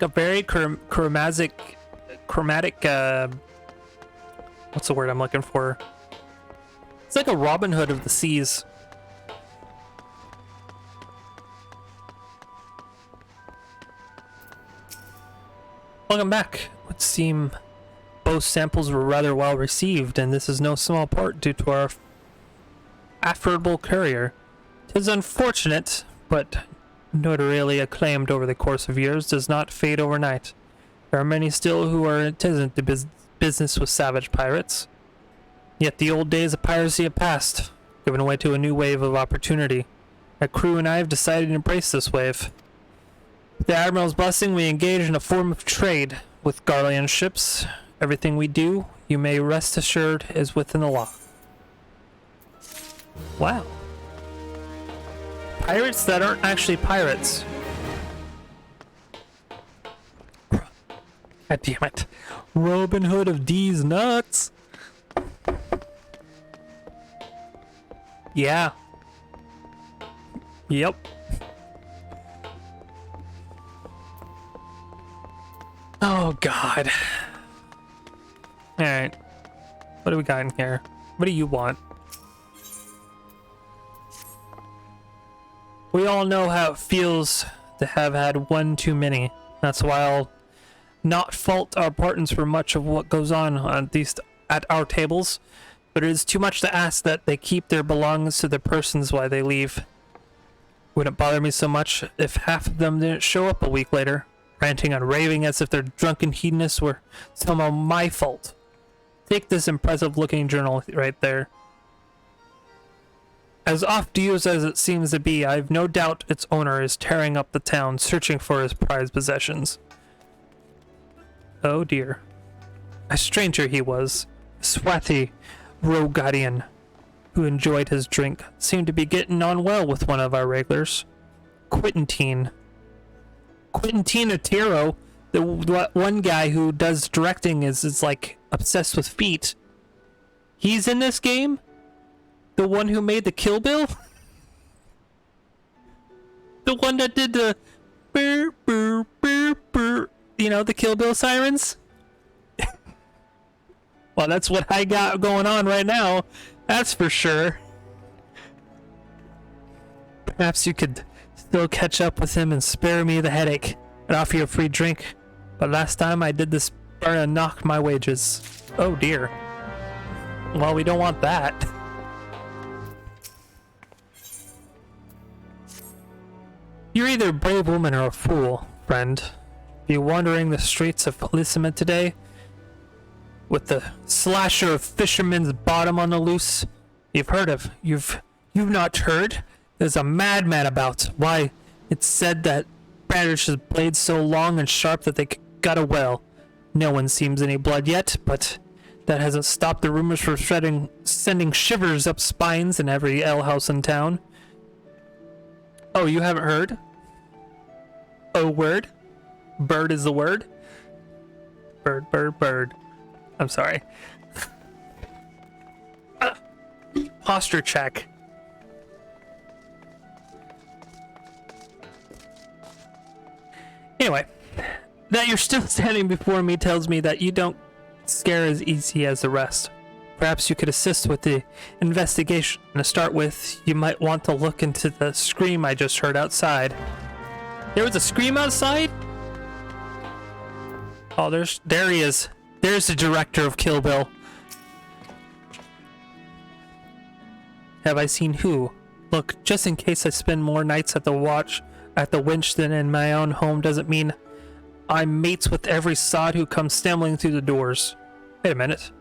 [SPEAKER 1] very chromatic what's the word I'm looking for? It's like a Robin Hood of the seas. Welcome back. It would seem both samples were rather well received, and this is no small part due to our affable courier. 'Tis unfortunate, but notoriety acclaimed over the course of years does not fade overnight. There are many still who are reticent to business with savage pirates. Yet the old days of piracy have passed, giving way to a new wave of opportunity. Our crew and I have decided to embrace this wave. With the Admiral's blessing, we engage in a form of trade with Garlean ships. Everything we do, you may rest assured, is within the law. Wow. Pirates that aren't actually pirates. God damn it. Robin Hood of D's nuts. Yeah. Yep. Oh god. Alright. What do we got in here? What do you want? We all know how it feels to have had one too many. That's why I'll not fault our partners for much of what goes on at least at our tables, but it is too much to ask that they keep their belongings to their persons while they leave. Wouldn't bother me so much if half of them didn't show up a week later, ranting and raving as if their drunken hedonists were somehow my fault. Take this impressive looking journal right there. As oft-used as it seems to be, I have no doubt its owner is tearing up the town, searching for his prized possessions. Oh dear. A stranger he was, a swarthy Rogadian, who enjoyed his drink, seemed to be getting on well with one of our regulars. Quintine Otero, the one guy who does directing is like obsessed with feet. He's in this game? The one who made the Kill Bill? The one that did the burr, burr, burr, burr, you know, the Kill Bill sirens? Well, that's what I got going on right now. That's for sure. Perhaps you could still catch up with him and spare me the headache and offer you a free drink. But last time I did this, Berna knocked my wages. Oh dear. Well, we don't want that. You're either a brave woman or a fool, friend. Be wandering the streets of Polisima today with the slasher of Fisherman's Bottom on the loose. You've not heard? There's a madman about. Why, it's said that Brandish's blades so long and sharp that they got a well. No one seems any blood yet, but that hasn't stopped the rumors from sending shivers up spines in every alehouse in town. Oh, you haven't heard? Oh, word? Bird is the word? Bird, bird, bird. I'm sorry. Posture check. Anyway, that you're still standing before me tells me that you don't scare as easy as the rest. Perhaps you could assist with the investigation. And to start with, you might want to look into the scream I just heard outside. There was a scream outside? Oh, there he is. There's the director of Kill Bill. Have I seen who? Look, just in case I spend more nights at the winch than in my own home doesn't mean I'm mates with every sod who comes stumbling through the doors. Wait a minute.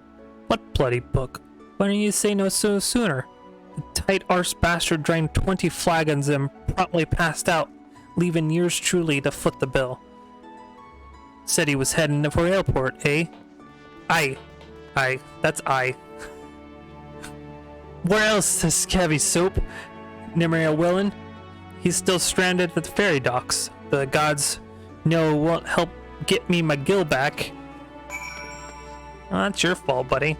[SPEAKER 1] What bloody book? Why didn't you say no so sooner? The tight-arsed bastard drank 20 flagons and promptly passed out, leaving yours truly to foot the bill. Said he was heading for airport, eh? Aye. That's I. Where else is Kevy Soap? Nimria Willen? He's still stranded at the ferry docks. The gods know won't help get me my gill back. Well, that's your fault, buddy.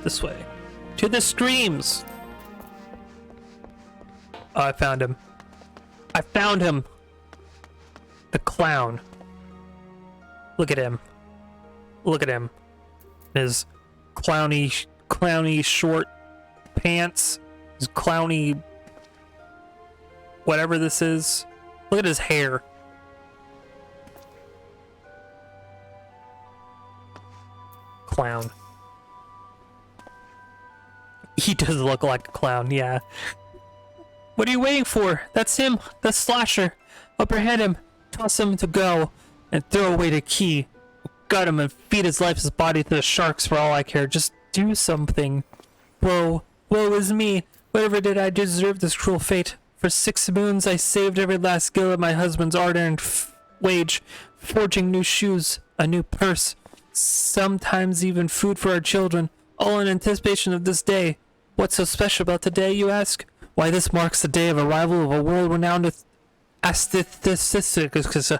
[SPEAKER 1] This way. To the streams! Oh, I found him. I found him! The clown. Look at him. Look at him. His clowny short pants. His clowny... whatever this is. Look at his hair. Clown. He does look like a clown, yeah. What are you waiting for? That's him, the slasher. Apprehend him, toss him to go, and throw away the key. Gut him and feed his lifeless body to the sharks for all I care. Just do something. Woe is me. Whatever did I deserve this cruel fate? For 6 moons I saved every last gill of my husband's ardent wage, forging new shoes, a new purse, sometimes even food for our children, all in anticipation of this day. What's so special about today, you ask? Why, this marks the day of arrival of a world-renowned aesthetician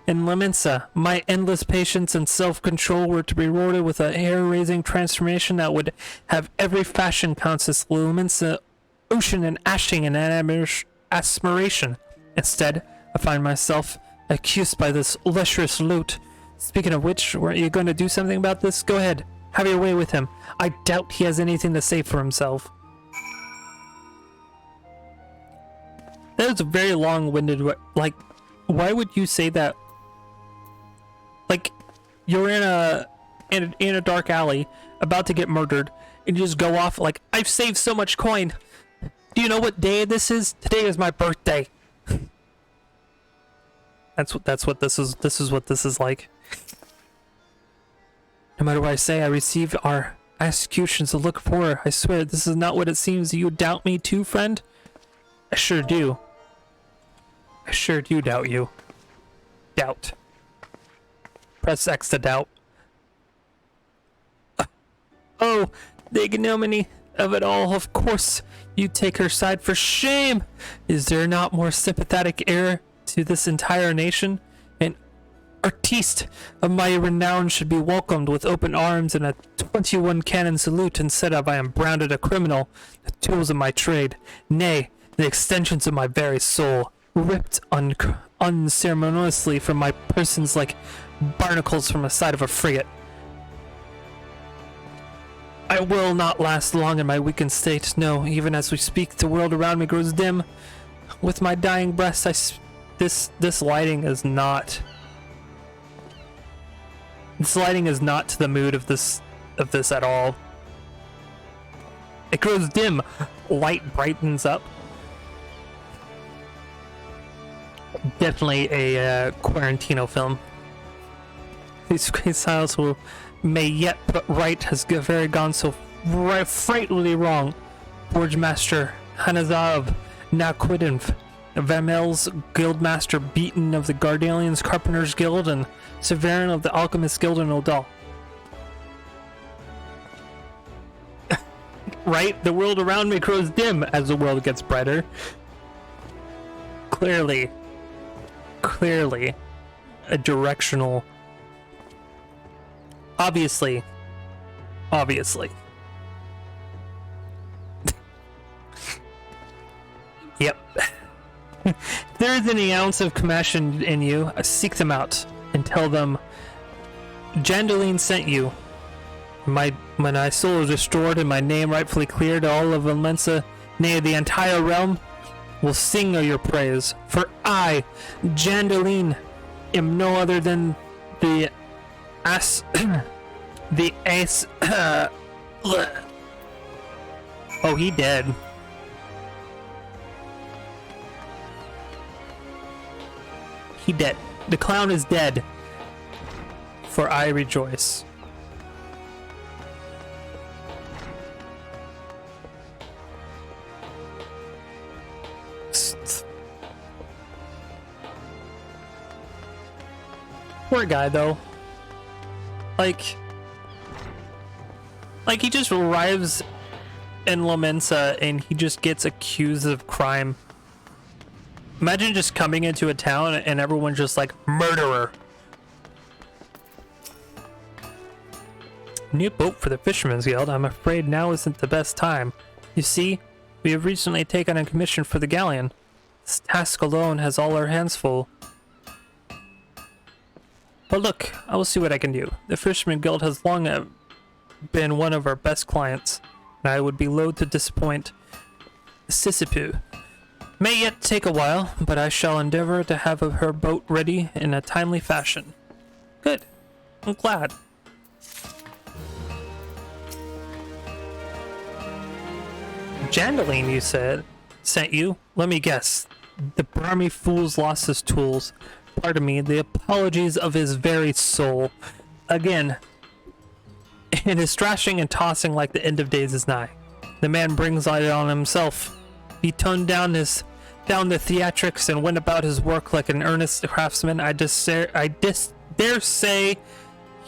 [SPEAKER 1] in Laminsa. My endless patience and self-control were to be rewarded with a hair-raising transformation that would have every fashion countess Laminsa ocean and ashing and admiration. Instead, I find myself accused by this luscious loot. Speaking of which, weren't you going to do something about this? Go ahead, have your way with him. I doubt he has anything to say for himself. That was a very long-winded, like, why would you say that? Like, you're in a dark alley, about to get murdered, and you just go off like, I've saved so much coin. Do you know what day this is? Today is my birthday. That's what this is. This is what this is like. No matter what I say, I receive our executions to look for. I swear, this is not what it seems. Do you doubt me too, friend? I sure do. I sure do doubt you. Doubt. Press X to doubt. Oh, the ignominy of it all. Of course, you take her side. For shame! Is there not more sympathetic heir to this entire nation? And artiste of my renown should be welcomed with open arms and a 21 cannon salute instead of I am branded a criminal, the tools of my trade, nay, the extensions of my very soul, ripped unceremoniously from my persons like barnacles from the side of a frigate. I will not last long in my weakened state. No, even as we speak, the world around me grows dim. With my dying breath, this lighting is not. This lighting is not to the mood of this at all. It grows dim. Light brightens up. Definitely a Quarantino film. These great styles will may yet put right has very gone so frightfully wrong. Forge Master Hanazov Naquidinv, Vamel's Guildmaster Beaton of the Gardalians Carpenters Guild, and Severin of the Alchemist Guild in Odal. Right? The world around me grows dim as the world gets brighter. Clearly a directional. Obviously. Yep. If there is any ounce of compassion in you, seek them out and tell them Jandaline sent you. When my soul is restored and my name rightfully cleared, all of Valenza, nay, the entire realm, will sing of your praise. For I, Jandaline, am no other than the the ace. Oh, he dead. He dead. The clown is dead. For I rejoice. Poor guy, though. Like he just arrives in La Mensa and he just gets accused of crime. Imagine just coming into a town and everyone's just like, murderer. New boat for the Fisherman's Guild. I'm afraid now isn't the best time. You see, we have recently taken a commission for the galleon. This task alone has all our hands full. But look, I will see what I can do. The Fisherman Guild has long been one of our best clients, and I would be loath to disappoint. Sissipu may yet take a while, but I shall endeavor to have her boat ready in a timely fashion. Good. I'm glad. Jandaline, you said, sent you? Let me guess. The Barmy fool's lost his tools. Pardon me, the apologies of his very soul. Again, it is thrashing and tossing like the end of days is nigh. The man brings it on himself. He toned down the theatrics and went about his work like an earnest craftsman. I dare say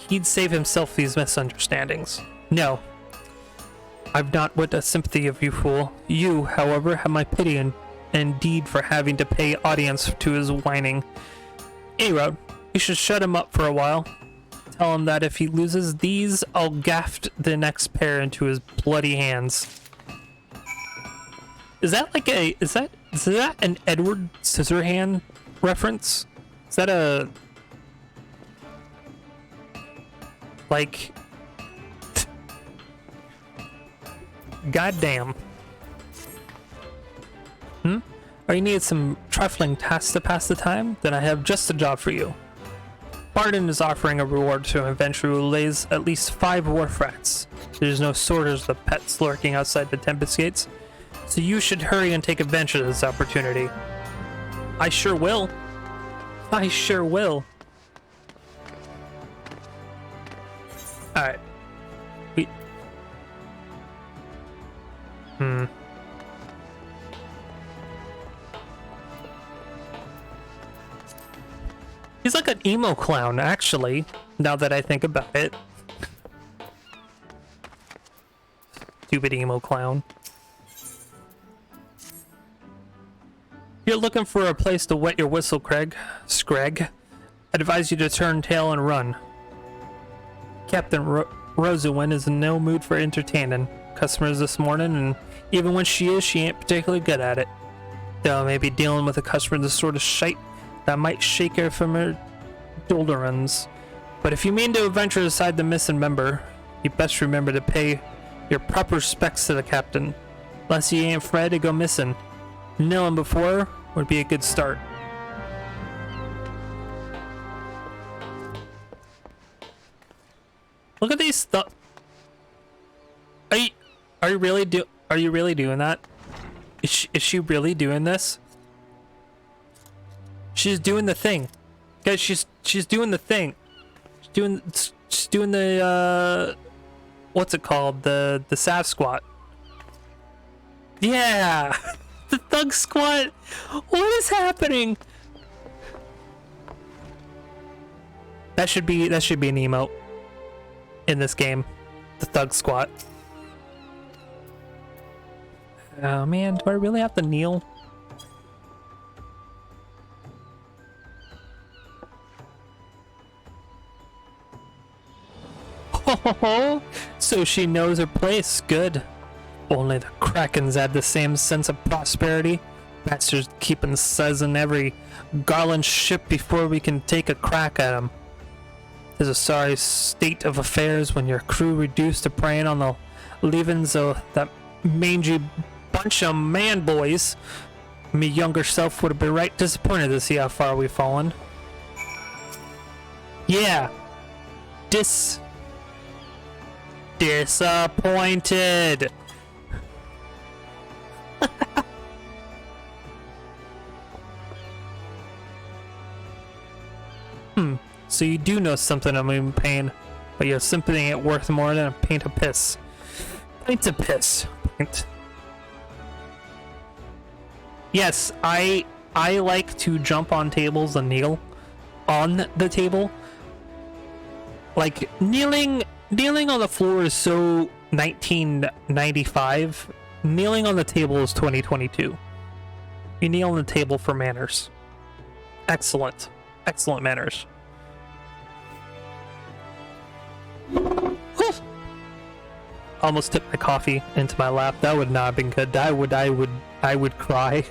[SPEAKER 1] he'd save himself these misunderstandings. No, I've not wit a sympathy of you, fool. You, however, have my pity and indeed for having to pay audience to his whining. Anyway, you should shut him up for a while. Tell him that if he loses these, I'll gaff the next pair into his bloody hands. Is that like is that an Edward Scissorhand reference? Is that a like goddamn? Or you need some trifling tasks to pass the time? Then I have just the job for you. Barden is offering a reward to an adventurer who lays at least 5 wharf rats. There's no sorters of pets lurking outside the Tempest Gates, so you should hurry and take advantage of this opportunity. I sure will. I sure will. Alright. He's like an emo clown, actually, now that I think about it. Stupid emo clown. You're looking for a place to wet your whistle, Screg. I advise you to turn tail and run. Captain Rosawin is in no mood for entertaining customers this morning, and even when she is, she ain't particularly good at it. Though I may be dealing with a customer the sort of shite that might shake her from her doldrums. But if you mean to adventure aside the missing member, you best remember to pay your proper respects to the captain. Unless he ain't afraid to go missing. Knowing before would be a good start. Look at these stuff. Are you really doing that? Is she really doing this? She's doing the thing. Guys, she's doing the thing. She's doing the what's it called? The Sav squat. Yeah. The thug squat. What is happening? That should be an emote in this game. The thug squat. Oh man, do I really have to kneel? Oh, so she knows her place. Good. Only the Krakens had the same sense of prosperity. Bastards keeping seizing every Garland ship before we can take a crack at them. There's a sorry state of affairs when your crew reduced to preying on the leavings of that mangy bunch of man boys. Me younger self would have been right disappointed to see how far we've fallen. Yeah. Disappointed. So you do know something I'm in pain, but your sympathy ain't worth more than a pint of piss. Pint of piss. Pint. Yes, I like to jump on tables and kneel on the table. Like kneeling on the floor is so 1995. Kneeling on the table is 2022. You kneel on the table for manners. Excellent manners. Almost tipped my coffee into my lap. That would not have been good. I would cry.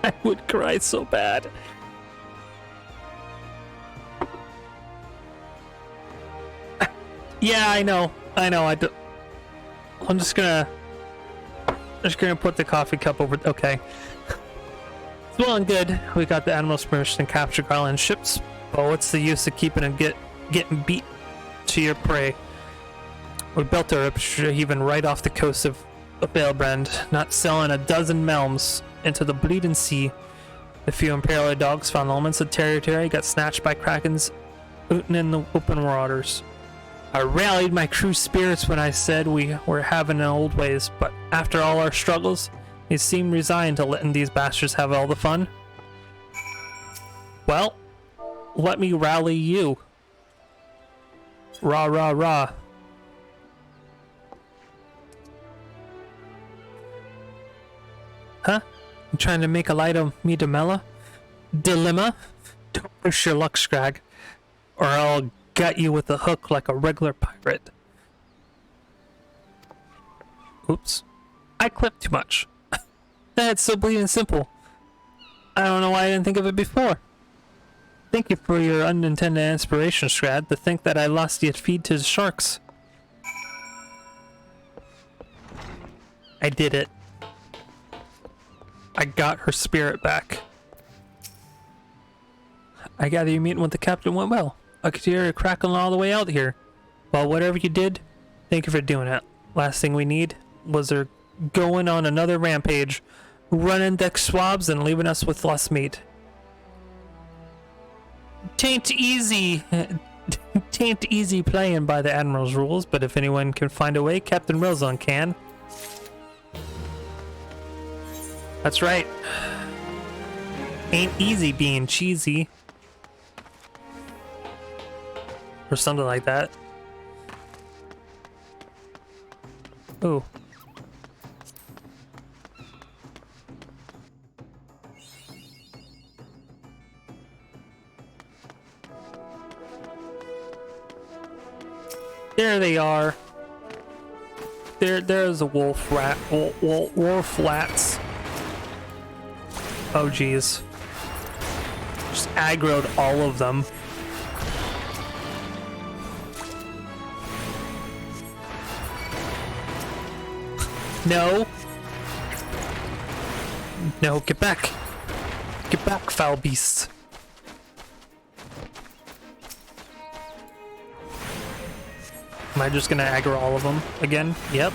[SPEAKER 1] I would cry so bad. Yeah, I know. I'm just gonna put the coffee cup over. Okay. It's well and good. We got the Admiral's permission to capture Garland ships, but what's the use of keeping and getting beat to your prey? We built our even right off the coast of Balebrand, not selling a dozen melms into the bleeding sea. The few Imperial dogs found elements of territory, got snatched by Krakens out in the open waters. I rallied my crew's spirits when I said we were having an old ways, but after all our struggles, they seemed resigned to letting these bastards have all the fun. Well, let me rally you. Rah, rah, rah. Huh? You trying to make a light of me dilemma? Don't push your luck, Scrag, or I'll gut you with a hook like a regular pirate. Oops. I clipped too much. That's so bleeding simple. I don't know why I didn't think of it before. Thank you for your unintended inspiration, Scrag, to think that I lost the feed to the sharks. I did it. I got her spirit back. I gather your meeting with the captain went well. I could hear her crackling all the way out here. Well, whatever you did, thank you for doing it. Last thing we need was her going on another rampage, running deck swabs and leaving us with less meat. Tain't easy playing by the Admiral's rules, but if anyone can find a way, Captain Rosawin can. That's right. Ain't easy being cheesy. Or something like that. Ooh. There they are. There's a wolf rat. Wolf rats. Oh geez. Just aggroed all of them. No. No, get back. Get back, foul beasts. Am I just gonna aggro all of them again? Yep.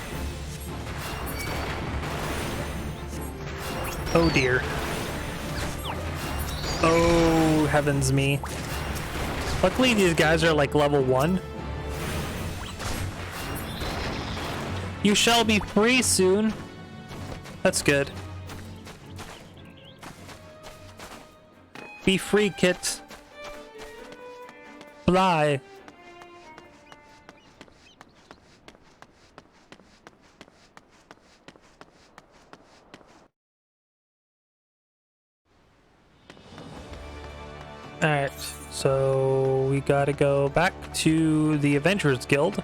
[SPEAKER 1] Oh dear. Oh, heavens me. Luckily these guys are like level 1. You shall be free soon. That's good. Be free, Kit. Fly. Alright, so we gotta go back to the Adventurers Guild.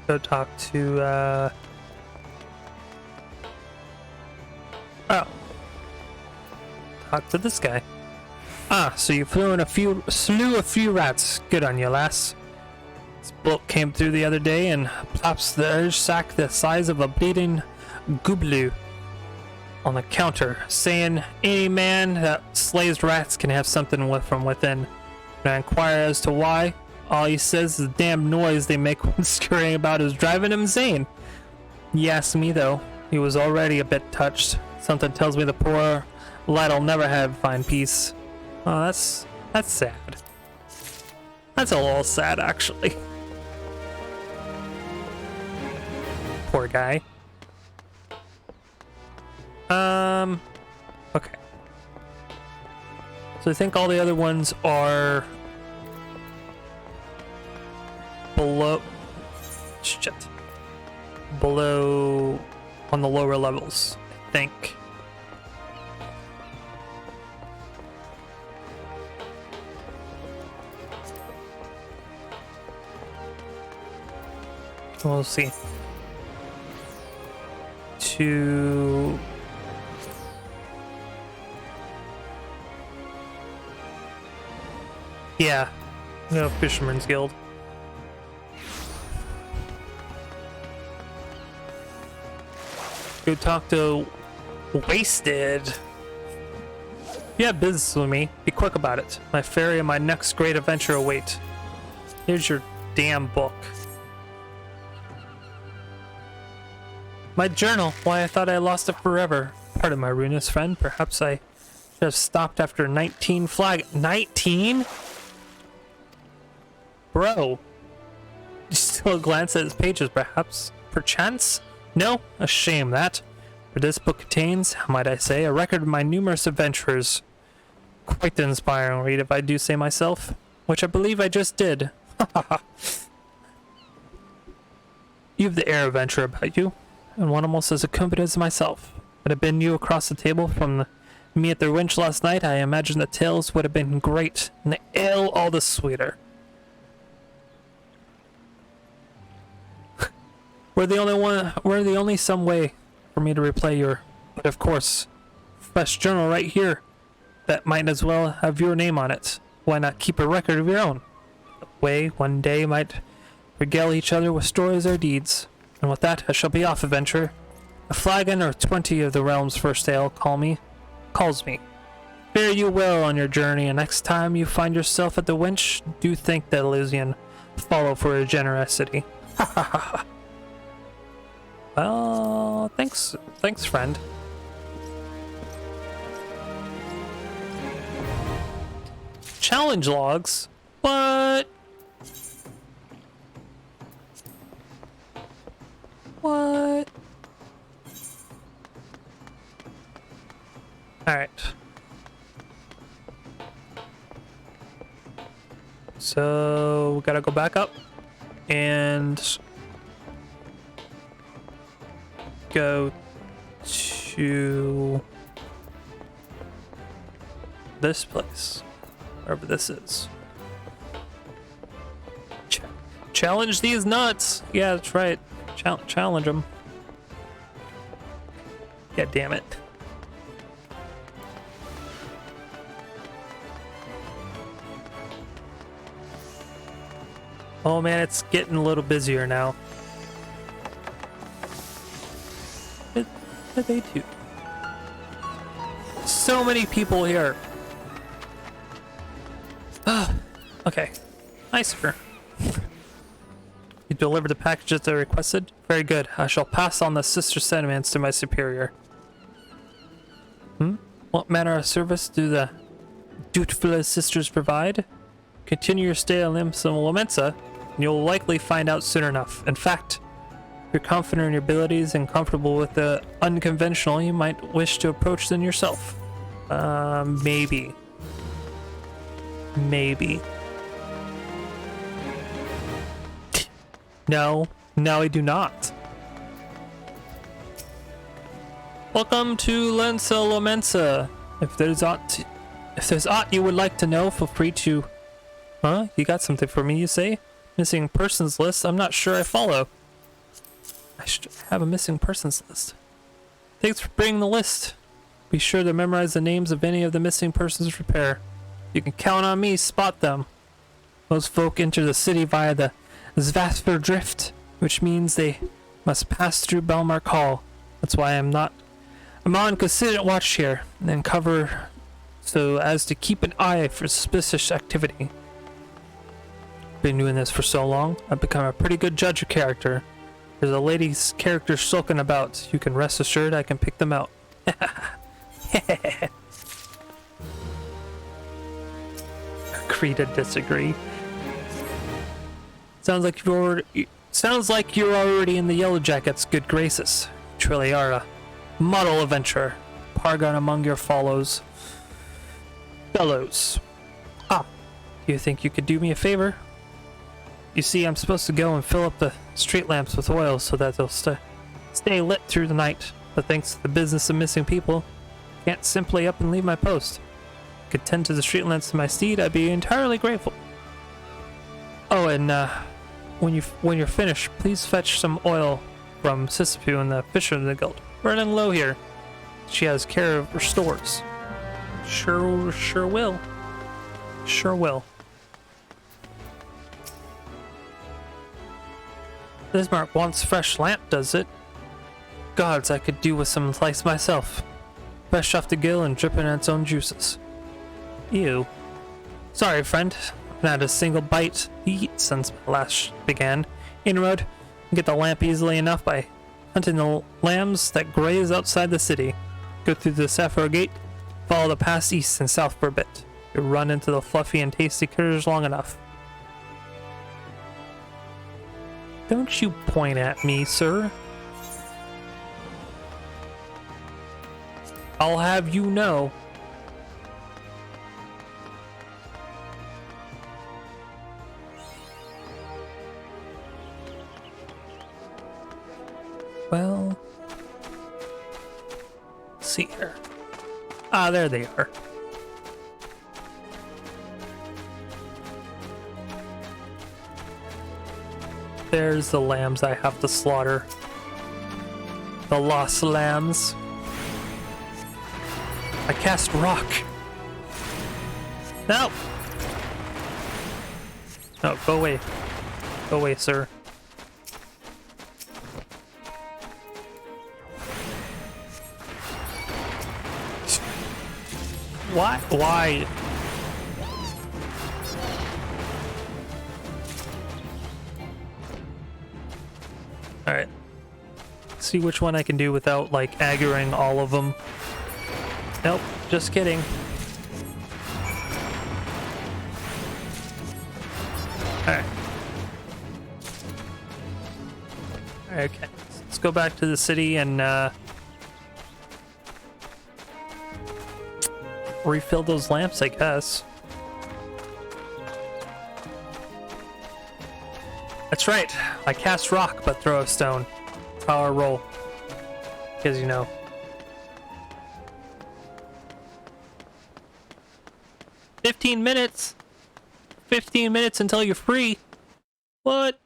[SPEAKER 1] Go talk to, oh. Talk to this guy. Ah, so you slew a few rats. Good on you, lass. This bolt came through the other day and plops the urge sack the size of a bleeding goobleau on the counter, saying any man that slays rats can have something from within. When I inquire as to why, all he says is the damn noise they make when scurrying about is driving him insane. He asked me though. He was already a bit touched. Something tells me the poor lad'll never have find peace. Oh, that's sad. That's a little sad, actually. Poor guy. Okay. So I think all the other ones are below. Shit. Below on the lower levels, I think. We'll see. Yeah, no, Fisherman's Guild. Go talk to Wasted. You have business with me. Be quick about it. My ferry and my next great adventure await. Here's your damn book. My journal. Why, I thought I lost it forever. Pardon my rudeness, friend. Perhaps I should have stopped after 19 flag. 19? Bro. You still glance at its pages, perhaps? Perchance? No? A shame that. For this book contains, how might I say, a record of my numerous adventures. Quite the inspiring read, if I do say myself. Which I believe I just did. You have the air of adventure about you. And one almost as accompanied as myself. Had it been you across the table from me at the winch last night, I imagine the tales would have been great, and the ale all the sweeter. We're the only some way for me to replay your, but of course, fresh journal right here. That might as well have your name on it. Why not keep a record of your own? Way one day might regale each other with stories or deeds. And with that, I shall be off, adventure. A flagon or 20 of the realm's first ale calls me. Fare you well on your journey, and next time you find yourself at the winch, do thank the Elysian. Follow for your generosity. Ha ha ha ha. Well, thanks, friend. Challenge logs? What? What? Alright. So, we gotta go back up and go to this place, wherever this is. Challenge these nuts. Yeah, that's right. Challenge them. God damn it. Oh man, it's getting a little busier now. What do they do? So many people here. Ah, okay. Hi, sir. You delivered the packages I requested? Very good. I shall pass on the sister sentiments to my superior. What manner of service do the dutiful sisters provide? Continue your stay on Limsa Lomensa, and you'll likely find out soon enough. In fact, if you're confident in your abilities and comfortable with the unconventional, you might wish to approach them yourself. Maybe. Maybe. No, I do not. Welcome to Limsa Lomensa. If there's aught you would like to know, feel free to... Huh? You got something for me, you say? Missing persons list? I'm not sure I follow. I should have a missing persons list. Thanks for bringing the list. Be sure to memorize the names of any of the missing persons repair. You can count on me to spot them. Most folk enter the city via the Svathver Drift, which means they must pass through Belmark Hall. That's why I'm on consistent watch here and cover so as to keep an eye for suspicious activity. Been doing this for so long, I've become a pretty good judge of character. There's a lady's character sulking about. You can rest assured I can pick them out. Agree to disagree. Sounds like you're already in the Yellow Jacket's good graces. Truly are a model adventurer. Paragon among your fellows. Ah, do you think you could do me a favor? You see, I'm supposed to go and fill up the street lamps with oil so that they'll stay lit through the night. But thanks to the business of missing people, I can't simply up and leave my post. If I could tend to the street lamps to my steed, I'd be entirely grateful. Oh, and when you're finished, please fetch some oil from Sisyphus and the Fisherman Guild. Running low here. She has care of her stores. Sure will. Sure will. Bismarck wants fresh lamp, does it? Gods, I could do with some slice myself. Fresh off the gill and dripping in its own juices. Ew. Sorry, friend. I've not had a single bite to eat since my last began. Inroad, get the lamp easily enough by hunting the lambs that graze outside the city. Go through the Sapphire Gate, follow the path east and south for a bit. You'll run into the fluffy and tasty critters long enough. Don't you point at me, sir. I'll have you know. Well, let's see here. Ah, there they are. There's the lambs I have to slaughter. The lost lambs. I cast rock. No! No, go away. Go away, sir. Why? Why? Alright. See which one I can do without, like, aggroing all of them. Nope, just kidding. Alright. Okay, let's go back to the city and, refill those lamps, I guess. That's right. I cast rock, but throw a stone. That's how I roll. Because, you know. "15 minutes! 15 minutes until you're free!" What?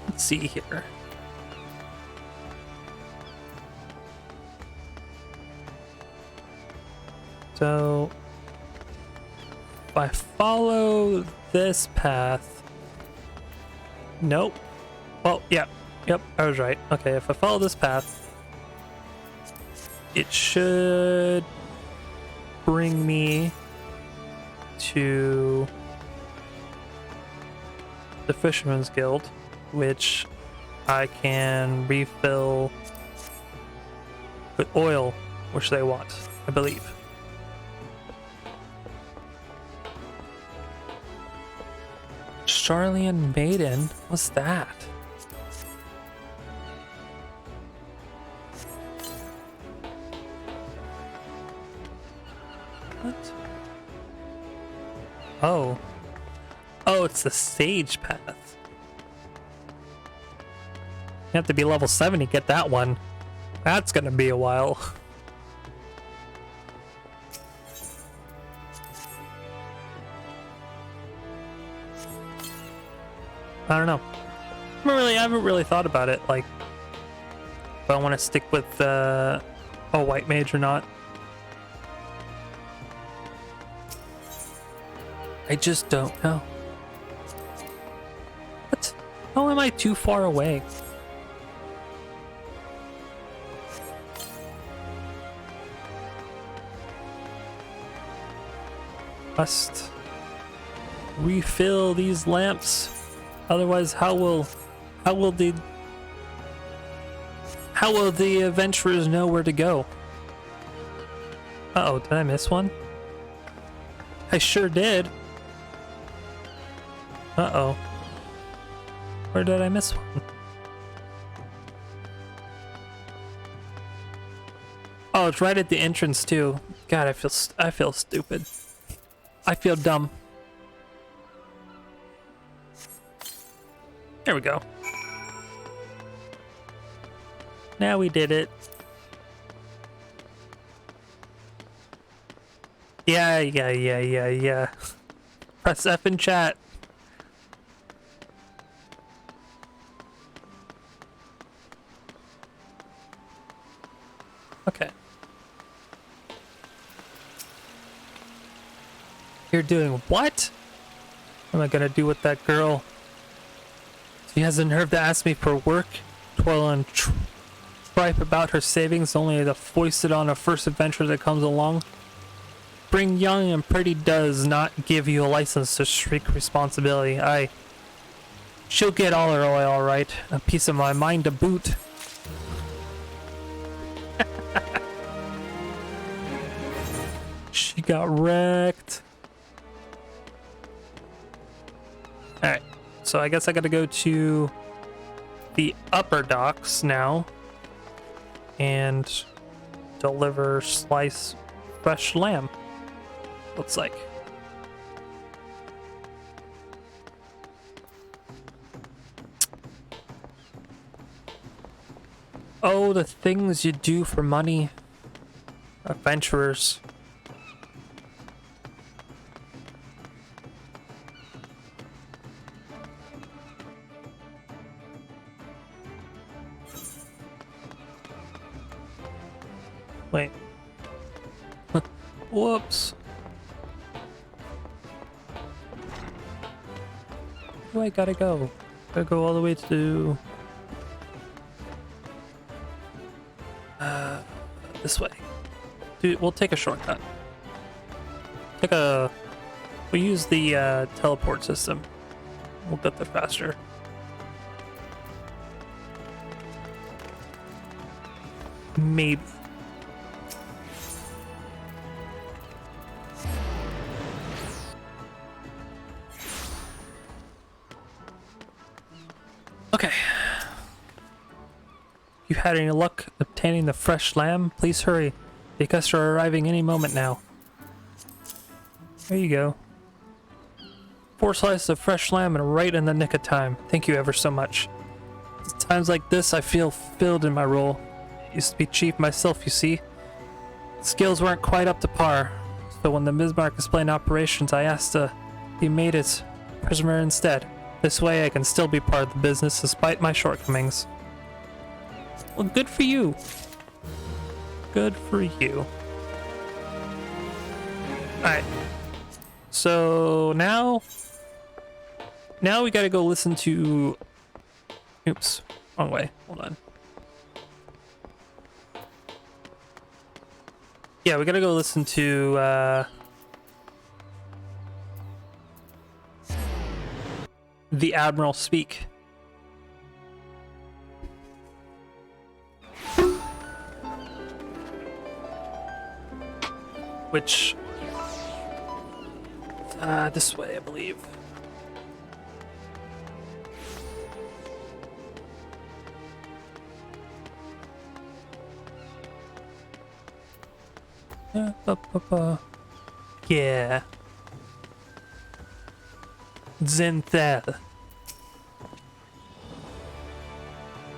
[SPEAKER 1] Let's see here. So, if I follow this path... Nope. Oh, yeah. Yep, I was right. Okay, if I follow this path, it should bring me to the Fisherman's Guild, which I can refill with oil, which they want, I believe. Charlian Maiden? What's that? What? Oh. Oh, it's the Sage Path. You have to be level 70 to get that one. That's gonna be a while. I don't know. I haven't really thought about it, like, if I want to stick with a white mage or not. I just don't know. What? How am I too far away? Must refill these lamps. Otherwise, how will the adventurers know where to go? Uh-oh, did I miss one? I sure did. Uh-oh. Where did I miss one? Oh, it's right at the entrance too. God, I feel stupid. I feel dumb. There we go. Now we did it. Yeah. Press F in chat. Okay. You're doing what? What am I gonna do with that girl? She has the nerve to ask me for work, toil and tripe about her savings only to foist it on a first adventure that comes along. Bring young and pretty does not give you a license to shirk responsibility. She'll get all her oil, alright. A piece of my mind to boot. She got wrecked. Alright. So I guess I gotta go to the upper docks now and deliver slice fresh lamb. Looks like. Oh, the things you do for money. Adventurers. Wait. Whoops. Where do I gotta go? Gotta go all the way to... this way. Dude, we'll take a shortcut. We'll use the teleport system. We'll get there faster. Maybe. Okay. You had any luck obtaining the fresh lamb? Please hurry. The guests are arriving any moment now. There you go. 4 slices of fresh lamb and right in the nick of time. Thank you ever so much. At times like this, I feel fulfilled in my role. I used to be chief myself, you see. Skills weren't quite up to par, so when the Bismarck explained operations, I asked to be made as prisoner instead. This way I can still be part of the business despite my shortcomings. Well, good for you. Good for you. Alright. So now we gotta go listen to... Oops, wrong way. Hold on. Yeah, we gotta go listen to the Admiral speak. Which this way, I believe. Yeah. Zenthal.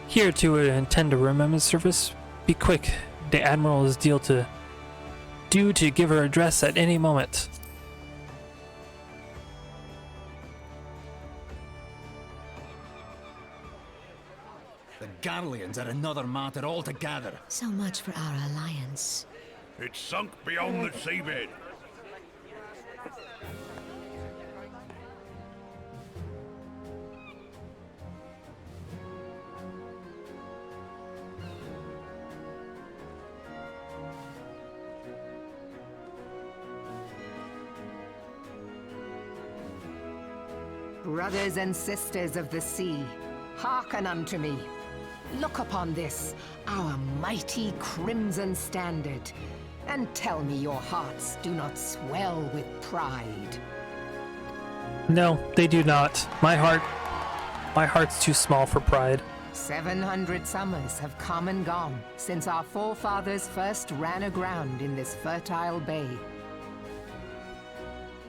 [SPEAKER 1] Here to intend to remember service. Be quick. The Admiral is due to give her address at any moment.
[SPEAKER 6] The Garleans are another matter altogether.
[SPEAKER 3] So much for our alliance.
[SPEAKER 2] It's sunk beyond the seabed.
[SPEAKER 7] Brothers and sisters of the sea, hearken unto me. Look upon this, our mighty crimson standard, and tell me your hearts do not swell with pride.
[SPEAKER 1] No, they do not. My heart's too small for pride.
[SPEAKER 7] 700 summers have come and gone since our forefathers first ran aground in this fertile bay.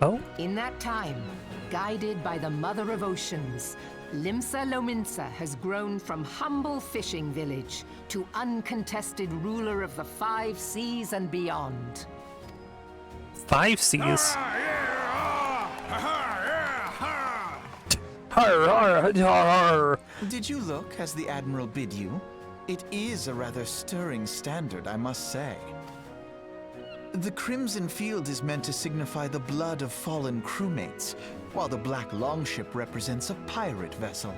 [SPEAKER 1] Oh?
[SPEAKER 7] In that time, guided by the Mother of Oceans, Limsa Lominsa has grown from humble fishing village to uncontested ruler of the 5 seas and beyond.
[SPEAKER 1] 5 seas? Har, har, har.
[SPEAKER 4] Did you look as the Admiral bid you? It is a rather stirring standard, I must say. The Crimson Field is meant to signify the blood of fallen crewmates, while the Black Longship represents a pirate vessel.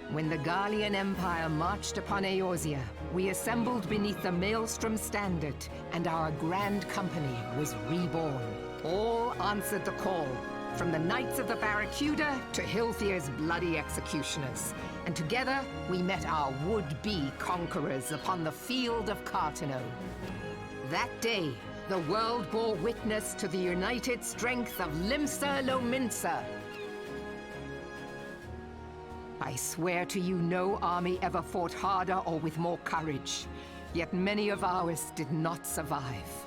[SPEAKER 7] When the Garlean Empire marched upon Eorzea, we assembled beneath the Maelstrom Standard, and our Grand Company was reborn. All answered the call, from the Knights of the Barracuda to Hilthier's bloody executioners. And together, we met our would-be conquerors upon the field of Carteneau. That day, the world bore witness to the united strength of Limsa Lominsa. I swear to you, no army ever fought harder or with more courage. Yet many of ours did not survive.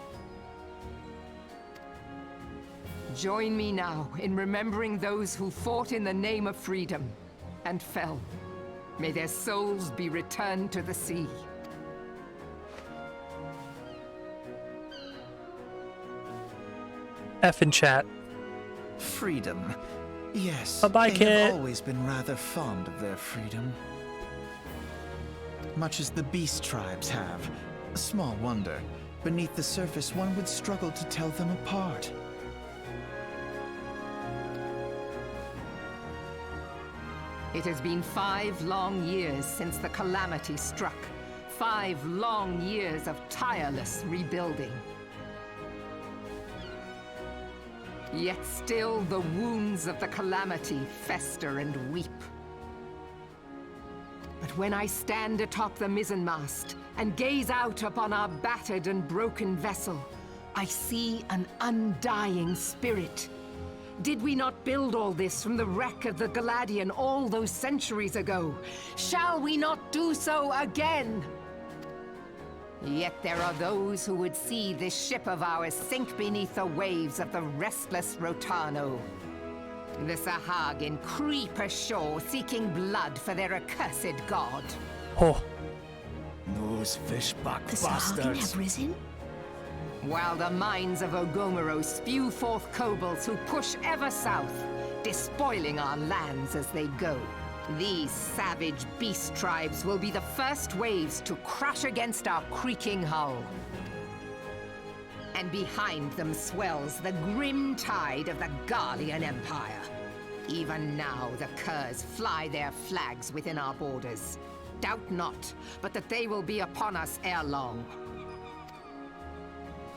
[SPEAKER 7] Join me now in remembering those who fought in the name of freedom and fell. May their souls be returned to the sea.
[SPEAKER 1] F in chat.
[SPEAKER 4] Freedom. Yes,
[SPEAKER 1] Bye-bye,
[SPEAKER 4] they
[SPEAKER 1] kid.
[SPEAKER 4] have always been rather fond of their freedom. Much as the beast tribes have. Small wonder. Beneath the surface, one would struggle to tell them apart.
[SPEAKER 7] It has been 5 long years since the calamity struck. 5 long years of tireless rebuilding. Yet still the wounds of the calamity fester and weep. But when I stand atop the mizzenmast and gaze out upon our battered and broken vessel, I see an undying spirit. Did we not build all this from the wreck of the Galadian all those centuries ago? Shall we not do so again? Yet there are those who would see this ship of ours sink beneath the waves of the restless Rotano. The Sahagin creep ashore seeking blood for their accursed god.
[SPEAKER 1] Oh,
[SPEAKER 6] Those fishback
[SPEAKER 3] The Sahagin
[SPEAKER 6] bastards.
[SPEAKER 3] have risen?
[SPEAKER 7] While the mines of Ogomero spew forth kobolds who push ever south, despoiling our lands as they go. These savage beast tribes will be the first waves to crash against our creaking hull. And behind them swells the grim tide of the Garlean Empire. Even now, the Curs fly their flags within our borders. Doubt not, but that they will be upon us ere long.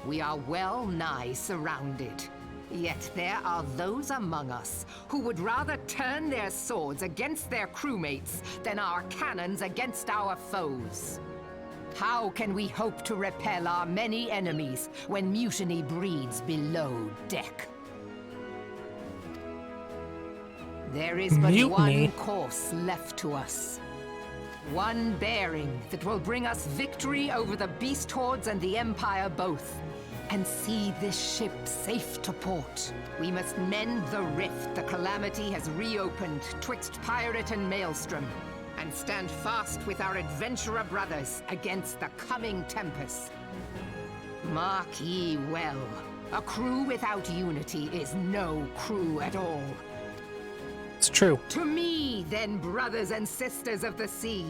[SPEAKER 7] We are well nigh surrounded. Yet there are those among us who would rather turn their swords against their crewmates than our cannons against our foes. How can we hope to repel our many enemies when mutiny breeds below deck? There is but
[SPEAKER 1] Mutiny?
[SPEAKER 7] one course left to us. One bearing that will bring us victory over the beast hordes and the Empire both, and see this ship safe to port. We must mend the rift the Calamity has reopened twixt Pirate and Maelstrom, and stand fast with our adventurer brothers against the coming tempest. Mark ye well, a crew without unity is no crew at all.
[SPEAKER 1] it's true.
[SPEAKER 7] To me, then, brothers and sisters of the sea,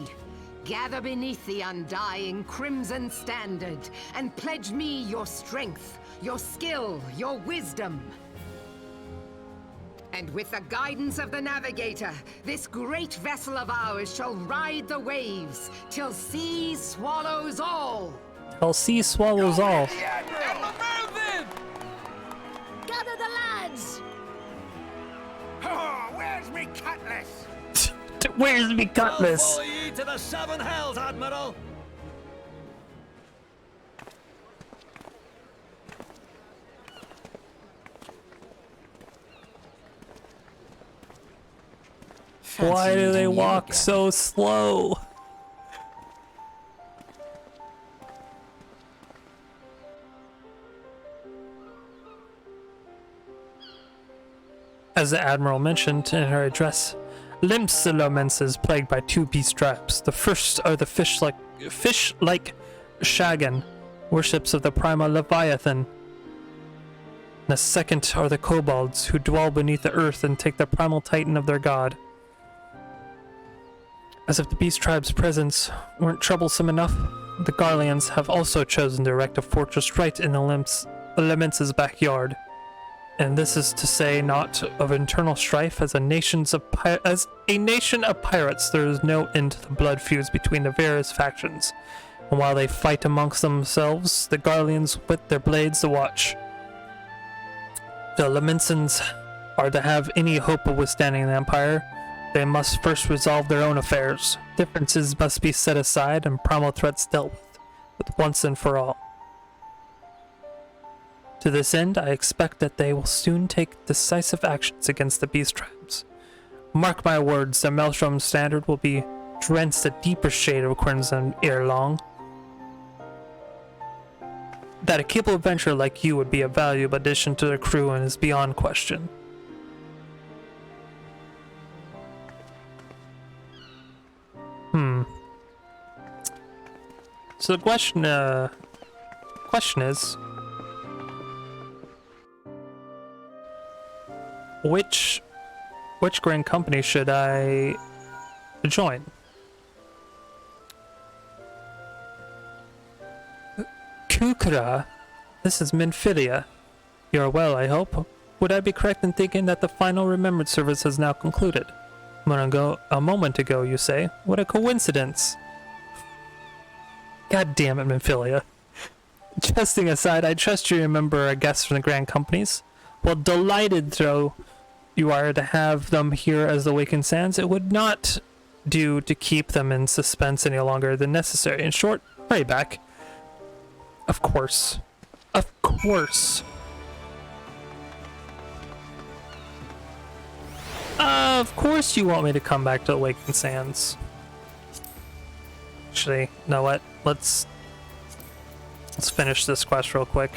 [SPEAKER 7] gather beneath the undying crimson standard and pledge me your strength, your skill, your wisdom. And with the guidance of the navigator, this great vessel of ours shall ride the waves till sea swallows all.
[SPEAKER 1] Hell, sea swallows all.
[SPEAKER 3] Gather the lads!
[SPEAKER 6] Oh, where's me cutlass?
[SPEAKER 1] Where's me cutlass?
[SPEAKER 6] I'll follow ye to the seven hells, Admiral.
[SPEAKER 1] Why do they
[SPEAKER 4] meeting you
[SPEAKER 1] walk
[SPEAKER 4] again.
[SPEAKER 1] so slow? As the Admiral mentioned in her address, Limsalomens is plagued by two beast tribes. The first are the fish-like Shagan, worships of the primal Leviathan. The second are the kobolds, who dwell beneath the earth and take the primal titan of their god. As if the beast tribe's presence weren't troublesome enough, the Garleans have also chosen to erect a fortress right in the Elements' backyard. And this is to say not of internal strife. As a nation of pirates, there is no end to the blood feuds between the various factions. And while they fight amongst themselves, the Garleans with their blades to watch. The Lemensons are to have any hope of withstanding the Empire, they must first resolve their own affairs. Differences must be set aside and primal threats dealt with once and for all. To this end, I expect that they will soon take decisive actions against the beast tribes. Mark my words, the Maelstrom standard will be drenched a deeper shade of crimson ere long. That a capable adventurer like you would be a valuable addition to the crew and is beyond question. So the question is, which grand company should I join? Kukra, this is Minfilia. You are well, I hope. Would I be correct in thinking that the final remembrance service has now concluded? A moment ago, you say? What a coincidence! God damn it, Minfilia. Jesting aside, I trust you remember our guests from the Grand Companies. Well, delighted though you are to have them here as the Awakened Sands, it would not do to keep them in suspense any longer than necessary. In short, hurry back. Of course. Of course. Of course you want me to come back to Awakened Sands. Actually, you know what? Let's finish this quest real quick.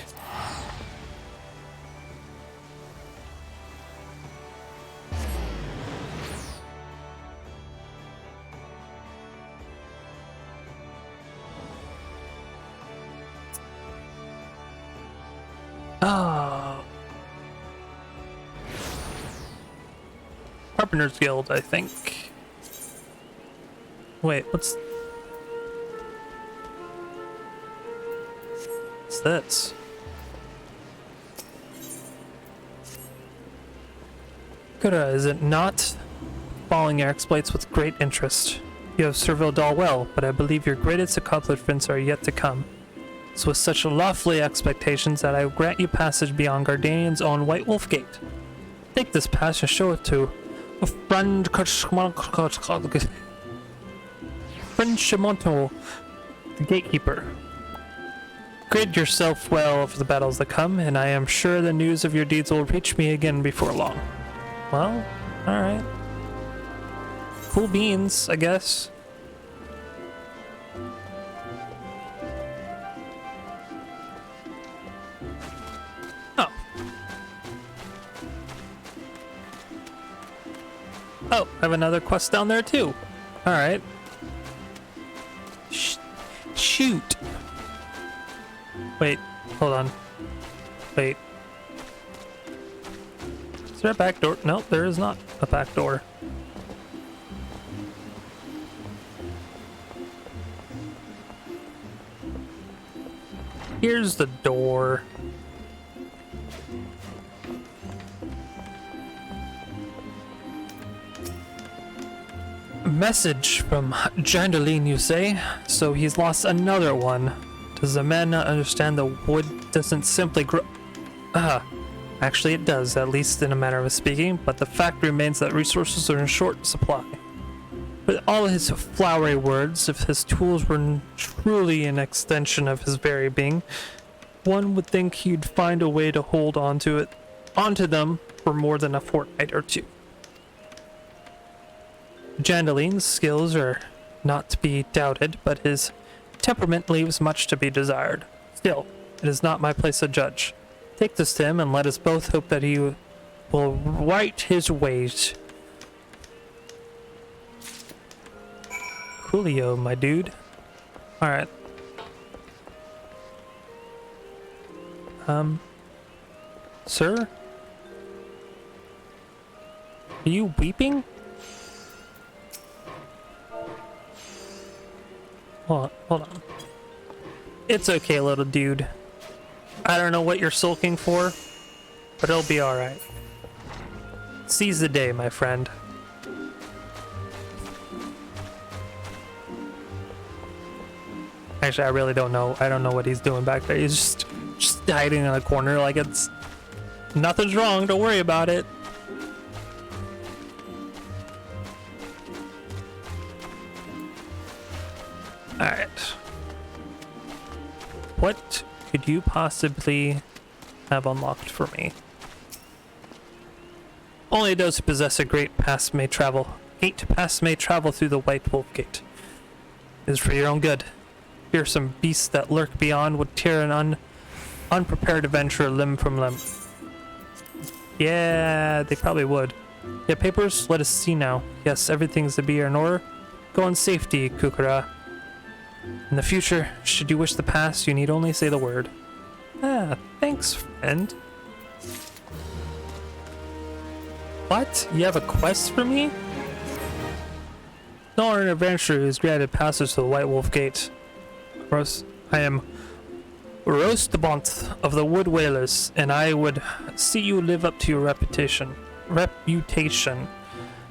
[SPEAKER 1] Carpenter's Guild, I think. Wait, what's this? Kura, is it not? Following your exploits with great interest. You have surveyed all well, but I believe your greatest accomplishments are yet to come. So with such lofty expectations that I will grant you passage beyond Gardanian's own White Wolf Gate. Take this pass and show it to a friend Shimonto, the gatekeeper. Gird yourself well for the battles that come, and I am sure the news of your deeds will reach me again before long. Well, alright. Cool beans, I guess. Oh. Oh, I have another quest down there too. Alright. Shoot. Wait, hold on. Wait. Is there a back door? No, there is not a back door. Here's the door. Message from Jandaline, you say? So he's lost another one. Does the man not understand the wood doesn't simply grow? Actually it does, at least in a manner of speaking, but the fact remains that resources are in short supply. With all his flowery words, if his tools were truly an extension of his very being, one would think he'd find a way to hold onto them for more than a fortnight or two. Jandaline's skills are not to be doubted, but his temperament leaves much to be desired. Still, it is not my place to judge. Take this to him, and let us both hope that he will right his ways. Coolio, my dude. Alright. Sir? Are you weeping? Hold on. It's okay, little dude. I don't know what you're sulking for, but it'll be alright. Seize the day, my friend. Actually, I really don't know. I don't know what he's doing back there. He's just hiding in a corner like it's... Nothing's wrong, don't worry about it. Alright. What could you possibly have unlocked for me? Only those who possess a great past may travel. 8 paths may travel through the White Wolf Gate. It is for your own good. Fearsome beasts that lurk beyond would tear an unprepared adventurer limb from limb. Yeah, they probably would. Yeah, papers? Let us see now. Yes, everything's to be in order. Go in safety, Kukura. In the future, should you wish to pass, you need only say the word. Ah, thanks, friend. What? You have a quest for me? No, an adventurer who is granted passage to the White Wolf Gate. I am Rostabont of the Wood Whalers, and I would see you live up to your reputation.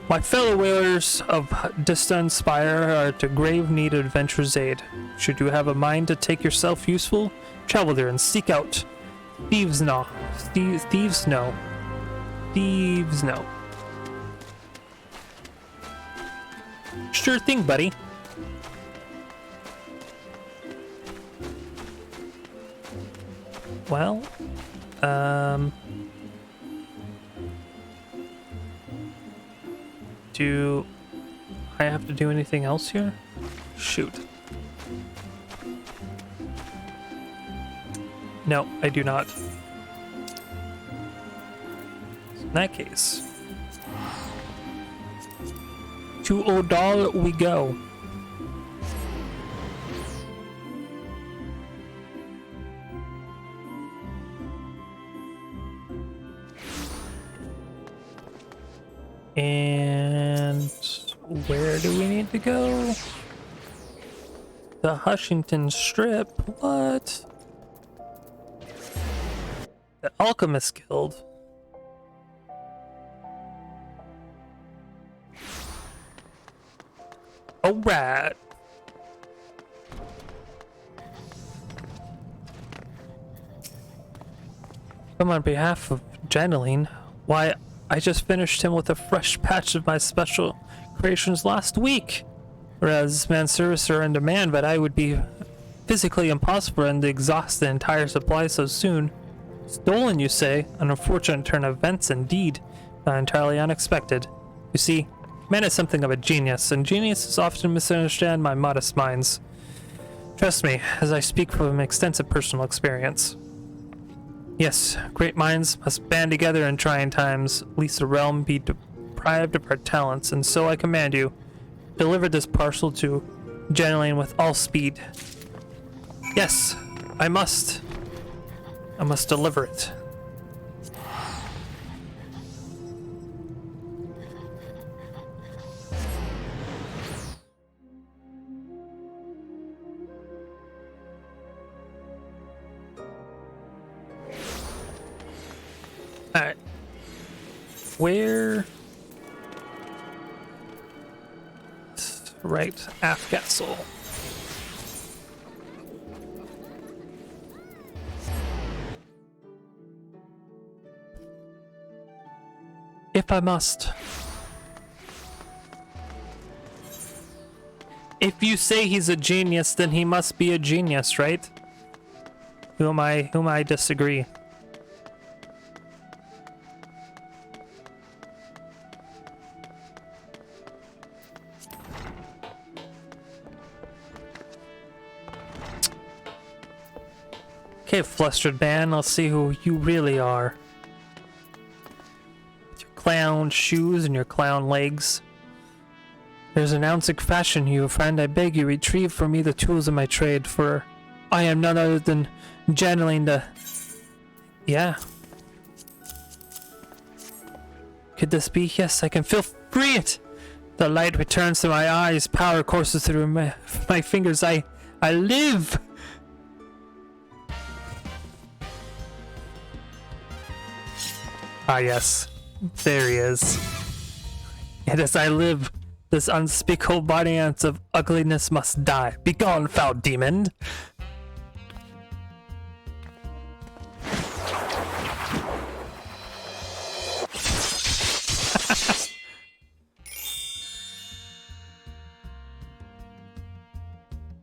[SPEAKER 1] My fellow whalers of Distan Spire are to grave need of adventurer's aid. Should you have a mind to take yourself useful, travel there and seek out Thieves Know. Sure thing, buddy. Well, do I have to do anything else here? Shoot. No, I do not. In that case, to Odal we go. And do we need to go? The Hushington Strip? What? The Alchemist Guild? Alright. Come on behalf of Janaline. Why, I just finished him with a fresh patch of my special creations last week. Whereas Manservice are in demand, but I would be physically impossible and exhaust the entire supply so soon. Stolen, you say? An unfortunate turn of events indeed. Not entirely unexpected. You see, man is something of a genius, and geniuses often misunderstand my modest minds. Trust me, as I speak from extensive personal experience. Yes, great minds must band together in trying times, lest the realm be deprived of our talents, and so I command you, deliver this parcel to Janaline with all speed. Yes, I must deliver it. Alright. Where? Right, Afgastle. If I must. If you say he's a genius, then he must be a genius, right? Who am I disagree? Okay, flustered man, I'll see who you really are. With your clown shoes and your clown legs. There's an ounce of fashion, you friend. I beg you, retrieve for me the tools of my trade, for I am none other than Janaline the... Yeah. Could this be? Yes, I can feel free it! The light returns to my eyes, power courses through my fingers. I live! Ah, yes. There he is. And as I live, this unspeakable variance of ugliness must die. Begone, foul demon!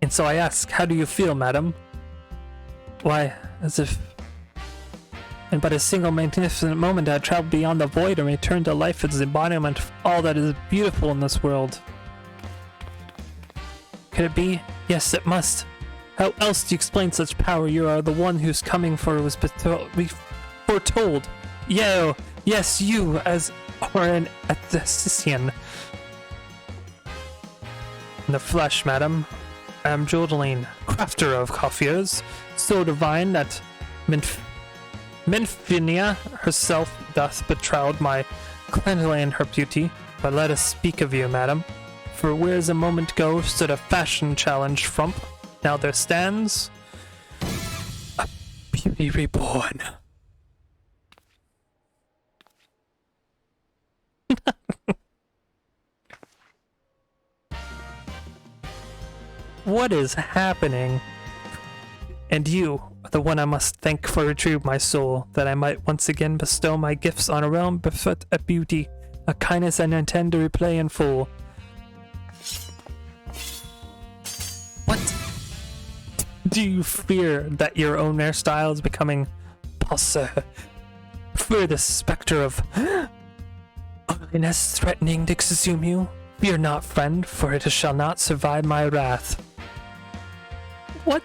[SPEAKER 1] And so I ask, how do you feel, madam? Why, as if... In but a single magnificent moment I had traveled beyond the void and returned to life as the embodiment of all that is beautiful in this world. Could it be? Yes, it must. How else do you explain such power? You are the one whose coming for was foretold. Yes, you, as are an Athesian. In the flesh, madam, I am Janaline, crafter of coiffures, so divine that Minfinia herself doth betroud my cleanly in her beauty. But let us speak of you, madam. For whereas a moment ago stood a fashion challenge frump, now there stands a beauty reborn. What is happening? And you are the one I must thank for retrieve my soul, that I might once again bestow my gifts on a realm befit a beauty, a kindness I intend to repay in full. What? Do you fear that your own hairstyle is becoming passe? Fear the specter of ugliness threatening to consume you? Fear not, friend, for it shall not survive my wrath. What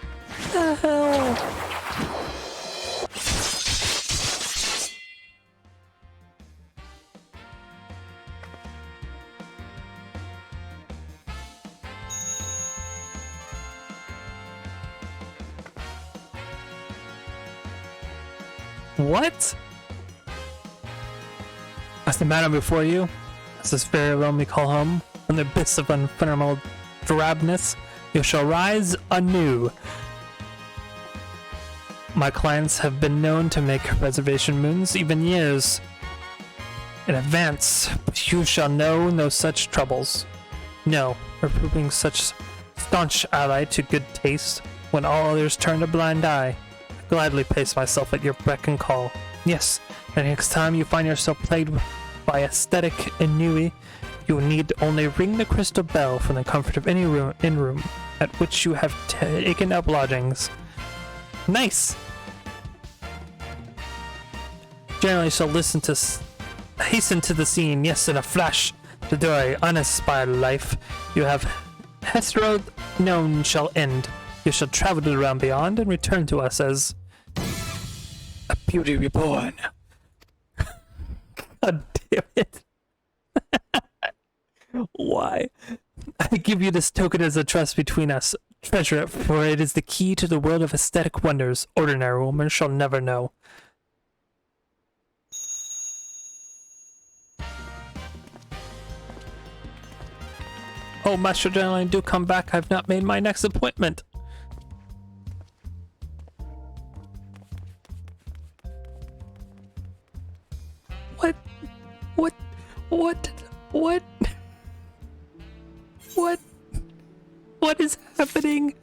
[SPEAKER 1] the hell? What? As the matter before you, as this very realm we call home, From the abyss of unfathomable drabness, you shall rise anew. My clients have been known to make reservation moons, even years in advance, but you shall know no such troubles. No, we're proving such staunch ally to good taste when all others turn a blind eye. I gladly place myself at your beck and call. Yes, the next time you find yourself plagued by aesthetic ennui, you will need only ring the crystal bell from the comfort of any room at which you have taken up lodgings. Nice! Generally shall hasten to the scene, yes, in a flash, to the uninspired life you have hitherto known shall end. You shall travel to the realm beyond and return to us as a beauty reborn. God damn it. Why? I give you this token as a trust between us. Treasure it, for it is the key to the world of aesthetic wonders ordinary woman shall never know. Oh, Master General, do come back. I've not made my next appointment. What? What? What? What? What? What is happening?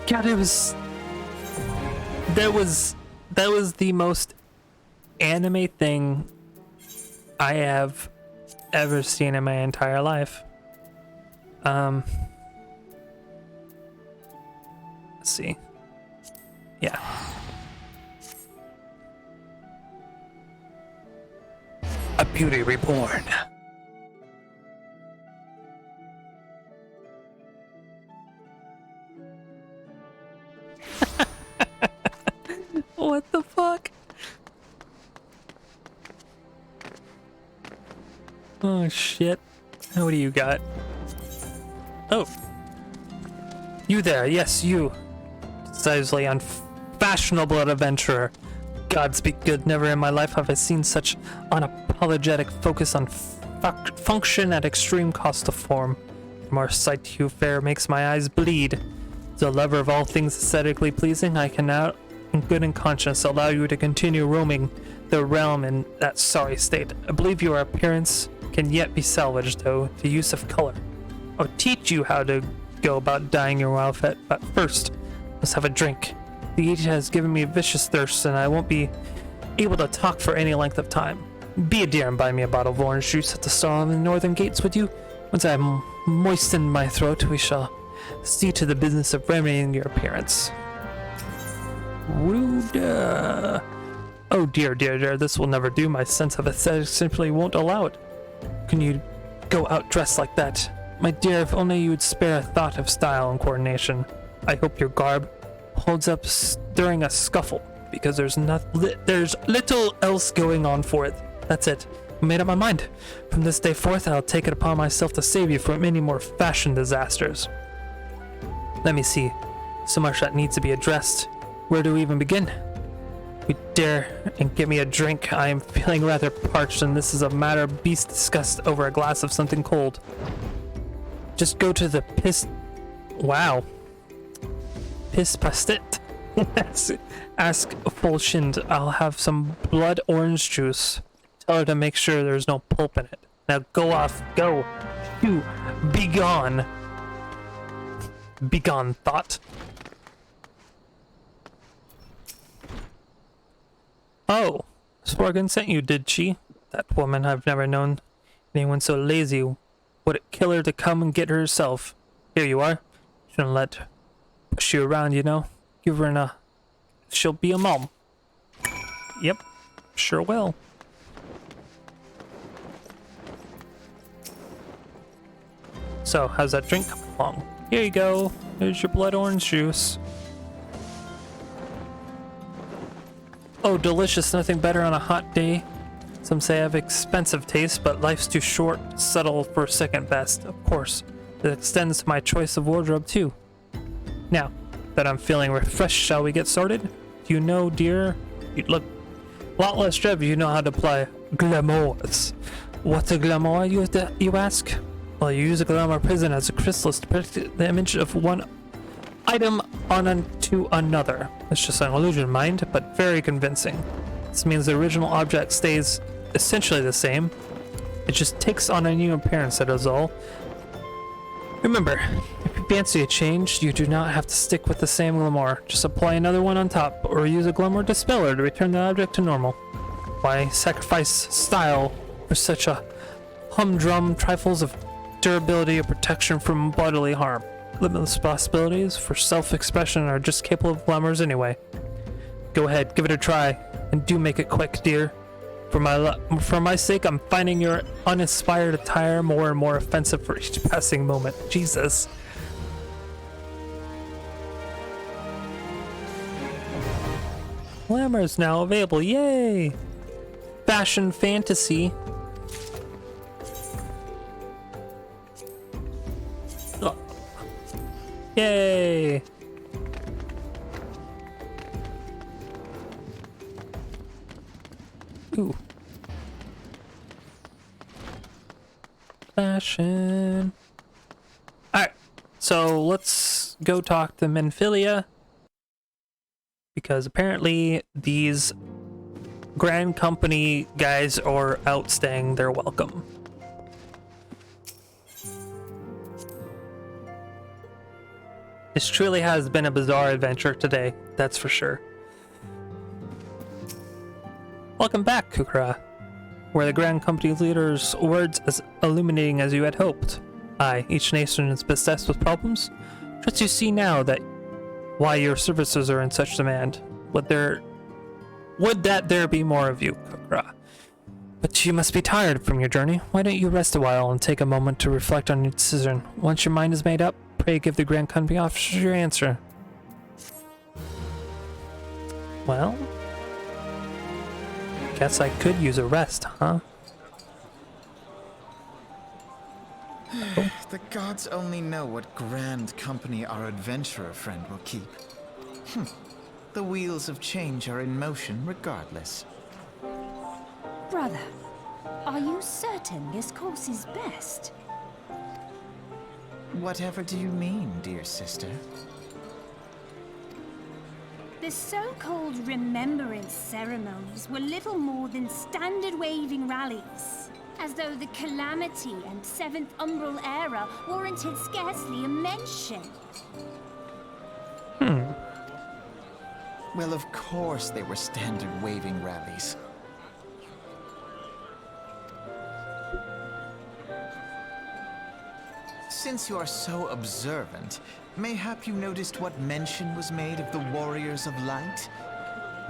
[SPEAKER 1] God, it was... That was the most anime thing I have ever seen in my entire life. Let's see. Yeah. A beauty reborn. What the fuck? Oh shit. What do you got? Oh. You there, yes, you. Decidedly unfashionable adventurer. Gods be good, never in my life have I seen such unapologetic focus on function at extreme cost of form. The more sight you fair makes my eyes bleed. As a lover of all things aesthetically pleasing, I can now, in good and conscience, allow you to continue roaming the realm in that sorry state. I believe your appearance can yet be salvaged, though, the use of color. I'll teach you how to go about dyeing your outfit, but first, let's have a drink. The heat has given me a vicious thirst, and I won't be able to talk for any length of time. Be a dear and buy me a bottle of orange juice at the stall on the northern gates, would you? Once I have moistened my throat, we shall see to the business of remedying your appearance. Rude. Oh dear, dear, dear, this will never do. My sense of aesthetics simply won't allow it. Can you go out dressed like that? My dear, if only you would spare a thought of style and coordination. I hope your garb holds up during a scuffle, because there's little else going on for it. That's it. I made up my mind. From this day forth, I'll take it upon myself to save you from any more fashion disasters. Let me see. So much that needs to be addressed. Where do we even begin? You dare and get me a drink. I am feeling rather parched, and this is a matter best discussed over a glass of something cold. Just go to the Wow. Piss pastet. Ask Fulshind. I'll have some blood orange juice. Tell her to make sure there's no pulp in it. Now go off. Go. You. Be gone. Be gone, thought. Oh. Sworgan sent you, did she? That woman, I've never known anyone so lazy. Would it kill her to come and get her herself? Here you are. Shouldn't let her push you around, you know. Give her she'll be a mom. Yep, sure will. So, how's that drink coming along? Here you go. Here's your blood orange juice. Oh, delicious. Nothing better on a hot day. Some say I have expensive taste, but life's too short, settle for second best. Of course, it extends to my choice of wardrobe too. Now that I'm feeling refreshed, shall we get started? Do you know, dear, you'd look a lot less dread if you know how to apply glamours. What's a glamour, you ask? Well, you use a glamour prism as a chrysalis to predict the image of one item onto another. It's just an illusion, mind, but very convincing. This means the original object stays essentially the same. It just takes on a new appearance, that is all. Remember, if you fancy a change, you do not have to stick with the same glamour. Just apply another one on top, or use a glamour dispeller to return the object to normal. Why sacrifice style for such a humdrum trifles of durability or protection from bodily harm? Limitless possibilities for self-expression are just capable of glamours anyway. Go ahead, give it a try, and do make it quick, dear. For my sake, I'm finding your uninspired attire more and more offensive for each passing moment. Jesus. Glamour is now available, yay! Fashion fantasy. Oh. Yay! Ooh. Fashion. Alright, so let's go talk to Menphilia. Because apparently these Grand Company guys are outstaying their welcome. This truly has been a bizarre adventure today, that's for sure. Welcome back, Kukra. Were the Grand Company leader's words as illuminating as you had hoped? Aye, each nation is beset with problems. Just you see now that why your services are in such demand. Would that there be more of you, Kukra? But you must be tired from your journey. Why don't you rest a while and take a moment to reflect on your decision? Once your mind is made up, pray give the Grand Company officer your answer. Well, guess I could use a rest, huh?
[SPEAKER 4] The gods only know what Grand Company our adventurer friend will keep. The wheels of change are in motion regardless.
[SPEAKER 3] Brother, are you certain this course is best?
[SPEAKER 4] Whatever do you mean, dear sister?
[SPEAKER 3] The so-called remembrance ceremonies were little more than standard waving rallies, as though the Calamity and Seventh Umbral Era warranted scarcely a mention.
[SPEAKER 4] Well, of course they were standard waving rallies. Since you are so observant, mayhap you noticed what mention was made of the Warriors of Light?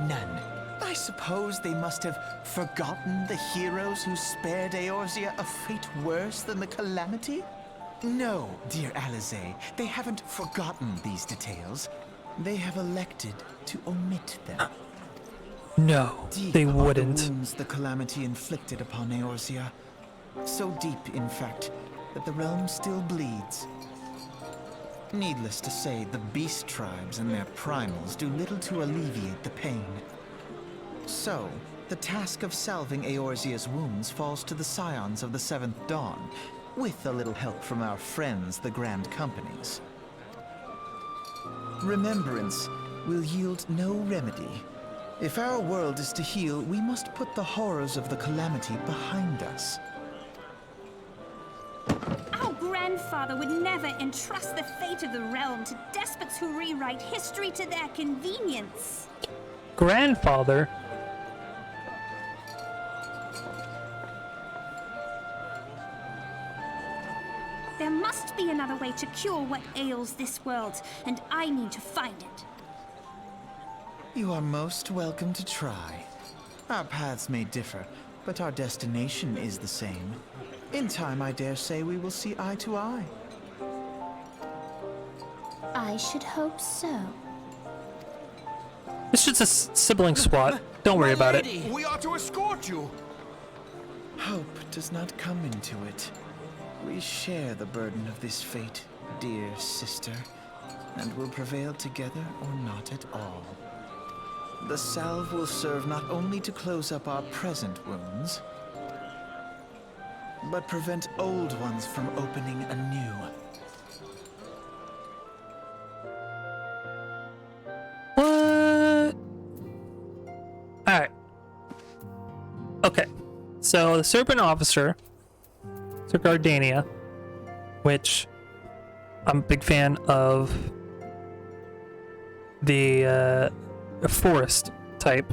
[SPEAKER 4] None. I suppose they must have forgotten the heroes who spared Eorzea a fate worse than the Calamity? No, dear Alisaie, they haven't forgotten these details. They have elected to omit them.
[SPEAKER 1] No, they
[SPEAKER 4] Deep are
[SPEAKER 1] wouldn't.
[SPEAKER 4] the wounds the Calamity inflicted upon Eorzea. So deep, in fact, that the realm still bleeds. Needless to say, the beast tribes and their primals do little to alleviate the pain. So, the task of salving Eorzea's wounds falls to the scions of the Seventh Dawn, with a little help from our friends, the Grand Companies. Remembrance will yield no remedy. If our world is to heal, we must put the horrors of the Calamity behind us.
[SPEAKER 3] Our grandfather would never entrust the fate of the realm to despots who rewrite history to their convenience.
[SPEAKER 1] Grandfather?
[SPEAKER 3] There must be another way to cure what ails this world, and I need to find it.
[SPEAKER 4] You are most welcome to try. Our paths may differ, but our destination is the same. In time, I dare say we will see eye to eye.
[SPEAKER 5] I should hope so.
[SPEAKER 1] It's just a sibling squat. Don't worry about it.
[SPEAKER 2] We are to escort you.
[SPEAKER 4] Hope does not come into it. We share the burden of this fate, dear sister, and will prevail together or not at all. The salve will serve not only to close up our present wounds, but prevent old ones from opening anew.
[SPEAKER 1] What? Alright. Okay. So the Serpent Officer took Gardania, which I'm a big fan of the forest type.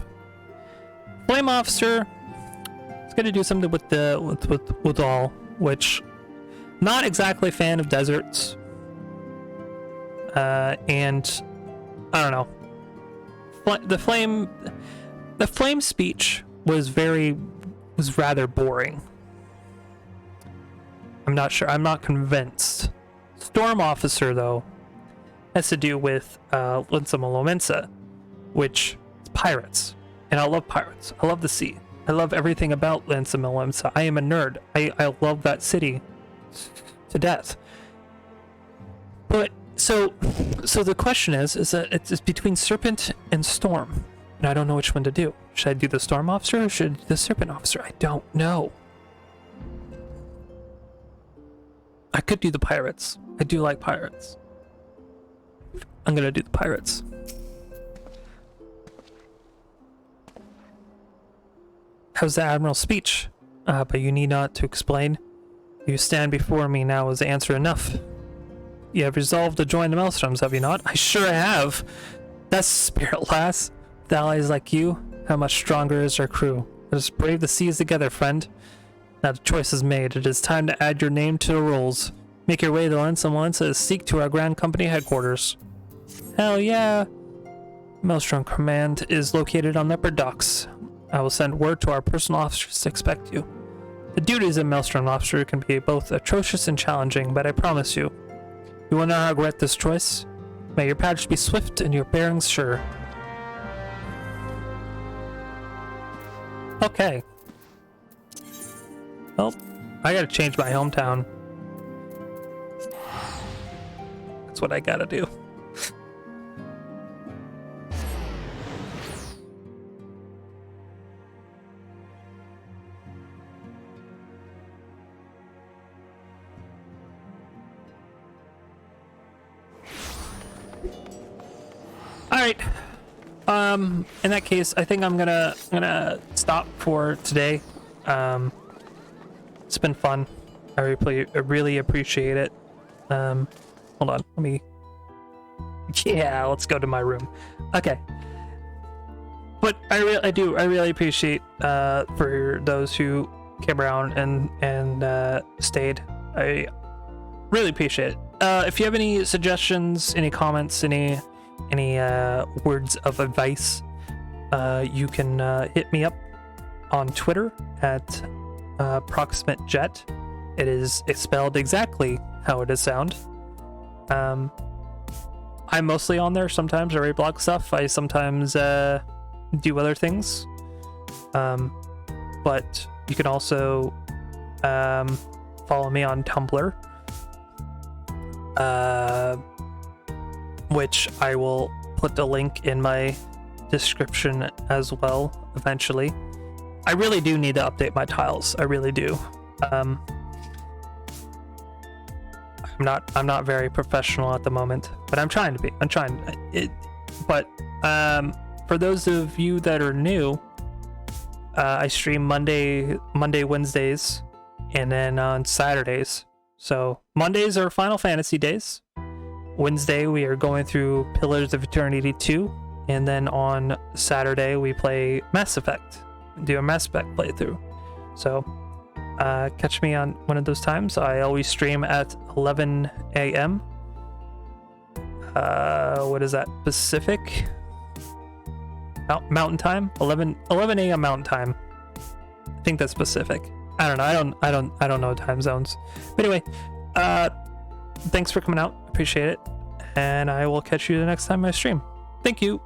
[SPEAKER 1] Flame Officer is gonna do something with the with all, which not exactly a fan of deserts. And I don't know. The flame speech was rather boring. I'm not sure. I'm not convinced. Storm Officer, though, has to do with Linsa Malomensa, which is pirates. And I love pirates. I love the sea. I love everything about Linsa Malomensa. I am a nerd. I love that city to death. But so the question is that it's between Serpent and Storm, and I don't know which one to do. Should I do the Storm Officer or should I do the Serpent Officer? I don't know. I could do the pirates. I do like pirates. I'm gonna do the pirates. How's the Admiral's speech? But you need not to explain. You stand before me now as answer enough. You have resolved to join the Maelstroms, have you not? I sure have. That's spirit, lass. With allies like you, how much stronger is our crew? Let us brave the seas together, friend. Now the choice is made. It is time to add your name to the rolls. Make your way to Linsa Malomensa and seek to our Grand Company headquarters. Hell yeah! Maelstrom Command is located on Leopard Docks. I will send word to our personal officers to expect you. The duties of Maelstrom Officer can be both atrocious and challenging, but I promise you, you will not regret this choice. May your passage be swift and your bearings sure. Okay. Well, I gotta change my hometown. That's what I gotta do. Alright. In that case, I think I'm gonna stop for today. It's been fun. I really appreciate it. Hold on, let me... Yeah, let's go to my room. Okay. But I really appreciate for those who came around and stayed. I really appreciate it. If you have any suggestions, any comments, any words of advice, you can hit me up on Twitter at ProximateJet. It's spelled exactly how it is sound. I'm mostly on there. Sometimes I write blog stuff. I sometimes do other things. But you can also follow me on Tumblr, which I will put the link in my description as well eventually. I really do need to update my tiles. I really do. I'm not very professional at the moment, but I'm trying to be. I'm trying. But for those of you that are new, I stream Monday, Wednesdays, and then on Saturdays. So Mondays are Final Fantasy days. Wednesday we are going through Pillars of Eternity 2, and then on Saturday we play Mass Effect. Do a Mass Effect playthrough. So catch me on one of those times. I always stream at 11 a.m. What is that? Pacific? Mountain time? 11 a.m. Mountain time. I think that's Pacific. I don't know. I don't know time zones. But anyway, thanks for coming out. Appreciate it. And I will catch you the next time I stream. Thank you.